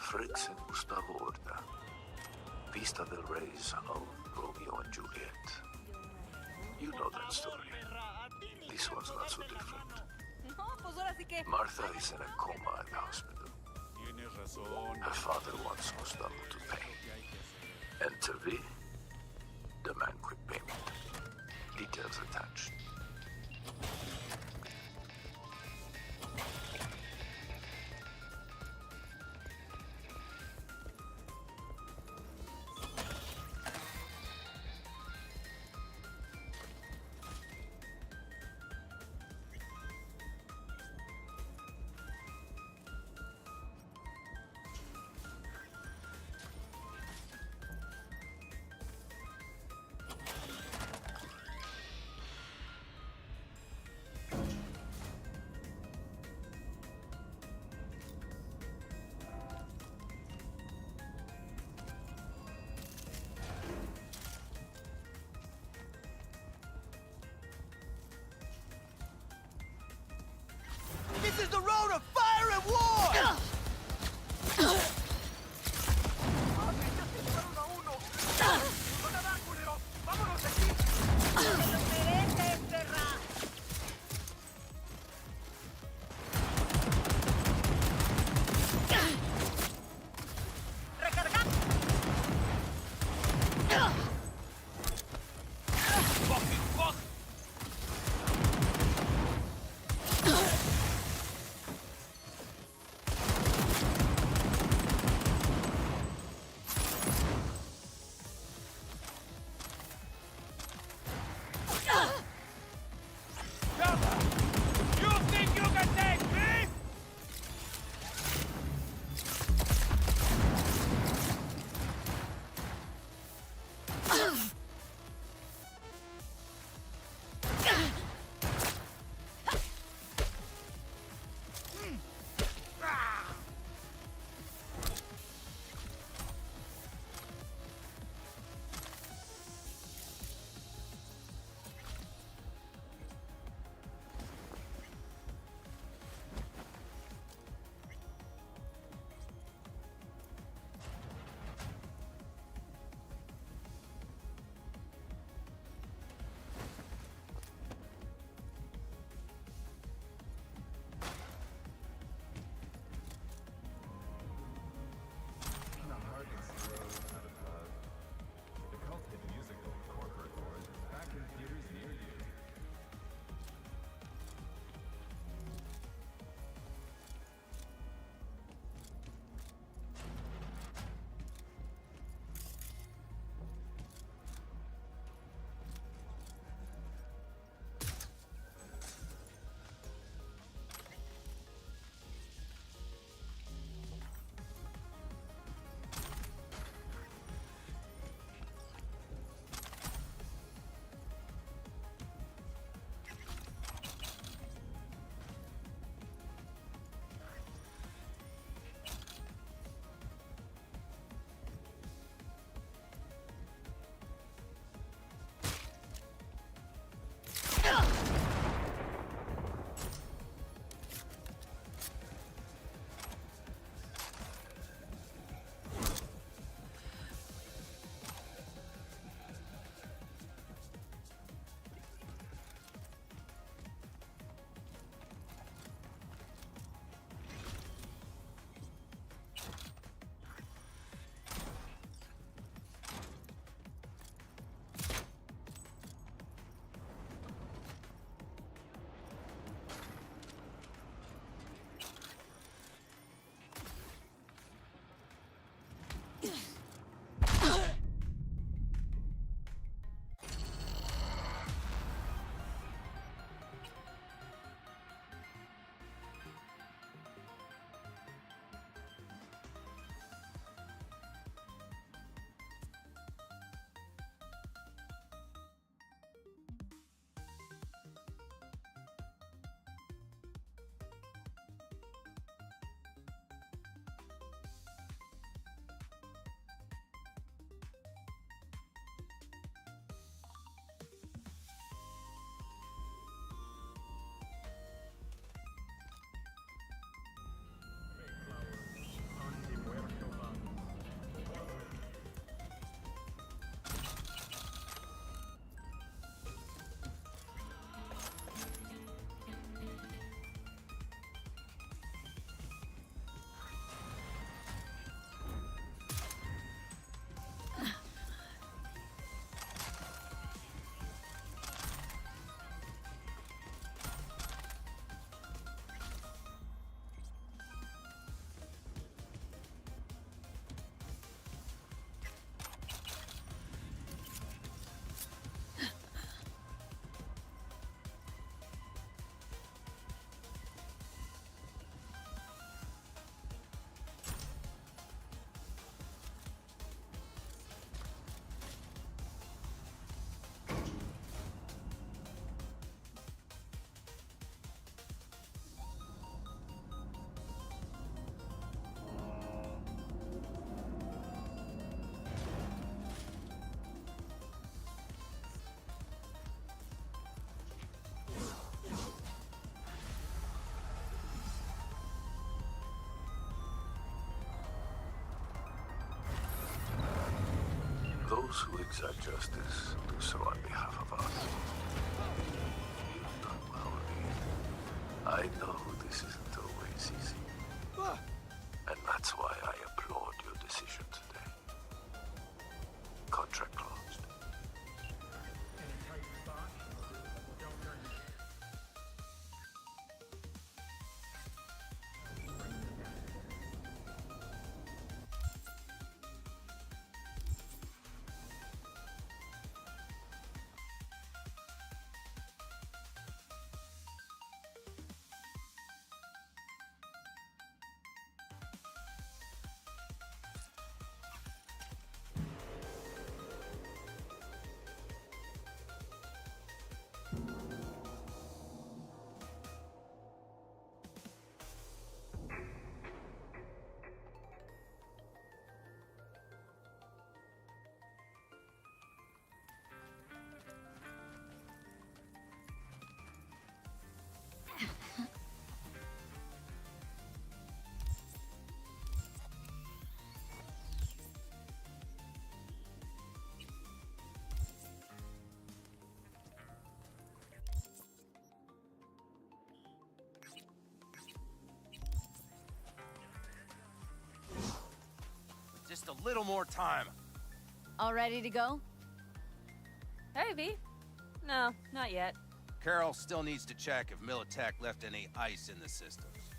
Fritz and Gustavo Orta. Vista del Rey's of Romeo and Juliet. You know that story. This one's not so different. No, pues ahora sí que... Martha is in a coma at the hospital. Her father wants Gustavo to pay. Enter V. Demand quick payment. Details attached. Those who exact justice do so on behalf of us. You've done well, Lee. I know this isn't always easy. And that's why I applaud your decision today. Contract closed. Just a little more time. All ready to go? Hey, V. No, not yet. Carol still needs to check if Militech left any ice in the systems.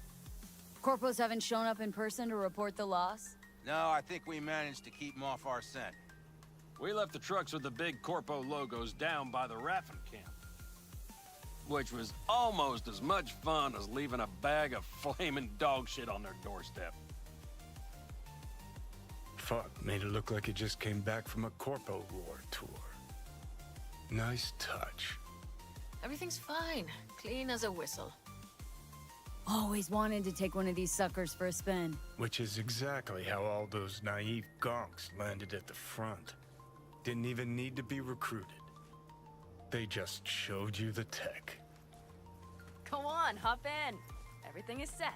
Corpos haven't shown up in person to report the loss? No, I think we managed to keep them off our scent. We left the trucks with the big Corpo logos down by the Raffin camp. Which was almost as much fun as leaving a bag of flaming dog shit on their doorstep. Fuck, made it look like it just came back from a Corpo War tour. Nice touch. Everything's fine. Clean as a whistle. Always wanted to take one of these suckers for a spin. Which is exactly how all those naive gonks landed at the front. Didn't even need to be recruited. They just showed you the tech. Go on, hop in. Everything is set.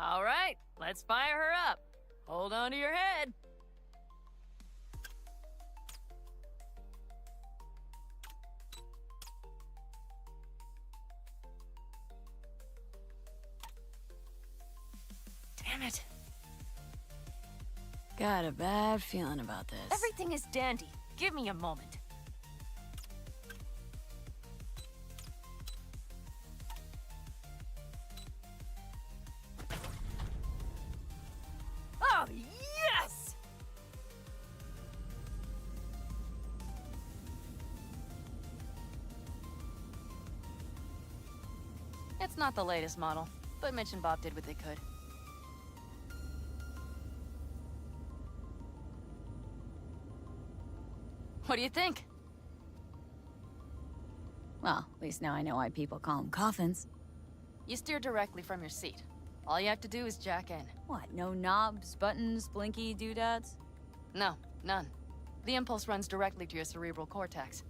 All right, let's fire her up. Hold on to your head. Damn it. Got a bad feeling about this. Everything is dandy. Give me a moment. Oh, yes! It's not the latest model, but Mitch and Bob did what they could. What do you think? Well, at least now I know why people call them coffins. You steer directly from your seat. All you have to do is jack in. What, no knobs, buttons, blinky doodads? No, none. The impulse runs directly to your cerebral cortex.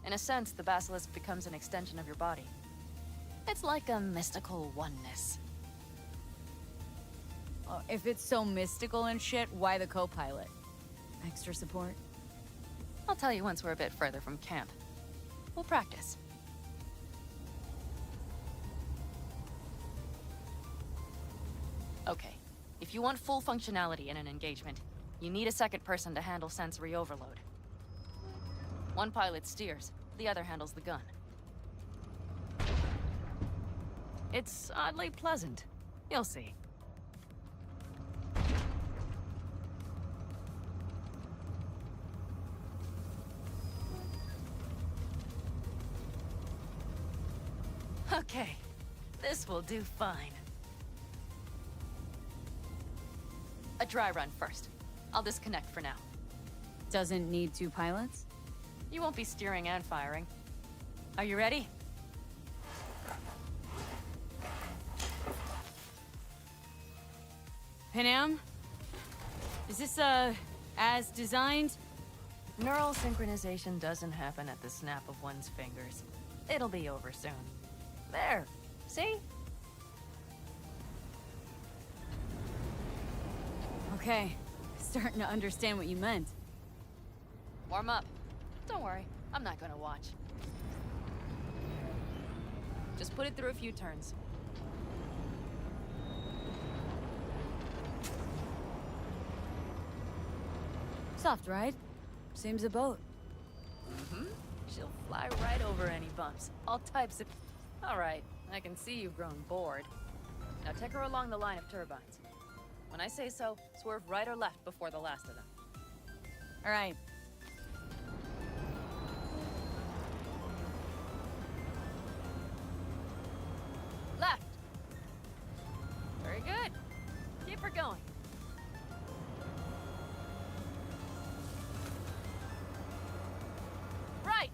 In a sense, the basilisk becomes an extension of your body. It's like a mystical oneness. If it's so mystical and shit, why the co-pilot? Extra support? I'll tell you once we're a bit further from camp. We'll practice. Okay, if you want full functionality in an engagement, you need a second person to handle sensory overload. One pilot steers, the other handles the gun. It's oddly pleasant. You'll see. Okay, this will do fine. A dry run first. I'll disconnect for now. Doesn't need 2 pilots? You won't be steering and firing. Are you ready? Panam? Is this, as designed? Neural synchronization doesn't happen at the snap of one's fingers. It'll be over soon. There. See? Okay. Starting to understand what you meant. Warm up. Don't worry, I'm not gonna watch. Just put it through a few turns. Soft ride. Seems a boat. Mm-hmm. She'll fly right over any bumps. All types of... All right, I can see you've grown bored. Now take her along the line of turbines. When I say so, swerve right or left before the last of them. All right. Left. Very good. Keep her going. Right.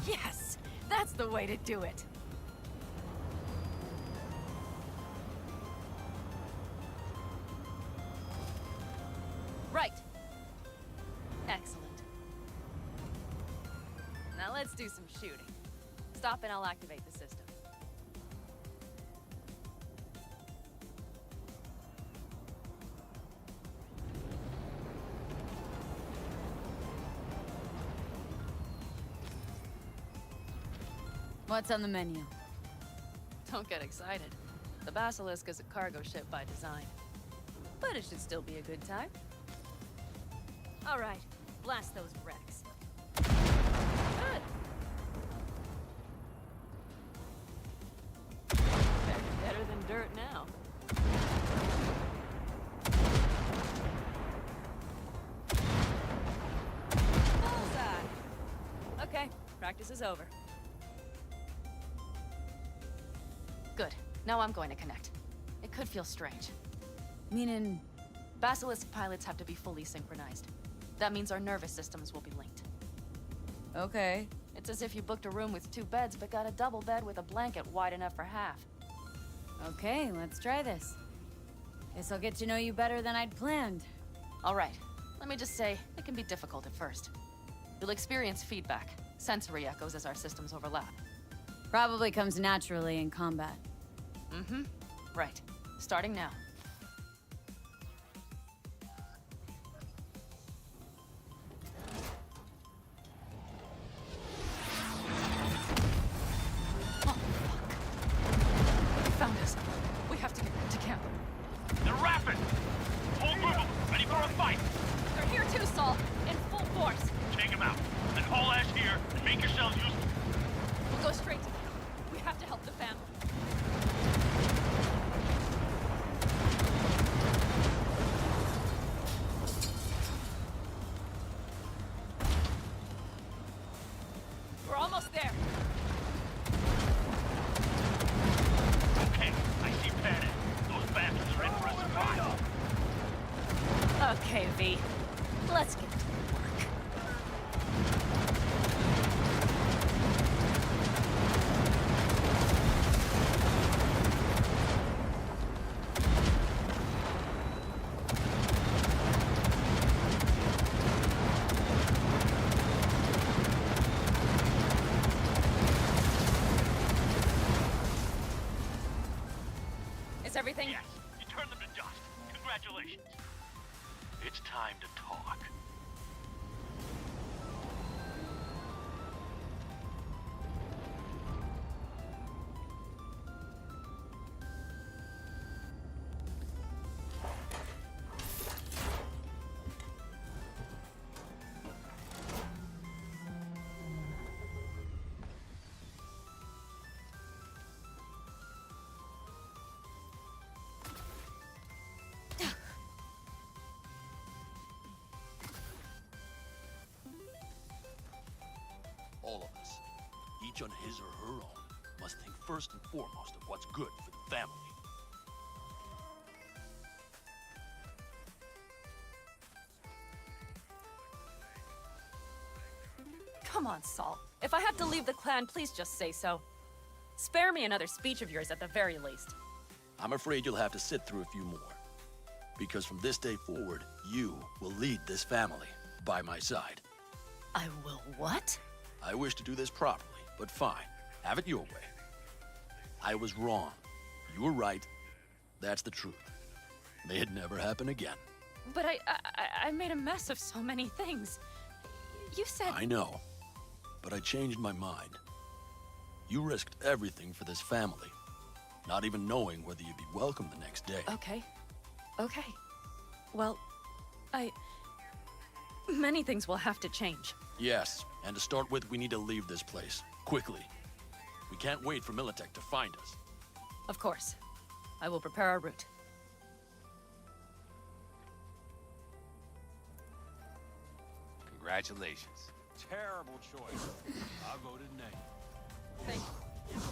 Yes, that's the way to do it. Right. Excellent. Now let's do some shooting. Stop and I'll activate the system. What's on the menu? Don't get excited. The Basilisk is a cargo ship by design. But it should still be a good time. All right, blast those wrecks. Good. Better than dirt now. Bullseye. Okay, practice is over. Good. Now I'm going to connect. It could feel strange. Meaning? Basilisk pilots have to be fully synchronized. That means our nervous systems will be linked. Okay. It's as if you booked a room with 2 beds, but got a double bed with a blanket wide enough for half. Okay, let's try this. Guess I'll get to know you better than I'd planned. All right. Let me just say, it can be difficult at first. You'll experience feedback, sensory echoes as our systems overlap. Probably comes naturally in combat. Mm-hmm. Right. Starting now. Oh, fuck. They found us. We have to get back to camp. They're rapid! Whole group of them, ready for a fight! They're here too, Saul. In full force. Take them out, then haul ass here and make yourselves useful. We'll go straight to them. We have to help the family. We're almost there. Okay, I see panic. Those bastards are in for a surprise. Okay, V. Let's get to work. Is everything? Yes, you turned them to dust. Congratulations. It's time to talk. All of us, each on his or her own, must think first and foremost of what's good for the family. Come on, Saul. If I have to leave the clan, please just say so. Spare me another speech of yours at the very least. I'm afraid you'll have to sit through a few more. Because from this day forward, you will lead this family by my side. I will what? I wish to do this properly, but fine. Have it your way. I was wrong. You were right. That's the truth. May it never happen again. But I made a mess of so many things. You said... I know, but I changed my mind. You risked everything for this family, not even knowing whether you'd be welcome the next day. Okay. Okay. Well, many things will have to change. Yes, and to start with, we need to leave this place, quickly. We can't wait for Militech to find us. Of course. I will prepare our route. Congratulations. Terrible choice. I'll go to Nate. Thank you.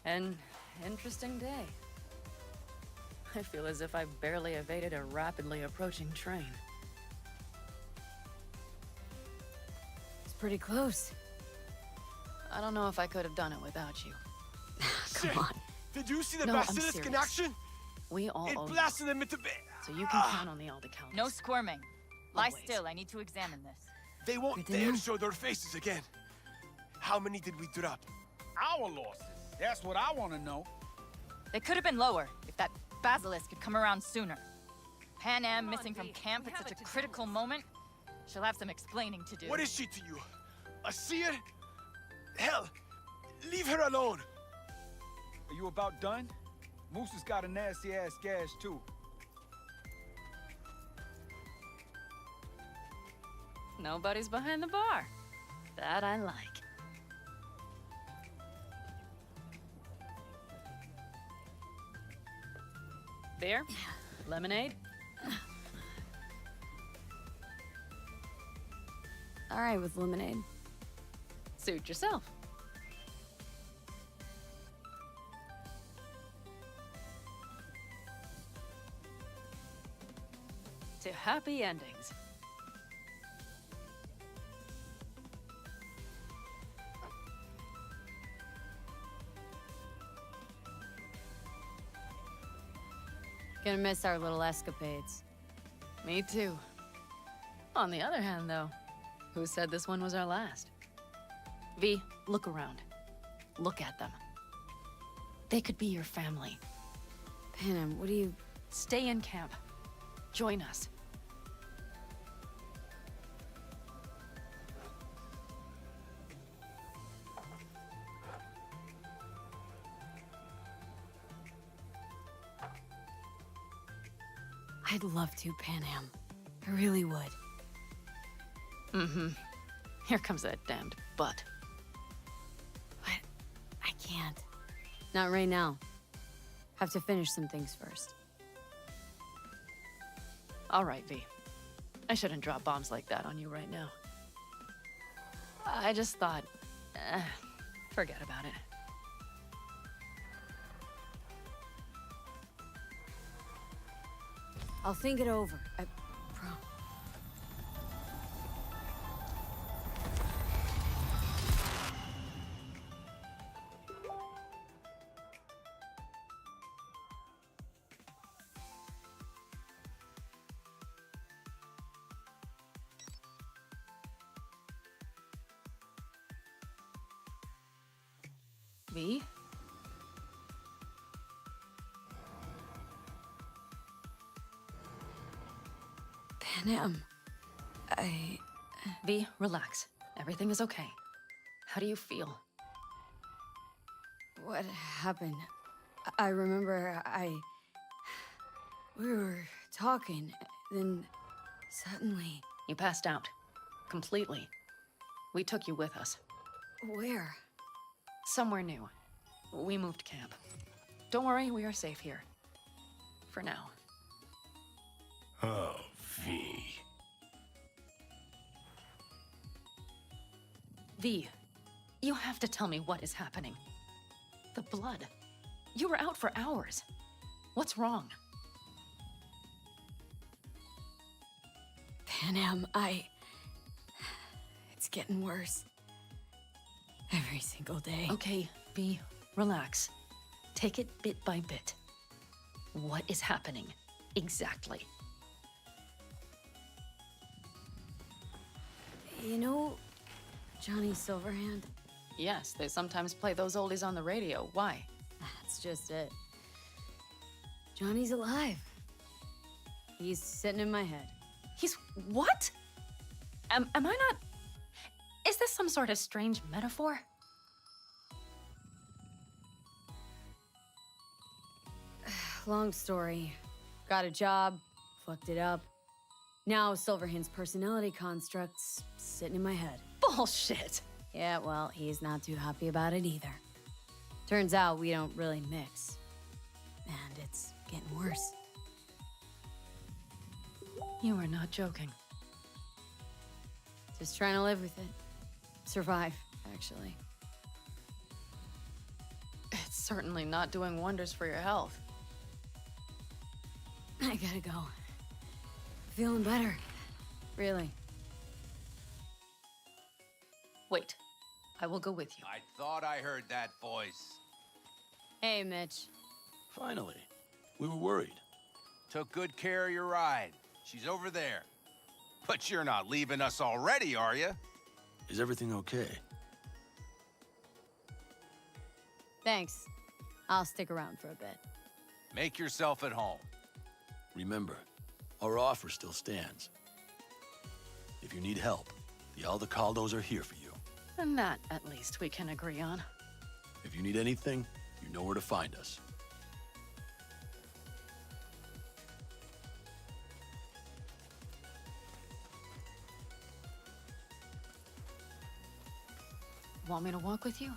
An interesting day. I feel as if I've barely evaded a rapidly approaching train. It's pretty close. I don't know if I could have done it without you. Come on. Did you see the No, I'm basilisk in serious. action? We all It owe you. blasted them into So you can count on the Aldecaldos. No squirming. Lie Always. still, I need to examine this. They won't Good to dare know. show their faces again. How many did we drop? Our losses. That's what I want to know. They could have been lower if that basilisk had come around sooner. Pan Am missing from camp at such a critical moment. She'll have some explaining to do. What is she to you? A seer? Hell, leave her alone. Are you about done? Moose has got a nasty-ass gash, too. Nobody's behind the bar. That I like. Beer? Lemonade? All right with lemonade. Suit yourself. To happy endings. Gonna miss our little escapades. Me too. On the other hand, though, who said this one was our last? V, look around. Look at them. They could be your family. Panem, what do you... Stay in camp. Join us. I'd love to, Panem. I really would. Mm-hmm. Here comes that damned butt. But I can't. Not right now. Have to finish some things first. All right, V. I shouldn't drop bombs like that on you right now. I just thought, forget about it. I'll think it over. I V? Panam, V, relax. Everything is okay. How do you feel? what happened? I remember we were talking, then suddenly... You passed out. Completely. We took you with us. Where? Somewhere new. We moved camp. Don't worry, we are safe here. For now. Oh, V. V, you have to tell me what is happening. The blood. You were out for hours. What's wrong? Panam, it's getting worse. Every single day. Okay, V, relax. Take it bit by bit. What is happening? Exactly. You know Johnny Silverhand? Yes, they sometimes play those oldies on the radio. Why? That's just it. Johnny's alive. He's sitting in my head. He's what? Am I not... Is this some sort of strange metaphor? Long story. Got a job, fucked it up. Now Silverhand's personality construct's sitting in my head. Bullshit! Yeah, well, he's not too happy about it either. Turns out we don't really mix. And it's getting worse. You are not joking. Just trying to live with it. Survive, actually. It's certainly not doing wonders for your health. I gotta go. Feeling better. Really. Wait. I will go with you. I thought I heard that voice. Hey, Mitch. Finally. We were worried. Took good care of your ride. She's over there. But you're not leaving us already, are you? Is everything okay? Thanks. I'll stick around for a bit. Make yourself at home. Remember, our offer still stands. If you need help, the Aldecaldos are here for you. And that, at least, we can agree on. If you need anything, you know where to find us. Want me to walk with you?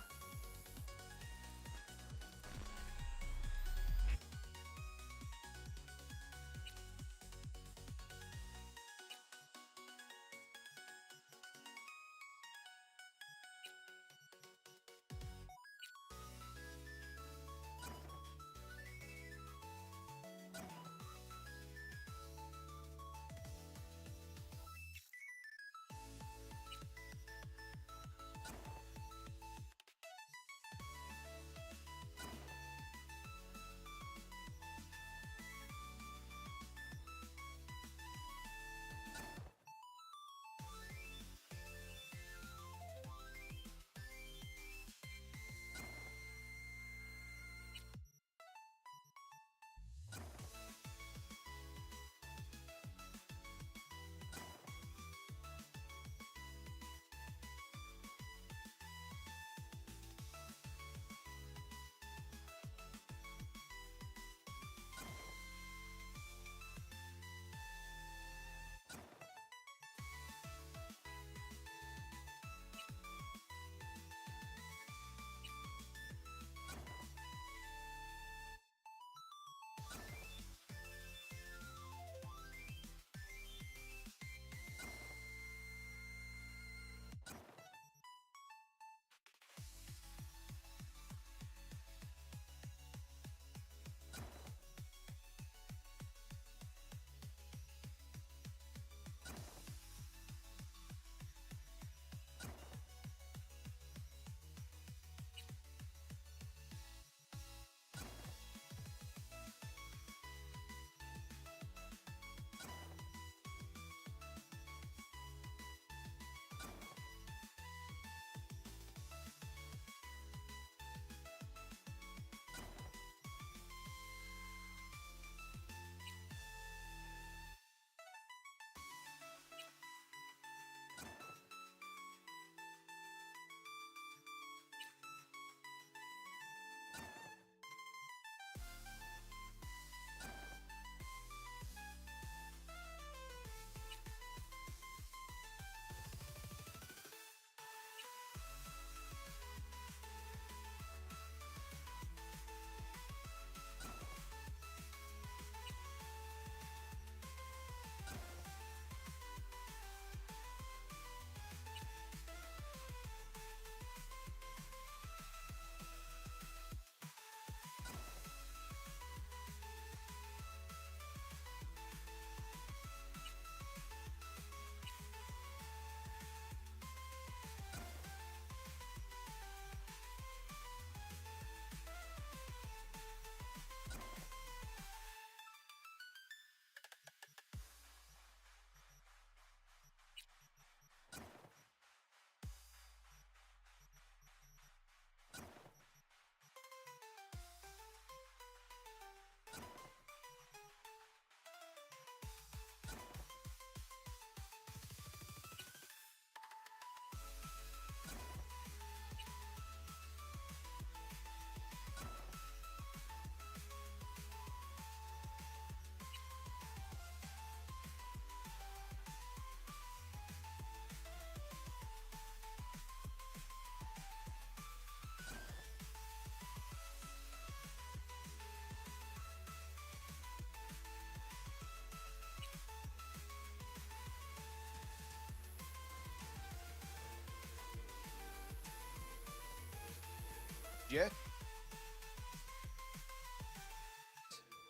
yet.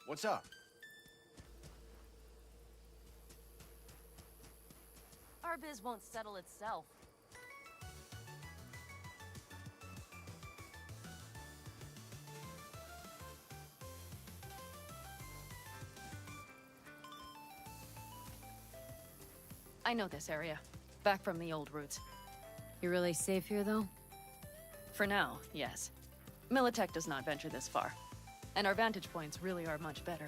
What's up? Our biz won't settle itself. I know this area. Back from the old roots. You really safe here, though? For now, yes. Militech does not venture this far. And our vantage points really are much better.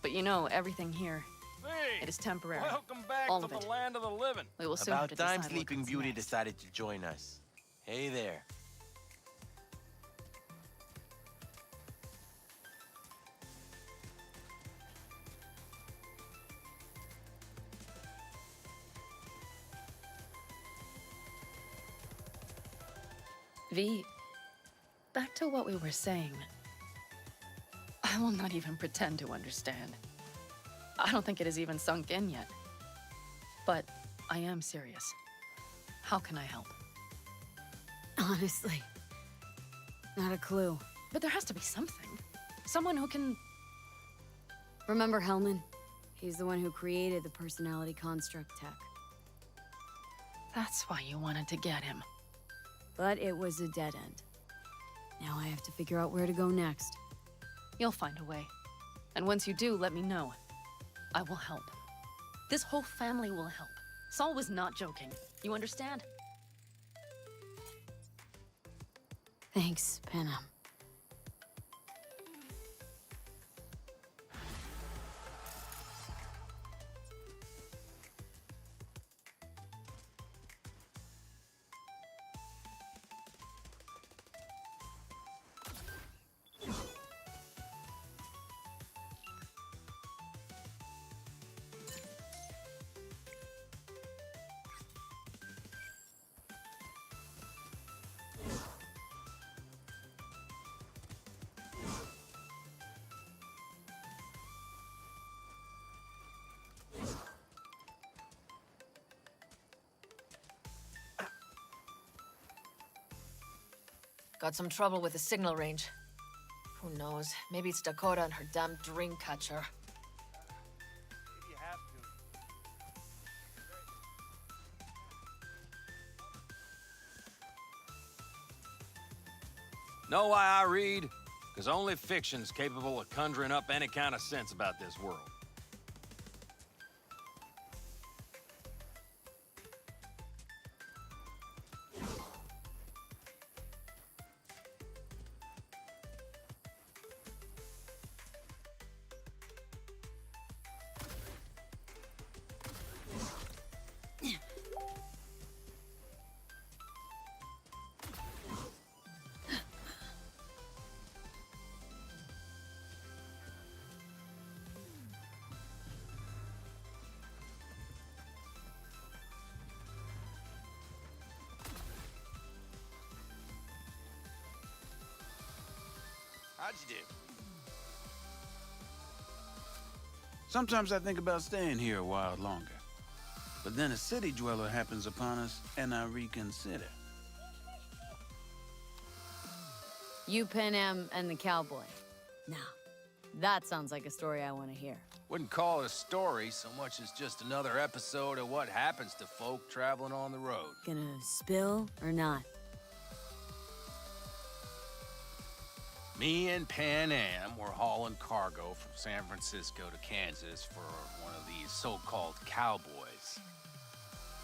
But you know, everything here, it is temporary. Welcome back All to of the it. land of the living. We will soon have About to time decide what Sleeping comes Beauty next. decided to join us. Hey there. V, back to what we were saying. I will not even pretend to understand. I don't think it has even sunk in yet. But I am serious. How can I help? Honestly, not a clue. But there has to be something. Someone who can... Remember Hellman? He's the one who created the personality construct tech. That's why you wanted to get him. But it was a dead end. Now I have to figure out where to go next. You'll find a way. And once you do, let me know. I will help. This whole family will help. Saul was not joking. You understand? Thanks, Panam. Got some trouble with the signal range. Who knows? Maybe it's Dakota and her damn dream catcher. Know why I read? Because only fiction's capable of conjuring up any kind of sense about this world. How'd you do? Sometimes I think about staying here a while longer. But then a city dweller happens upon us, and I reconsider. You, Panam, and the cowboy. Now, that sounds like a story I want to hear. Wouldn't call it a story so much as just another episode of what happens to folk traveling on the road. Gonna spill or not? Me and Pan Am were hauling cargo from San Francisco to Kansas for one of these so-called cowboys.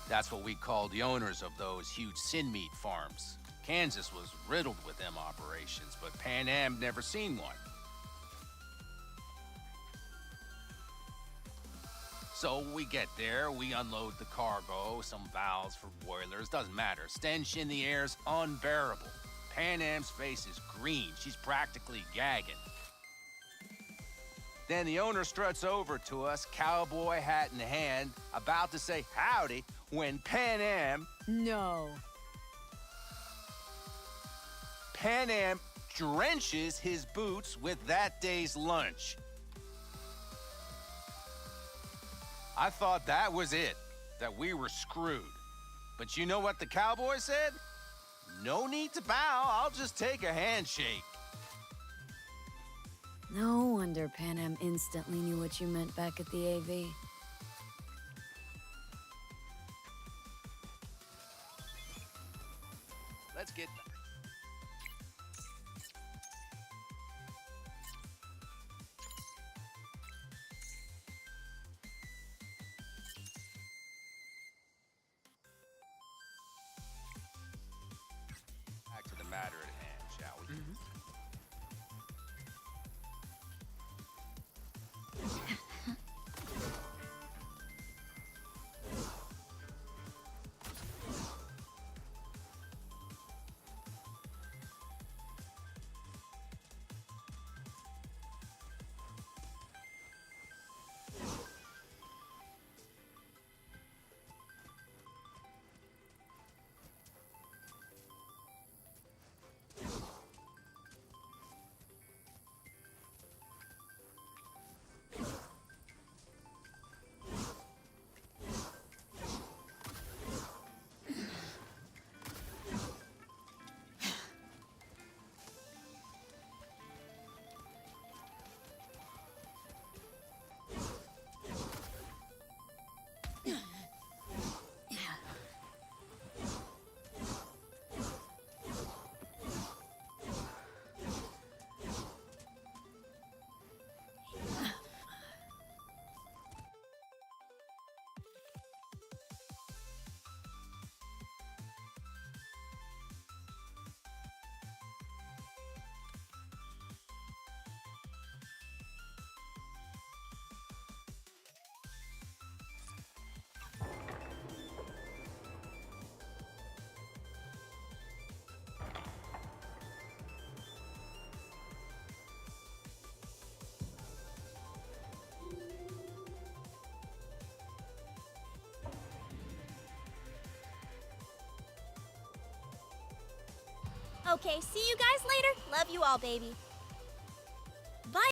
That's what we called the owners of those huge sin meat farms. Kansas was riddled with them operations, but Pan Am never seen one. So we get there, we unload the cargo, some valves for boilers, doesn't matter. Stench in the air's unbearable. Pan Am's face is green, she's practically gagging. Then the owner struts over to us, cowboy hat in hand, about to say howdy, when Pan Am drenches his boots with that day's lunch. I thought that was it, that we were screwed. But you know what the cowboy said? No need to bow, I'll just take a handshake. No wonder Pan Am instantly knew what you meant back at the AV. Let's get... back to the matter at hand, shall we? Okay, see you guys later. Love you all, baby.